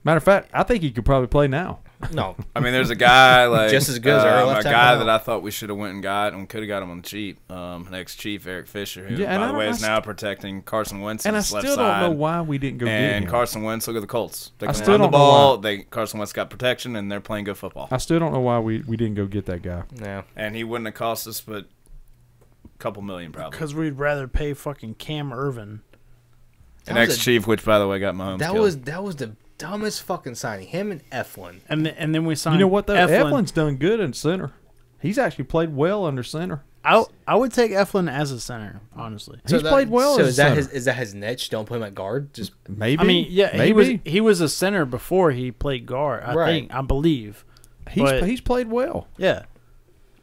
Matter of fact, I think he could probably play now. No. I mean, there's a guy like Just as good as our left a tackle guy now. that I thought we should have went and got and could have got him on the cheap. Ex-chief Eric Fisher, who Yeah, and by the way I is now protecting Carson Wentz And I left still side. don't know why we didn't go get And him. Carson Wentz, look at the Colts. They I can still run the don't know ball. why. Carson Wentz got protection, and they're playing good football. I still don't know why we didn't go get that guy. No. And he wouldn't have cost us but a couple million probably. Because we'd rather pay fucking Cam Irvin. An That was ex-chief, which by the way got Mahomes That killed. was the dumbest fucking signing. Him and Eflin. And then we signed You know what, though? Eflin. Eflin's done good in center. He's actually played well under center. I would take Eflin as a center, honestly. He's played well So as a center. is that his niche? Don't play him at guard. Just Maybe. I mean, yeah, maybe. he was a center before he played guard. I believe. but- He's played well. Yeah.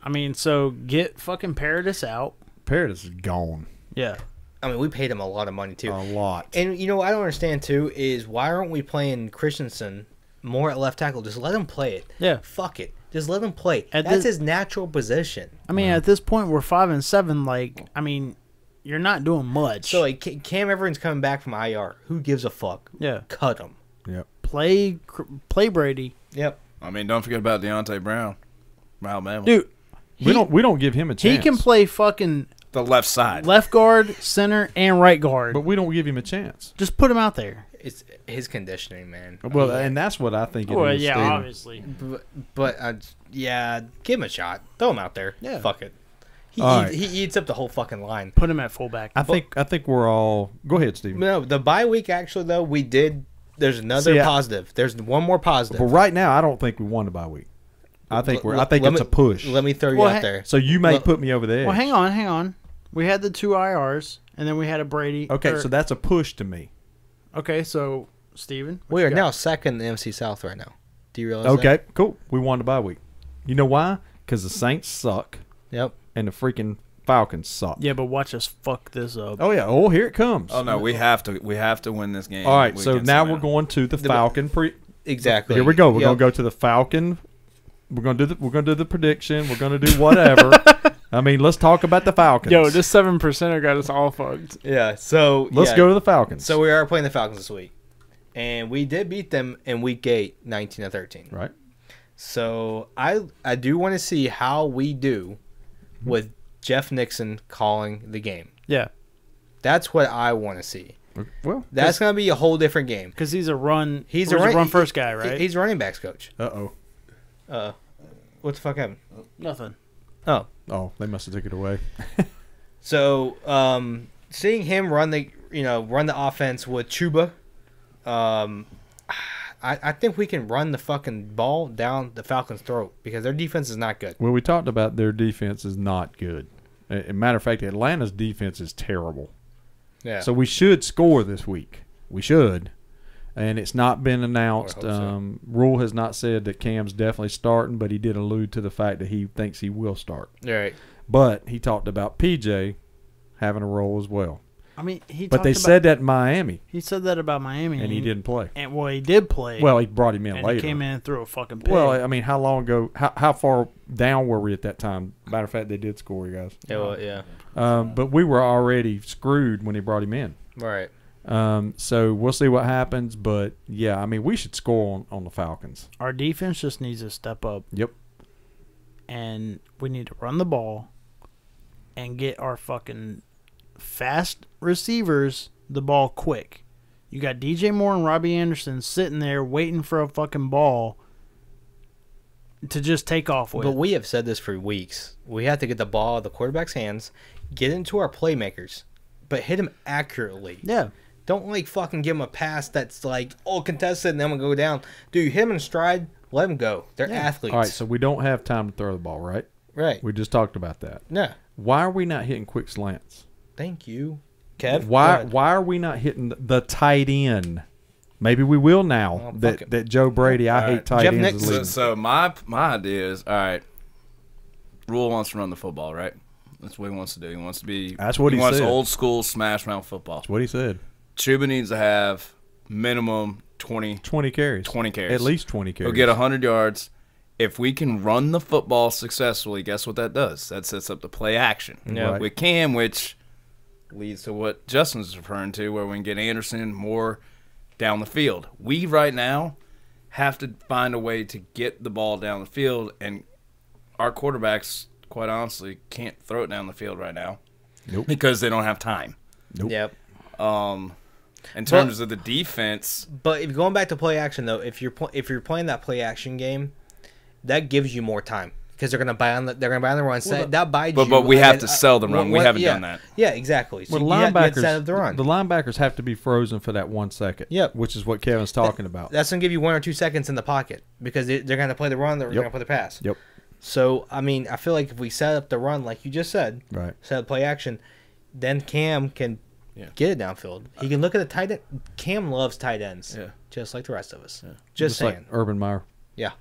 I mean, so get fucking Paradis out. Paradis is gone. Yeah. I mean, we paid him a lot of money too. A lot. And you know what I don't understand too is why aren't we playing Christensen more at left tackle? Just let him play it. Yeah. Fuck it. Just let him play. At That's this- his natural position. I mean, at this point, we're 5-7. Like, I mean, you're not doing much. So like Cam Everton's coming back from IR. Who gives a fuck? yeah, Cut him. Yep. play Brady, Yep. I mean, don't forget about Deontay Brown from Alabama. dude. We don't give him a chance. He can play fucking The left side. left guard, center, and right guard. But we don't give him a chance. Just put him out there. It's his conditioning, man. Well, and that's what I think it is. Well, yeah, Steven. obviously. But yeah, give him a shot. Throw him out there. Yeah. Fuck it. All right. He eats up the whole fucking line. Put him at fullback. I think we're all. Go ahead, Steven. No, the bye week actually though we did. There's another See, positive. There's one more positive. But right now, I don't think we won the bye week. I think it's a push. Let me throw you Well, out there. So you may Look- put me over there. Well, hang on. We had the 2 IRs, and then we had a Brady. Okay, so that's a push to me. Okay, so Steven, what We you are got? now second in the NFC South right now. Do you realize Okay, that? cool. We won the bye week. You know why? Because the Saints suck Yep. and the freaking Falcons suck. Yeah, but watch us fuck this up. Oh yeah. Oh, here it comes. Oh no, we have to win this game. All right. So against now Atlanta. we're going to the Falcon Exactly. Here we go. We're Yep. gonna go to the Falcon. We're gonna do the prediction. We're gonna do whatever. I mean, let's talk about the Falcons. Yo, this 7%er got us all fucked. Yeah. So let's go to the Falcons. So we are playing the Falcons this week, and we did beat them in Week 8, 19-13. right. So I do want to see how we do with Jeff Nixon calling the game. Yeah, That's what I want to see. Well. That's going to be a whole different game. because he's a run. He's a a run first guy, right? He's a running backs coach. Uh oh. What the fuck happened? Nothing. Oh, Oh, they must have took it away. so seeing him run the offense with Chuba, I think we can run the fucking ball down the Falcons' throat because their defense is not good. Well, we talked about their defense is not good. As a matter of fact, Atlanta's defense is terrible. Yeah. So we should score this week. We should. And it's not been announced. I hope so. Rule has not said that Cam's definitely starting, but he did allude to the fact that he thinks he will start. All right. But he talked about PJ having a role as well. I mean, he. But they said that in Miami, he said that about Miami, and he didn't play. And well, he did play. Well, he brought him in and later. he came in and threw a fucking pig. Well, I mean, how long ago? How far down were we at that time? Matter of fact, they did score, you guys. Yeah. Well, yeah. But we were already screwed when he brought him in. Right. So we'll see what happens. But, yeah, I mean, we should score on the Falcons. Our defense just needs to step up, Yep. and we need to run the ball and get our fucking fast receivers the ball quick. You got DJ Moore and Robbie Anderson sitting there waiting for a fucking ball to just take off with. But we have said this for weeks. We have to get the ball out of the quarterback's hands, get into our playmakers, but hit him accurately. Yeah. Don't like fucking give him a pass that's like, oh, contested, and then I'm gonna go down. Dude, hit him in stride, let him go. They're athletes. All right, so we don't have time to throw the ball, right? Right. We just talked about that. Yeah. Why are we not hitting quick slants? Thank you. Kev? Go Why ahead. are we not hitting the tight end? Maybe we will now Well, fuck that, it. that Joe Brady, I All hate right. tight Jeff ends. Nixon- is leading. So my idea is, all right, Rule wants to run the football, right? That's what he wants to do. He wants to be. That's what he wants said. old school smash mouth football. That's what he said. Chuba needs to have minimum 20 carries. 20 carries. At least 20 carries. He'll get 100 yards. If we can run the football successfully, guess what that does? That sets up the play action. Yeah. Right. With Cam, which leads to what Justin's referring to, where we can get Anderson more down the field. We, right now, have to find a way to get the ball down the field, and our quarterbacks, quite honestly, can't throw it down the field right now. Nope. Because they don't have time. Nope. Yep. In terms of the defense, But if going back to play action though, if you're playing that play action game, that gives you more time because they're gonna buy on the run. That buys you. but we have to sell the run. We haven't yeah. done that. Yeah, exactly. So Well, you have to linebackers, set up the run. the linebackers have to be frozen for that 1 second. Yep. Which is what Kevin's talking about. That's gonna give you 1 or 2 seconds in the pocket because they're gonna play the run. They're gonna play the pass. Yep. So I mean, I feel like if we set up the run like you just said, Right. set up play action, then Cam can get it downfield. He can look at the tight end. Cam loves tight ends, just like the rest of us. Just saying. like Urban Meyer. Yeah.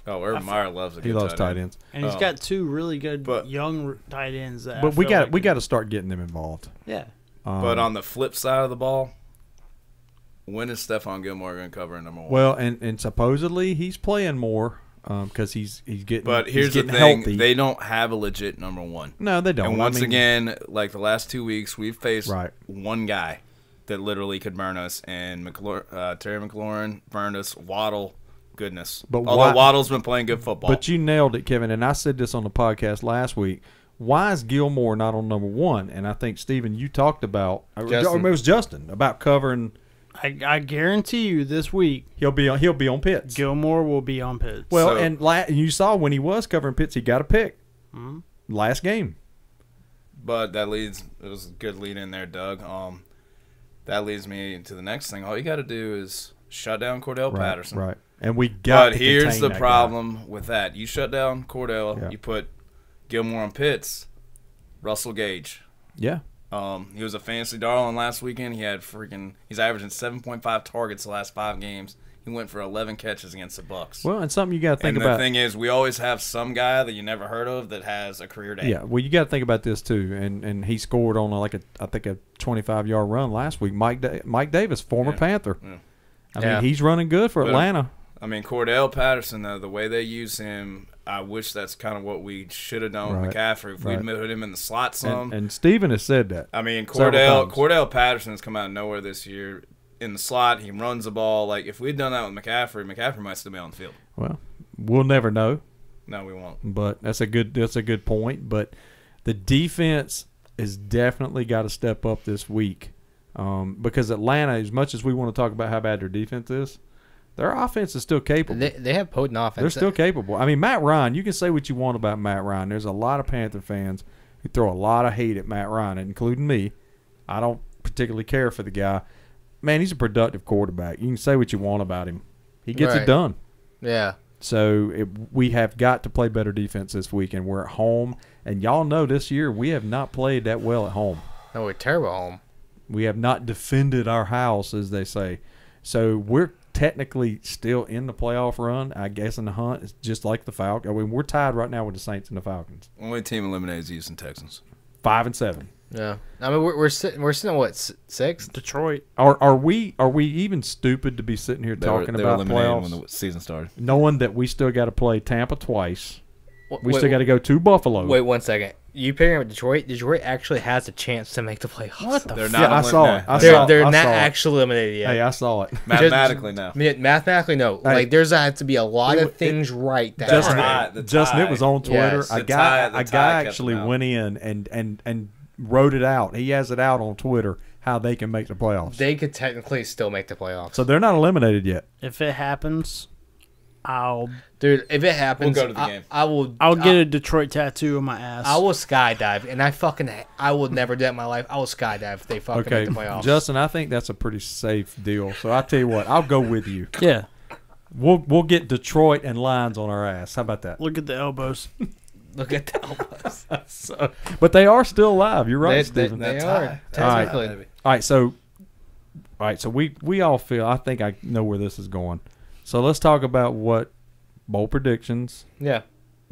Oh, Urban Meyer loves a good He loves tight end. ends. And he's got two really good But- young tight ends. That I But we feel got like we got to start getting them involved. Yeah. But on the flip side of the ball, when is Stephon Gilmore going to cover in number one? Well, and supposedly he's playing more because he's getting. But he's here's the getting thing: healthy. they don't have a legit number one. No, they don't. And I once mean, again, like the last 2 weeks, we've faced Right. one guy that literally could burn us, and Terry McLaurin burned us. Waddle, goodness. But although why- Waddle's been playing good football. But you nailed it, Kevin. And I said this on the podcast last week. Why is Gilmore not on number one? And I think Steven, you talked about. Justin. It was Justin about covering. I guarantee you this week He'll be on Pitts. Gilmore will be on Pitts. Well, So- and you saw when he was covering Pitts, he got a pick last game. But that leads. It was a good lead in there, Doug. That leads me to the next thing. All you got to do is shut down Cordell Patterson. Right. And we got. But to here's contain the that guy. problem with that. You shut down Cordell. Yeah. You put Gilmore on Pitts. Russell Gage. Yeah. He was a fantasy darling last weekend. He's averaging 7.5 targets the last 5 games. He went for 11 catches against the Bucks. Well, and something you got to think and about. the thing is, we always have some guy that you never heard of that has a career day. Yeah, well, you got to think about this too, and he scored on I think a 25-yard run last week. Mike Davis, former Panther. Yeah. I mean, he's running good for But, Atlanta. I mean, Cordell Patterson, though, the way they use him, I wish that's kind of what we should have done with Right. McCaffrey. If Right. we'd put him in the slot some. And Steven has said that. I mean, several times. Cordell Patterson has come out of nowhere this year. In the slot, he runs the ball. Like, if we'd done that with McCaffrey might still be on the field. Well, we'll never know, No, we won't. but that's a good point. But the defense has definitely got to step up this week because Atlanta, as much as we want to talk about how bad their defense is, their offense is still capable. They have potent offense. They're still capable. I mean, Matt Ryan, you can say what you want about Matt Ryan. There's a lot of Panther fans who throw a lot of hate at Matt Ryan, including me. I don't particularly care for the guy. Man, he's a productive quarterback. You can say what you want about him. He gets it Right. done. Yeah. So we have got to play better defense this week, and we're at home. And y'all know this year we have not played that well at home. No, we're terrible at home. We have not defended our house, as they say. So we're technically still in the playoff run, I guess, in the hunt. It's just like the Falcons. I mean, we're tied right now with the Saints and the Falcons. Only team eliminated is the Houston Texans. 5-7. Yeah. I mean, we're sitting at what, 6th? Detroit. Are we even stupid to be sitting here talking about playoffs, when the season started. knowing that we still got to play Tampa twice? We Wait, still got to go to Buffalo. Wait 1 second. You picking up Detroit? Detroit actually has a chance to make the playoffs. What the? They're Yeah, not. I saw it. They're I not saw it. actually eliminated yet. Hey, I saw it. Mathematically now. Mathematically, no. Hey. Like, there's had to be a lot of It- things right. That Justin, happen. the Justin, it tie. was on Twitter. Yes. A The guy tie kept actually them out. went in and wrote it out. He has it out on Twitter how they can make the playoffs. They could technically still make the playoffs. So they're not eliminated yet. If it happens, Dude, if it happens, We'll go to the game. I'll get a Detroit tattoo on my ass. I will skydive, and I will never do that in my life. I will skydive if they fucking Okay, make the playoffs. Justin, I think that's a pretty safe deal. So I'll tell you what, I'll go with you. Yeah. We'll get Detroit and Lions on our ass. How about that? Look at the elbows. Look at the elbows. But they are still alive. You're right, They Stephen. are That's technically. All right, so we all feel. I think I know where this is going. So let's talk about what bowl predictions Yeah.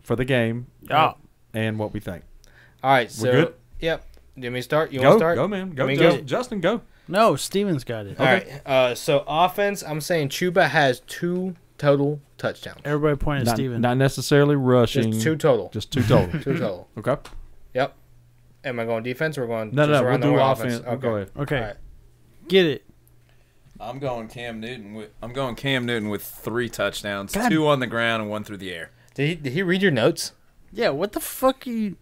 for the game. Yeah. And what we think. All right, so good? yep. Do you want me to start? You want Go, to start? go, man. Go, Let me Justin. go. Justin, go. No, Steven's got it. All right. So offense, I'm saying Chuba has 2 total touchdowns. Everybody point at Not, Steven. not necessarily rushing. Just 2 total. Just 2 total. 2 total. Okay. Yep. Am I going defense or going? No, just no, we'll around the do horn offense. Okay. Go ahead. Okay, All right. get it. I'm going Cam Newton with 3 touchdowns, God. 2 on the ground and 1 through the air. Did he read your notes? Yeah, what the fuck are you?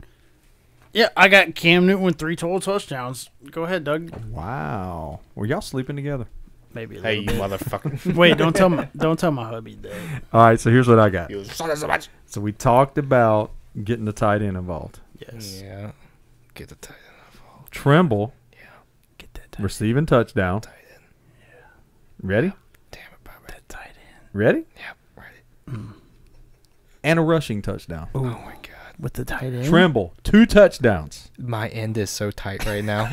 Yeah, I got Cam Newton with 3 total touchdowns. Go ahead, Doug. Wow. Were y'all sleeping together? Maybe a Hey, little you bit. motherfucker! Wait, don't tell my hubby that. All right, so here's what I got. You son of a bitch. So we talked about getting the tight end involved. Yes. Yeah. Get the tight end. Trimble Get that tight, receiving touchdown. Tight end. Ready? Damn it, Bobby. that tight end. Ready? Yep. Ready. And a rushing touchdown. Oh my god. With the tight end. Trimble, 2 touchdowns. My end is so tight right now.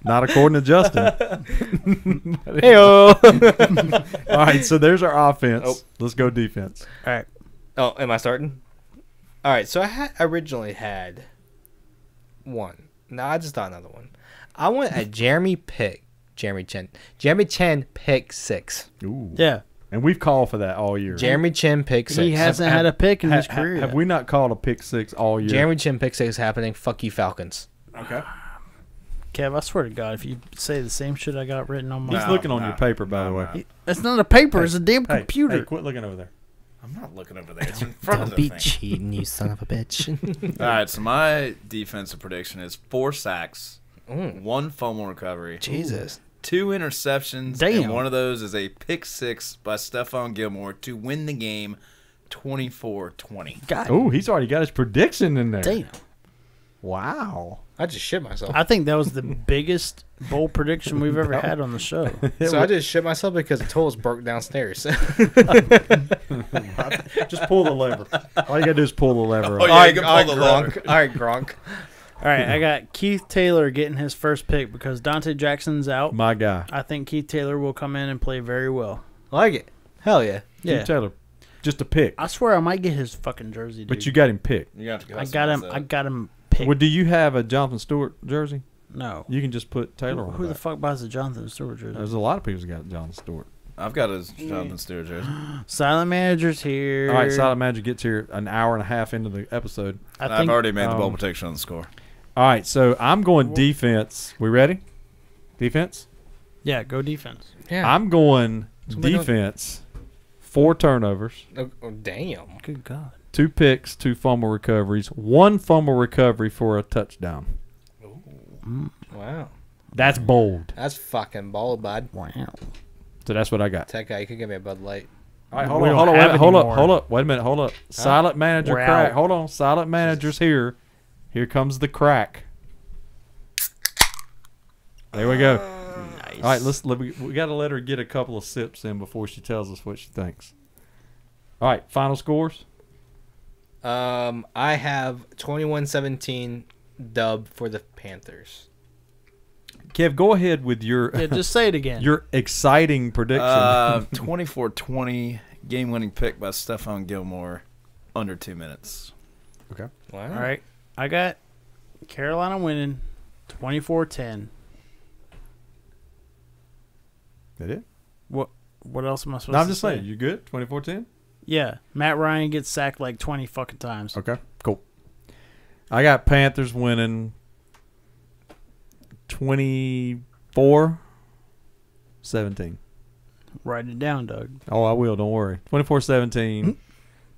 Not according to Justin. Heyo. All right, so there's our offense. Oh. Let's go defense. All right. Oh, am I starting? All right. So I originally had 1. No, I just thought another one. I went at Jeremy Chen pick 6. Ooh. Yeah, And we've called for that all year. Jeremy Chin pick 6. he hasn't had a pick in his career. Have yet. we not called a pick 6 all year? Jeremy Chin pick 6 happening. Fuck you, Falcons. Okay. Kev, I swear to God, if you say the same shit I got written on my, He's looking on your paper, by the way. it's not a paper, it's a damn Hey, computer. hey, quit looking over there. I'm not looking over there. It's in front of Don't the be thing. cheating, you son of a bitch. All right, so my defensive prediction is 4 sacks, Mm, 1 fumble recovery, Jesus. 2 interceptions, Damn. and one of those is a pick 6 by Stephon Gilmore to win the game 24-20. God Oh, he's already got his prediction in there. damn. Wow. I just shit myself. I think that was the biggest bold prediction we've ever had on the show. So I just shit myself because the tools broke downstairs. Just pull the lever. All you gotta do is pull the lever. Oh, up. yeah, you can pull the Gronk. lever. All right, Gronk. All right, I got Keith Taylor getting his first pick because Dante Jackson's out. My guy. I think Keith Taylor will come in and play very well. Like it. Hell yeah. Yeah, Keith Taylor. Just a pick. I swear I might get his fucking jersey, dude. But you got him picked. You got to I got him. I got him picked. Well, do you have a Jonathan Stewart jersey? No. You can just put Taylor on Who the back. fuck buys a Jonathan Stewart jersey? There's a lot of people that got Jonathan Stewart. I've got his Jonathan Stewart jersey. Silent manager's here. All right, Silent Magic gets here an hour and a half into the episode. And I think I've already made the ball um, protection on the score. All right, so I'm going defense. We ready? Defense? Yeah, go defense. Yeah. I'm going Somebody go- defense. 4 turnovers, Oh, damn. Good God. 2 picks, 2 fumble recoveries, 1 fumble recovery for a touchdown. Wow. That's bold. That's fucking bold, bud. Wow. So that's what I got. Tech guy, you could give me a Bud Light. All right, We hold on, don't hold on, have wait, hold anymore. up, hold up. Wait a minute, hold up. Silent manager We're crack. out. Hold on, silent manager's here. Here comes the crack. There we go. Nice. All right, we got to let her get a couple of sips in before she tells us what she thinks. All right, final scores. I have 21-17 dub for the Panthers. Kev, go ahead with your Yeah, just say it again. your exciting prediction. 24-20 game-winning pick by Stephon Gilmore under 2 minutes. okay. Wow. All right. I got Carolina winning 24-10. That it? What else am I supposed to say? No, I'm just saying. You good? 24-10? Yeah. Matt Ryan gets sacked like 20 fucking times. Okay, cool. I got Panthers winning 24-17. Write it down, Doug. Oh, I will. Don't worry. 24-17.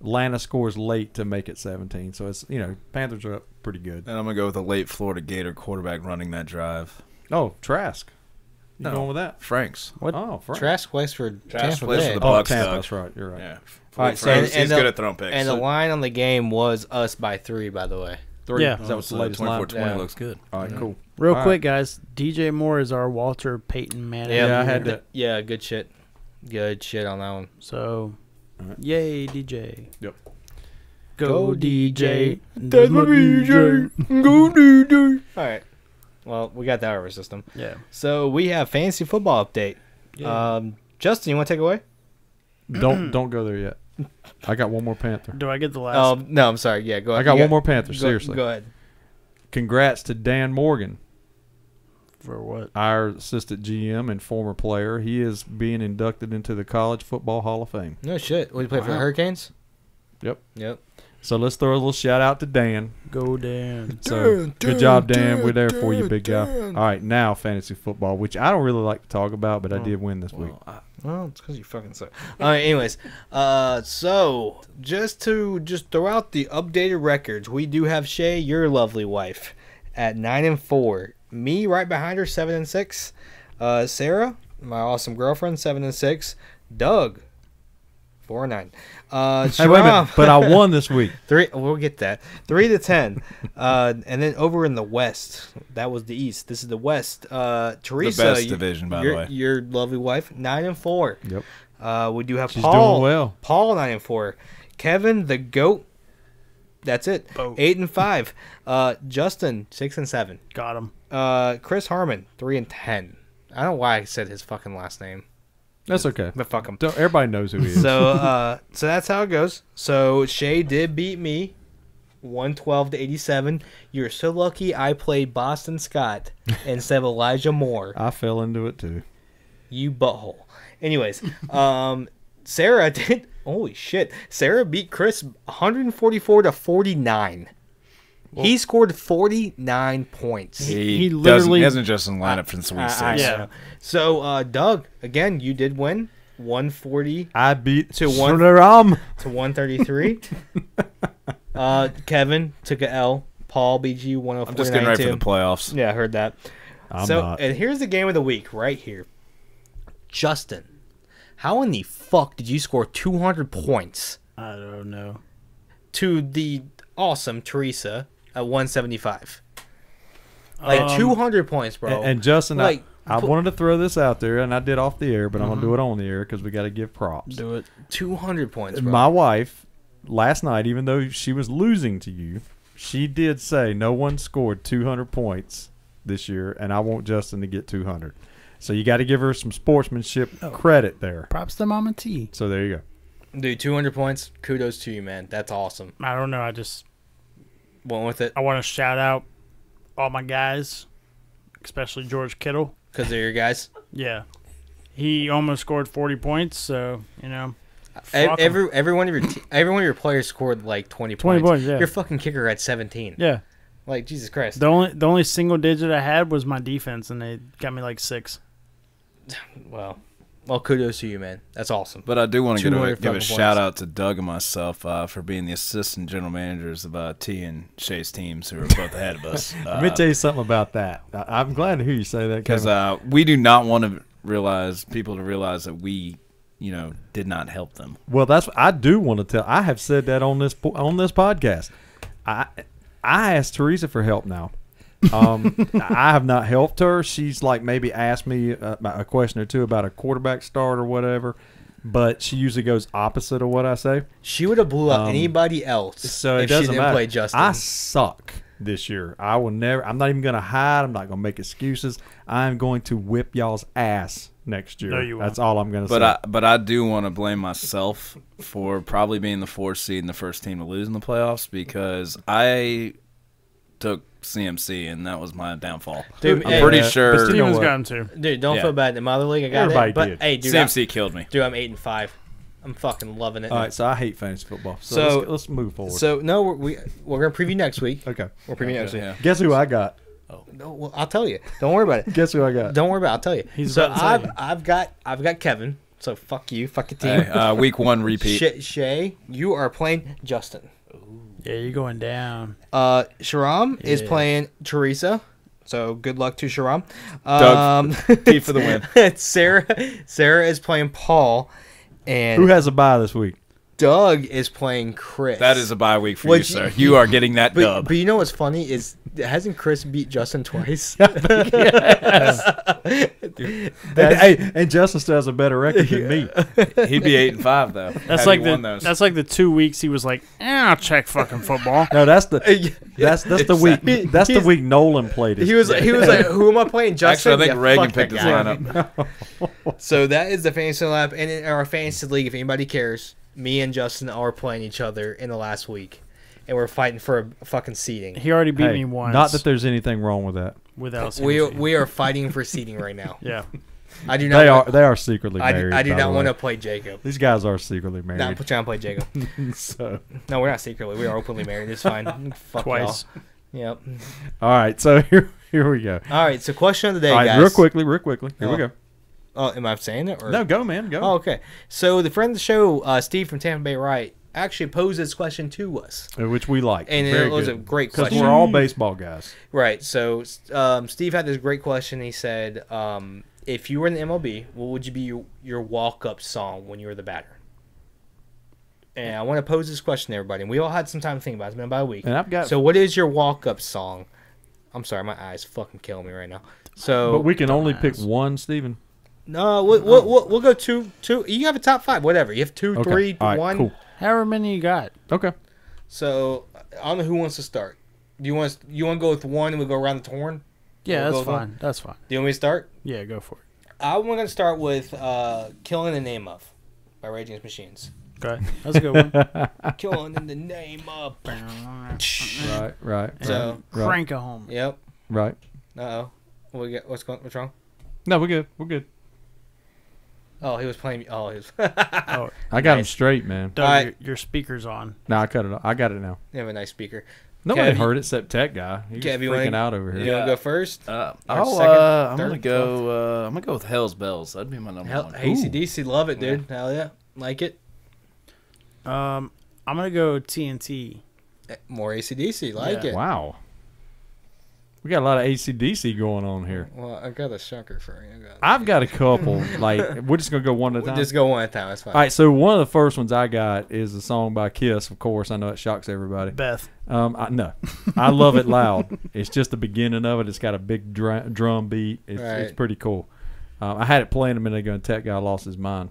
Atlanta scores late to make it 17. So it's, Panthers are up pretty good. And I'm going to go with a late Florida Gator quarterback running that drive. Oh, Trask. You No. going with that? Franks. What? Oh, Frank. Trask plays for Tampa plays for Bay. the Oh, Bucks, Tampa. Doug. That's right. You're right. Yeah. All right, so- Franks, And he's the- good at throwing picks. And the line on the game was us by 3, by the way. 3. Yeah. Is that what's the latest line? 24-20 Yeah. looks good. All right, cool. Real All quick, guys. DJ Moore is our Walter Payton manager. Yeah, I had to. Yeah, good shit. Good shit on that one. So, All right. yay, DJ. Yep. Go, DJ. That's my DJ. Go DJ. All right. Well, we got that out of our system. Yeah. So we have fantasy football update. Yeah. Justin, you want to take it away? Don't go there yet. I got one more Panther. Do I get the last? No, I'm sorry. Yeah, go I ahead. got You one more Panther. Seriously. Go ahead. Congrats to Dan Morgan, For what? our assistant GM and former player. He is being inducted into the College Football Hall of Fame. No shit. What, you play for the Wow. Hurricanes? Yep. Yep. So let's throw a little shout out to Dan. Go Dan. So good job, Dan. We're there for you, big guy. All right, now fantasy football, which I don't really like to talk about, but I did win this week. Well, it's because you fucking suck. All right, anyways. So just throw out the updated records. We do have Shay, your lovely wife, at 9-4. Me right behind her, 7-6. Sarah, my awesome girlfriend, 7-6. Doug, 4-9. Hey, wait a minute, but I won this week. We'll get that. 3-10. And then over in the West, that was the East. This is the West. Teresa, best division, by the way. Your lovely wife, 9-4. Yep. We do have She's Paul. doing well. Paul 9-4. Kevin the goat. That's it. Boat. 8-5. Justin 6-7. Got him. Chris Harmon 3-10. I don't know why I said his fucking last name, That's okay. but fuck him. Everybody knows who he is. So that's how it goes. So Shay did beat me, 112-87. You're so lucky I played Boston Scott instead of Elijah Moore. I fell into it too. You butthole. Anyways, Sarah did. Holy shit! Sarah beat Chris 144-49. He scored 49 points. He literally- he hasn't just in lineup since week 6. Yeah. So Doug, again, you did win 140 I beat To one- Sunaram. to 133. Kevin took a L. Paul beat you 104. I'm just getting ready for the playoffs. Yeah, I heard that. I'm so, not. and here's the game of the week right here. Justin, how in the fuck did you score 200 points I don't know. to the awesome Teresa at 175? Like 200 points, bro. And Justin, Like, I wanted to throw this out there, and I did off the air, but I'm going to do it on the air because we got to give props. Do it. 200 points, bro. My wife, last night, even though she was losing to you, she did say no one scored 200 points this year, and I want Justin to get 200. So you got to give her some sportsmanship credit there. Props to Mama T. So there you go. Dude, 200 points. Kudos to you, man. That's awesome. I don't know. I just Went with it I want to shout out all my guys, especially George Kittle. because they're your guys. Yeah, he almost scored 40 points. So you know, fuck 'em. Every one of your players scored like 20 20 points. points, yeah. Your fucking kicker had 17. Yeah, Like Jesus Christ. the only single digit I had was my defense, and they got me like 6. Well, kudos to you, man. That's awesome. But I do want to 200 give a fucking shout points. out to Doug and myself for being the assistant general managers of T and Shay's teams who are both ahead of us. Let me tell you something about that. I'm glad to hear you say that Because Kevin. we do not want to people to realize that we, did not help them. Well, I do want to tell. I have said that on this podcast. I asked Teresa for help now. I have not helped her. She's like maybe asked me a question or two about a quarterback start or whatever, but she usually goes opposite of what I say. She would have blew up anybody else So it if she doesn't didn't matter. play Justin. I suck this year. I will never. I'm not even going to hide. I'm not going to make excuses. I'm going to whip y'all's ass next year. No, you won't. That's all I'm going to say. But I do want to blame myself for probably being the 4th seed and the first team to lose in the playoffs because I took CMC and that was my downfall. Dude, I'm hey, pretty yeah, sure but still- Steven's what? got him too. Dude, don't Yeah. feel bad. In my other league, I got Everybody it. But did. hey, dude, CMC killed me. I'm 8-5. I'm fucking loving it. all right, so I hate fantasy football. So, So- let's move forward. So no, we're gonna preview next week. okay. We're previewing next week. Yeah. Guess who I got? No, well, I'll tell you. Don't worry about it. Guess who I got? Don't worry about it. I'll tell you. He's so about to say. I've got Kevin. So fuck you. Fuck your team. Hey, week 1 repeat. Shay, you are playing Justin. Yeah, you're going down. Sharam is Yeah. playing Teresa. So good luck to Sharam. Doug, T for the win. Sarah is playing Paul, and Who has a bye this week? Doug is playing Chris. That is a bye week for Which- you, sir. You are getting that But, dub. but you know what's funny is hasn't Chris beat Justin twice? And Justin still has a better record than me. He'd be 8-5 though. That's like the 2 weeks he was like, I'll check fucking football. No, that's the week. That's the week Nolan played it. He was like, "Who am I playing?" Justin. Actually, I think Yeah, Reagan fuck that picked his guy. lineup. So that is the fantasy lab, and in our fantasy league, if anybody cares, me and Justin are playing each other in the last week, and we're fighting for a fucking seating. He already beat Hey, me once. Not that there's anything wrong with that. without We are fighting for seating right now. Yeah. I do not. They are secretly I married. do by the not want way. to play Jacob. These guys are secretly married. Not trying to play Jacob. So, No, we're not secretly. We are openly married. It's fine. Fuck Twice. y'all. Yep. all right. So here we go. All right. So question of the day, All right, guys. real quickly. Here we Oh. go. Oh, am I saying it? Or? No, go, man. Go. Oh, okay. So the friend of the show, Steve from Tampa Bay Right, actually posed this question to us, Which we like. and Very it was good. a great Because question. we're all baseball guys. Right. So Steve had this great question. He said, if you were in the MLB, what would you be your walk-up song when you were the batter? And I want to pose this question to everybody. And we all had some time to think about it. It's been about a week. And I've got. So what is your walk-up song? I'm sorry, my eyes fucking killing me right now. So but we can only pick one, Steven. no, we'll go two. You have a top five, whatever. You have two, Okay. three, All right, one. Cool. However many you got. Okay. So I don't know who wants to start. Do you want to go with one and we go around the horn? Yeah, We'll that's go with fine. That's fine. Do you want me to start? Yeah, go for it. I'm going to start with "Killing in the Name of" by Rage Against the Machines. Okay, that's a good one. Killing in the name of. Right. So Crank a home. yep. Right. Uh-oh. What's wrong? No, we're good. We're good. Oh, he was playing. Oh, he was. Oh, I got him Nice. straight, man. Doug, Alright. your speaker's on. No, I cut it off. I got it now. You have a nice speaker. Nobody Kev, heard it except Tech Guy. He's Kev, you wanna- freaking out over You here. want to go first? I'm second, gonna third, go. I'm gonna go with Hell's Bells. That'd be my number Hell, one. AC/DC, love it, dude. Hell yeah, like it. I'm gonna go TNT. More AC/DC, like Yeah. it. Wow. We got a lot of AC/DC going on here. Well, I got a sucker for you. I've got a couple. Like, we're just going to go one at a We'll time. just go one at a time. That's fine. All right, so one of the first ones I got is a song by Kiss, of course. I know it shocks everybody. Beth. No, I love it loud. It's just the beginning of it. It's got a big drum beat. It's Right. pretty cool. I had it playing a minute ago, and Tech Guy lost his mind.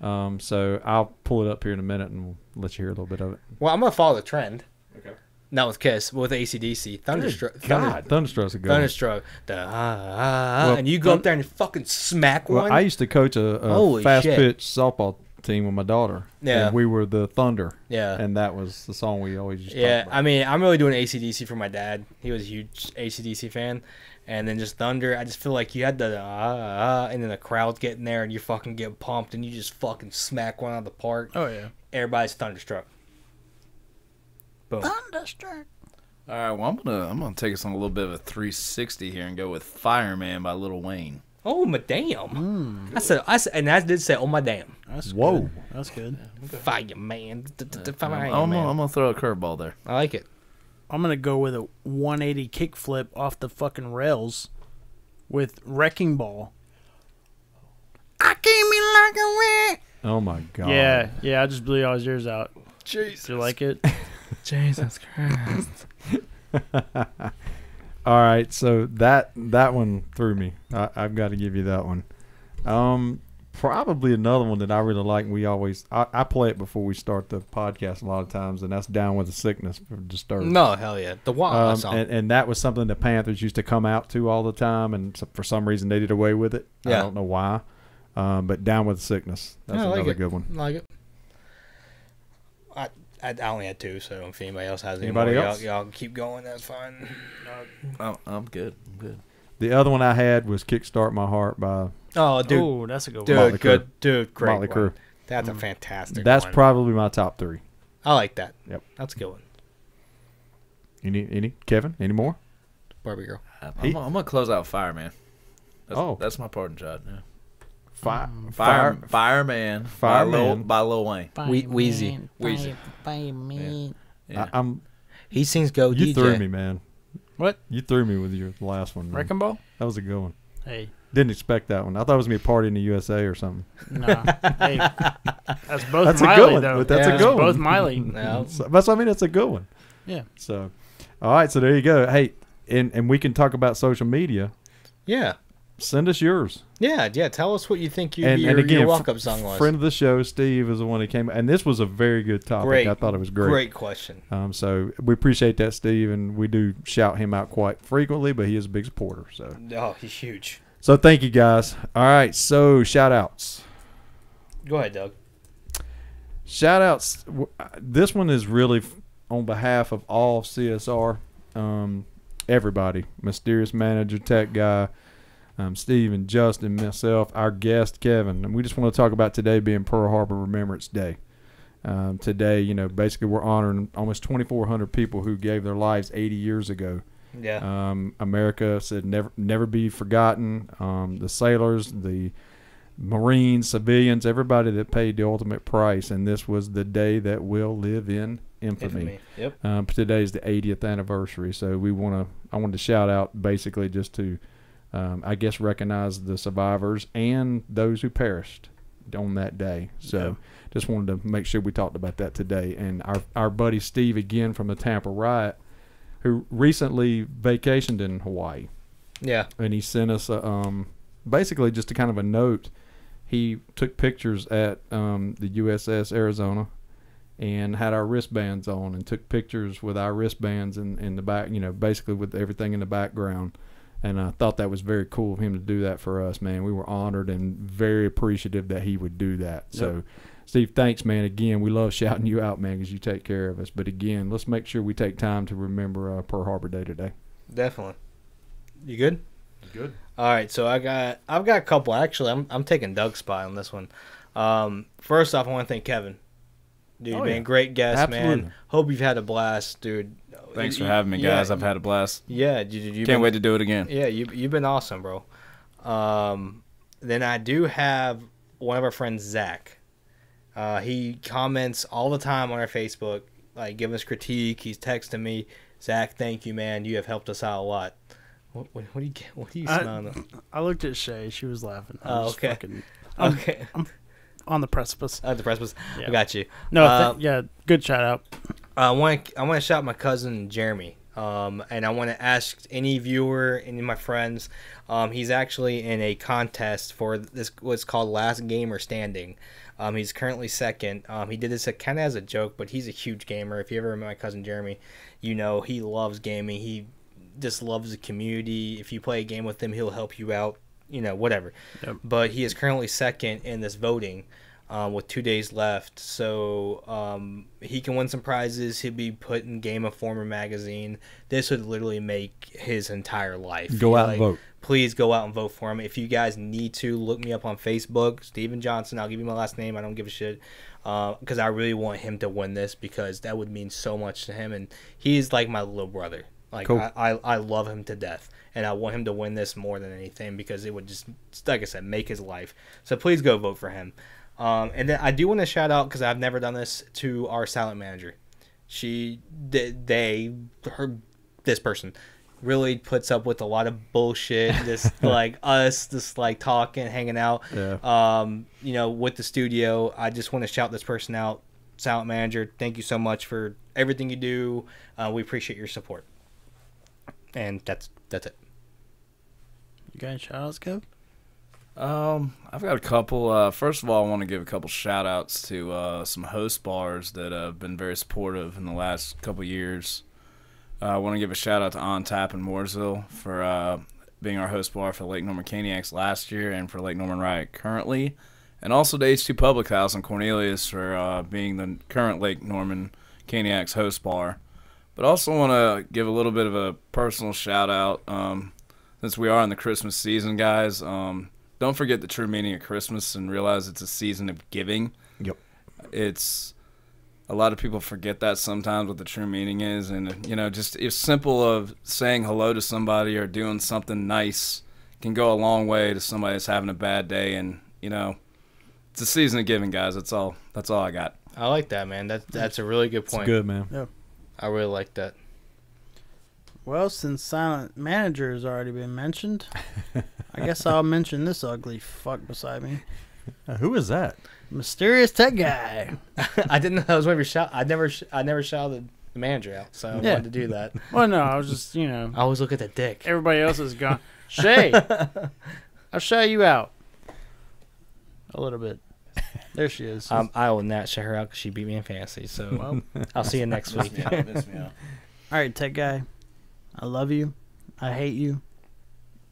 So I'll pull it up here in a minute, and we'll let you hear a little bit of it. Well, I'm gonna follow the trend. Okay. Not with Kiss, but with AC/DC. Thunderstruck. God, Thunderstruck's a good one. Thunderstruck. Well, And you go up there and you fucking smack Well, one. I used to coach a Holy fast shit. pitch softball team with my daughter. Yeah. And we were the Thunder. Yeah. And that was the song we always used to Yeah, talk about. I mean, I'm really doing AC/DC for my dad. He was a huge AC/DC fan. And then just Thunder, I just feel like you had the and then the crowd's getting there and you fucking get pumped and you just fucking smack one out of the park. Oh yeah. Everybody's thunderstruck. Boom. Thunderstruck. All right, well I'm gonna take us on a little bit of a 360 here and go with Fireman by Lil Wayne. Oh my damn! I said, and I did say, oh my damn, That's Whoa. Good. That's good. fireman, I'm fireman. gonna throw a curveball there. I like it. I'm gonna go with a 180 kickflip off the fucking rails with Wrecking Ball. I came in like a wreck. Oh, my God. Yeah. I just blew y'all's ears out. Jesus. Do you like it? Jesus Christ. All right, so that one threw me. I've got to give you that one. Probably another one that I really like. I play it before we start the podcast a lot of times, and that's "Down with the Sickness" for Disturbed. No, hell yeah, the Wild song. and that was something the Panthers used to come out to all the time, and for some reason they did away with it. Yeah. I don't know why. But "Down with the Sickness." That's I like another it. good one. I like it. I only had two, so if anybody else has any Anybody more, else? y'all keep going. That's fine. I'm good. I'm good. The other one I had was "Kickstart My Heart" by Oh, dude, Oh, that's a good dude, one. Motley Crue. good, dude, great Motley one. Crue. That's a fantastic. That's one. probably my top three. I like that. Yep. That's a good one. Any Kevin? Any more? Barbie girl. I'm gonna close out Fireman. Oh. That's my parting shot. Yeah. Fireman. Fireman by Lil Wayne. Wheezy. Yeah. I'm. He sings "Go You DJ." threw me, man. What? You threw me with your last one. Man. Wrecking Ball? That was a good one. Hey, Didn't expect that one. I thought it was gonna be a party in the USA or something. nah. Hey, that's both That's a Miley good one, though. but that's a That's good one. both Miley. No. So, that's what I mean. That's a good one. Yeah. So, all right. So there you go. Hey, and we can talk about social media. Yeah. Send us yours. Yeah. Tell us what you think And your again, walk-up song was. Friend of the show, Steve, is the one that came. And this was a very good topic. Great. I thought it was great. Great question. So we appreciate that, Steve, and we do shout him out quite frequently. But he is a big supporter. So. Oh, he's huge. So thank you guys. All right, so shout outs. Go ahead, Doug. Shout outs. This one is really on behalf of all of CSR. Everybody, Mysterious Manager, Tech Guy, Steve and Justin, myself, our guest Kevin, and we just want to talk about today being Pearl Harbor Remembrance Day. Today, basically we're honoring almost 2,400 people who gave their lives 80 years ago. Yeah. America said never be forgotten. The sailors, the Marines, civilians, everybody that paid the ultimate price, and this was the day that will live in infamy. Yep. Today is the 80th anniversary, so I wanted to shout out basically just to, I guess, recognize the survivors and those who perished on that day. So just wanted to make sure we talked about that today. And our buddy Steve, again from the Tampa Riot, who recently vacationed in Hawaii. Yeah. And he sent us basically just a kind of a note. He took pictures at the USS Arizona and had our wristbands on and took pictures with our wristbands in the back, basically with everything in the background. And I thought that was very cool of him to do that for us, man. We were honored and very appreciative that he would do that. Yep. So, Steve, thanks, man. Again, we love shouting you out, man, because you take care of us. But, again, let's make sure we take time to remember Pearl Harbor Day today. Definitely. You good? Good. All right, so I've got a couple. Actually, I'm taking Doug's spot on this one. First off, I want to thank Kevin. Dude, man, great guest, Absolutely. man. Hope you've had a blast, dude. Thanks for having me, guys. I've had a blast. Yeah, you can't wait to do it again. Yeah, you've been awesome, bro. Then I do have one of our friends, Zach. He comments all the time on our Facebook, like giving us critique. He's texting me, Zach, thank you, man. You have helped us out a lot. What do you smiling at? I looked at Shay. She was laughing. Oh, okay. Okay. I'm on the precipice. The precipice. Yeah. I got you. No, good shout out. I want to shout out my cousin Jeremy. And I want to ask any viewer, any of my friends. He's actually in a contest for this what's called Last Gamer Standing. He's currently second. He did this kind of as a joke, but he's a huge gamer. If you ever met my cousin Jeremy, he loves gaming. He just loves the community. If you play a game with him, he'll help you out. Whatever. Yep. But he is currently second in this voting. With 2 days left, so he can win some prizes. He'll be put in Game Informer magazine. This would literally make his entire life. Go out and vote. Please go out and vote for him. If you guys need to, look me up on Facebook, Steven Johnson. I'll give you my last name. I don't give a shit because I really want him to win this because that would mean so much to him, and he's like my little brother. Like cool. I love him to death, and I want him to win this more than anything because it would just, like I said, make his life. So please go vote for him. And then I do want to shout out, because I've never done this, to our silent manager. This person really puts up with a lot of bullshit, just like us, just like talking, hanging out, with the studio. I just want to shout this person out. Silent manager, thank you so much for everything you do. We appreciate your support. And that's it. You got any shout outs, Kev? I've got a couple. First of all, I want to give a couple shout outs to some host bars that have been very supportive in the last couple years. I want to give a shout out to On Tap in Mooresville for being our host bar for Lake Norman Caniacs last year and for Lake Norman Riot currently, and also to H2 Public House in Cornelius for being the current Lake Norman Caniacs host bar. But also want to give a little bit of a personal shout out since we are in the Christmas season, guys. Don't forget the true meaning of Christmas and realize it's a season of giving. Yep. It's a lot of people forget that sometimes what the true meaning is, and just it's simple of saying hello to somebody or doing something nice can go a long way to somebody that's having a bad day, and it's a season of giving, guys. That's all I got. I like that, man. That's a really good point. It's good, man. Yeah. I really like that. Well, since silent manager has already been mentioned, I guess I'll mention this ugly fuck beside me. Who is that? Mysterious Tech Guy. I didn't know that was one of your shout. I never shouted the manager out, so I wanted to do that. Well, no, I was just, I always look at the dick. Everybody else is gone. Shay, I'll shout you out a little bit. There she is. I will not shout her out because she beat me in fantasy. So I'll see you next week. All right, Tech Guy. I love you. I hate you.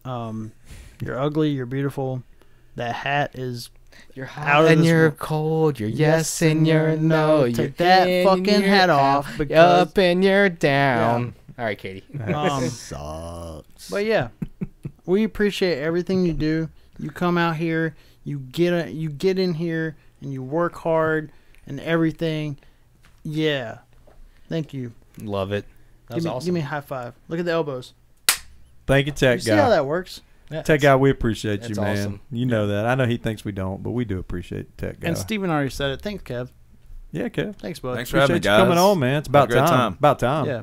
You're ugly. You're beautiful. That hat is You're Out hot of and this you're world. cold. You're yes and you're no. You're Take that in, fucking you're hat out, off because up and you're down. All right, Katie. sucks. But yeah, we appreciate everything you do. You come out here, you get in here, and you work hard and everything. Yeah, thank you. Love it. That Give was me, awesome. give me a high five. Look at the elbows. Thank you, You Tech see how Guy. that works? Yeah, Tech Guy, we appreciate you, that's man. awesome. You know that. I know he thinks we don't, but we do appreciate Tech Guy. And Steven already said it. Thanks, Kev. Yeah, Kev. Thanks, bud. Thanks for having me, Appreciate you guys. coming on, man. It's about Had a great time. time. About time. Yeah.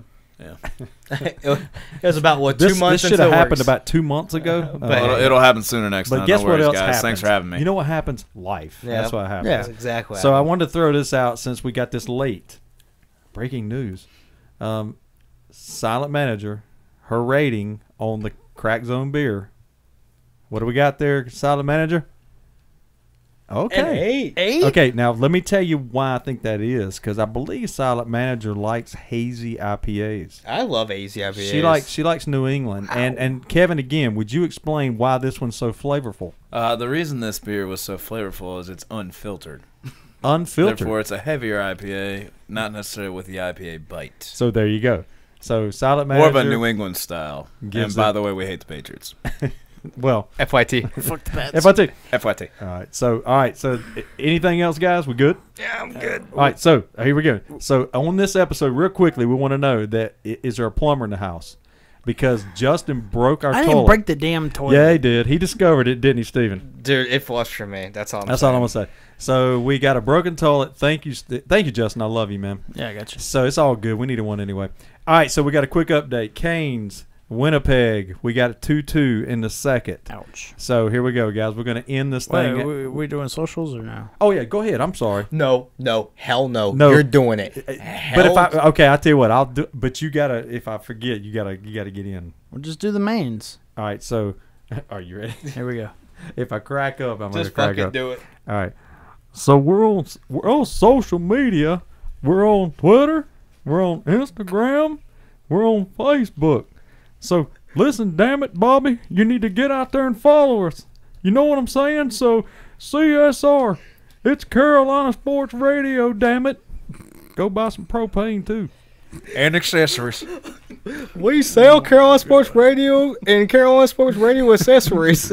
It was about what, 2 months This should have until it happened works. about 2 months ago. But- It'll happen sooner next But time. guess no what worries, else guys. happens? Thanks for having me. You know what happens? Life. Yeah. That's what happens. Yeah. That's exactly what So I happened. wanted to throw this out since we got this late. Breaking news. Silent Manager, her rating on the Crack Zone beer. What do we got there, Silent Manager? Okay. Eight. Okay, now let me tell you why I think that is, because I believe Silent Manager likes hazy IPAs. I love AZ IPAs. She likes New England. And Kevin, again, would you explain why this one's so flavorful? The reason this beer was so flavorful is it's unfiltered. Unfiltered. Therefore, it's a heavier IPA, not necessarily with the IPA bite. So there you go. So Silent Manager. More of a New England style. gives And by it- the way, we hate the Patriots. Well, FYT. Fuck the Pats. FIT. FYT. All right. So anything else, guys? We good? Yeah, I'm good. All right. So here we go. So on this episode, real quickly, we want to know that is there a plumber in the house? Because Justin broke our I toilet. didn't break the damn toilet. Yeah, he did. He discovered it, didn't he, Steven? Dude, it flushed for me. That's all I'm That's saying. all I'm gonna say. So we got a broken toilet. Thank you, Justin. I love you, man. Yeah, I got you. So it's all good. We needed one anyway. All right. So we got a quick update. Canes, Winnipeg. We got a 2-2 in the second. Ouch. So here we go, guys. We're gonna end this Wait, thing. we doing socials or no? Oh yeah, go ahead. I'm sorry. No, hell no. No. You're doing it. But Hell if I I'll tell you what I'll do. But you gotta. If I forget, you gotta get in. We'll just do the mains. All right. So are you ready? Here we go. If I crack up, I'm just gonna crack fucking up. do it. All right. So we're on social media. We're on Twitter. We're on Instagram. We're on Facebook. So listen, damn it, Bobby, you need to get out there and follow us. You know what I'm saying? So CSR, it's Carolina Sports Radio. Damn it, go buy some propane too. And accessories. We sell Carolina Sports Radio and Carolina Sports Radio accessories.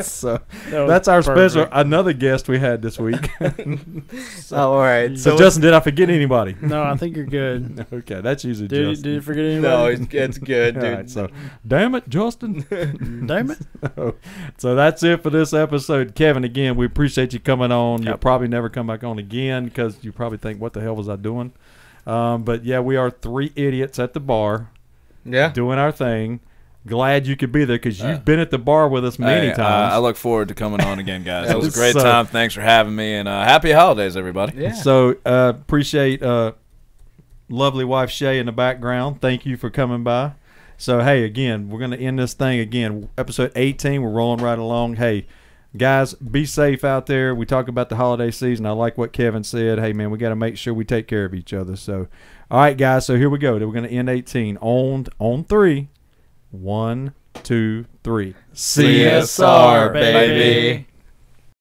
So that's our special. Another guest we had this week. All right. So Justin, did I forget anybody? No, I think you're good. Okay, that's usually Did Justin. you forget No, anybody? it's good, All dude. right, so damn it, Justin. Damn it. So that's it for this episode. Kevin, again, we appreciate you coming on. You'll Yep. probably never come back on again because you probably think, what the hell was I doing? But yeah, we are three idiots at the bar Yeah. doing our thing. Glad you could be there because you've been at the bar with us many Hey, times. I look forward to coming on again, guys. It was a great So- time. Thanks for having me, and happy holidays, everybody. Yeah. So appreciate lovely wife Shay in the background. Thank you for coming by. So hey, again, we're gonna end this thing again. Episode 18. We're rolling right along. Hey, guys, be safe out there. We talk about the holiday season. I like what Kevin said. Hey man, we got to make sure we take care of each other. So, all right, guys. So here we go. We're gonna end 18 on 3. 1, 2, 3. CSR, baby.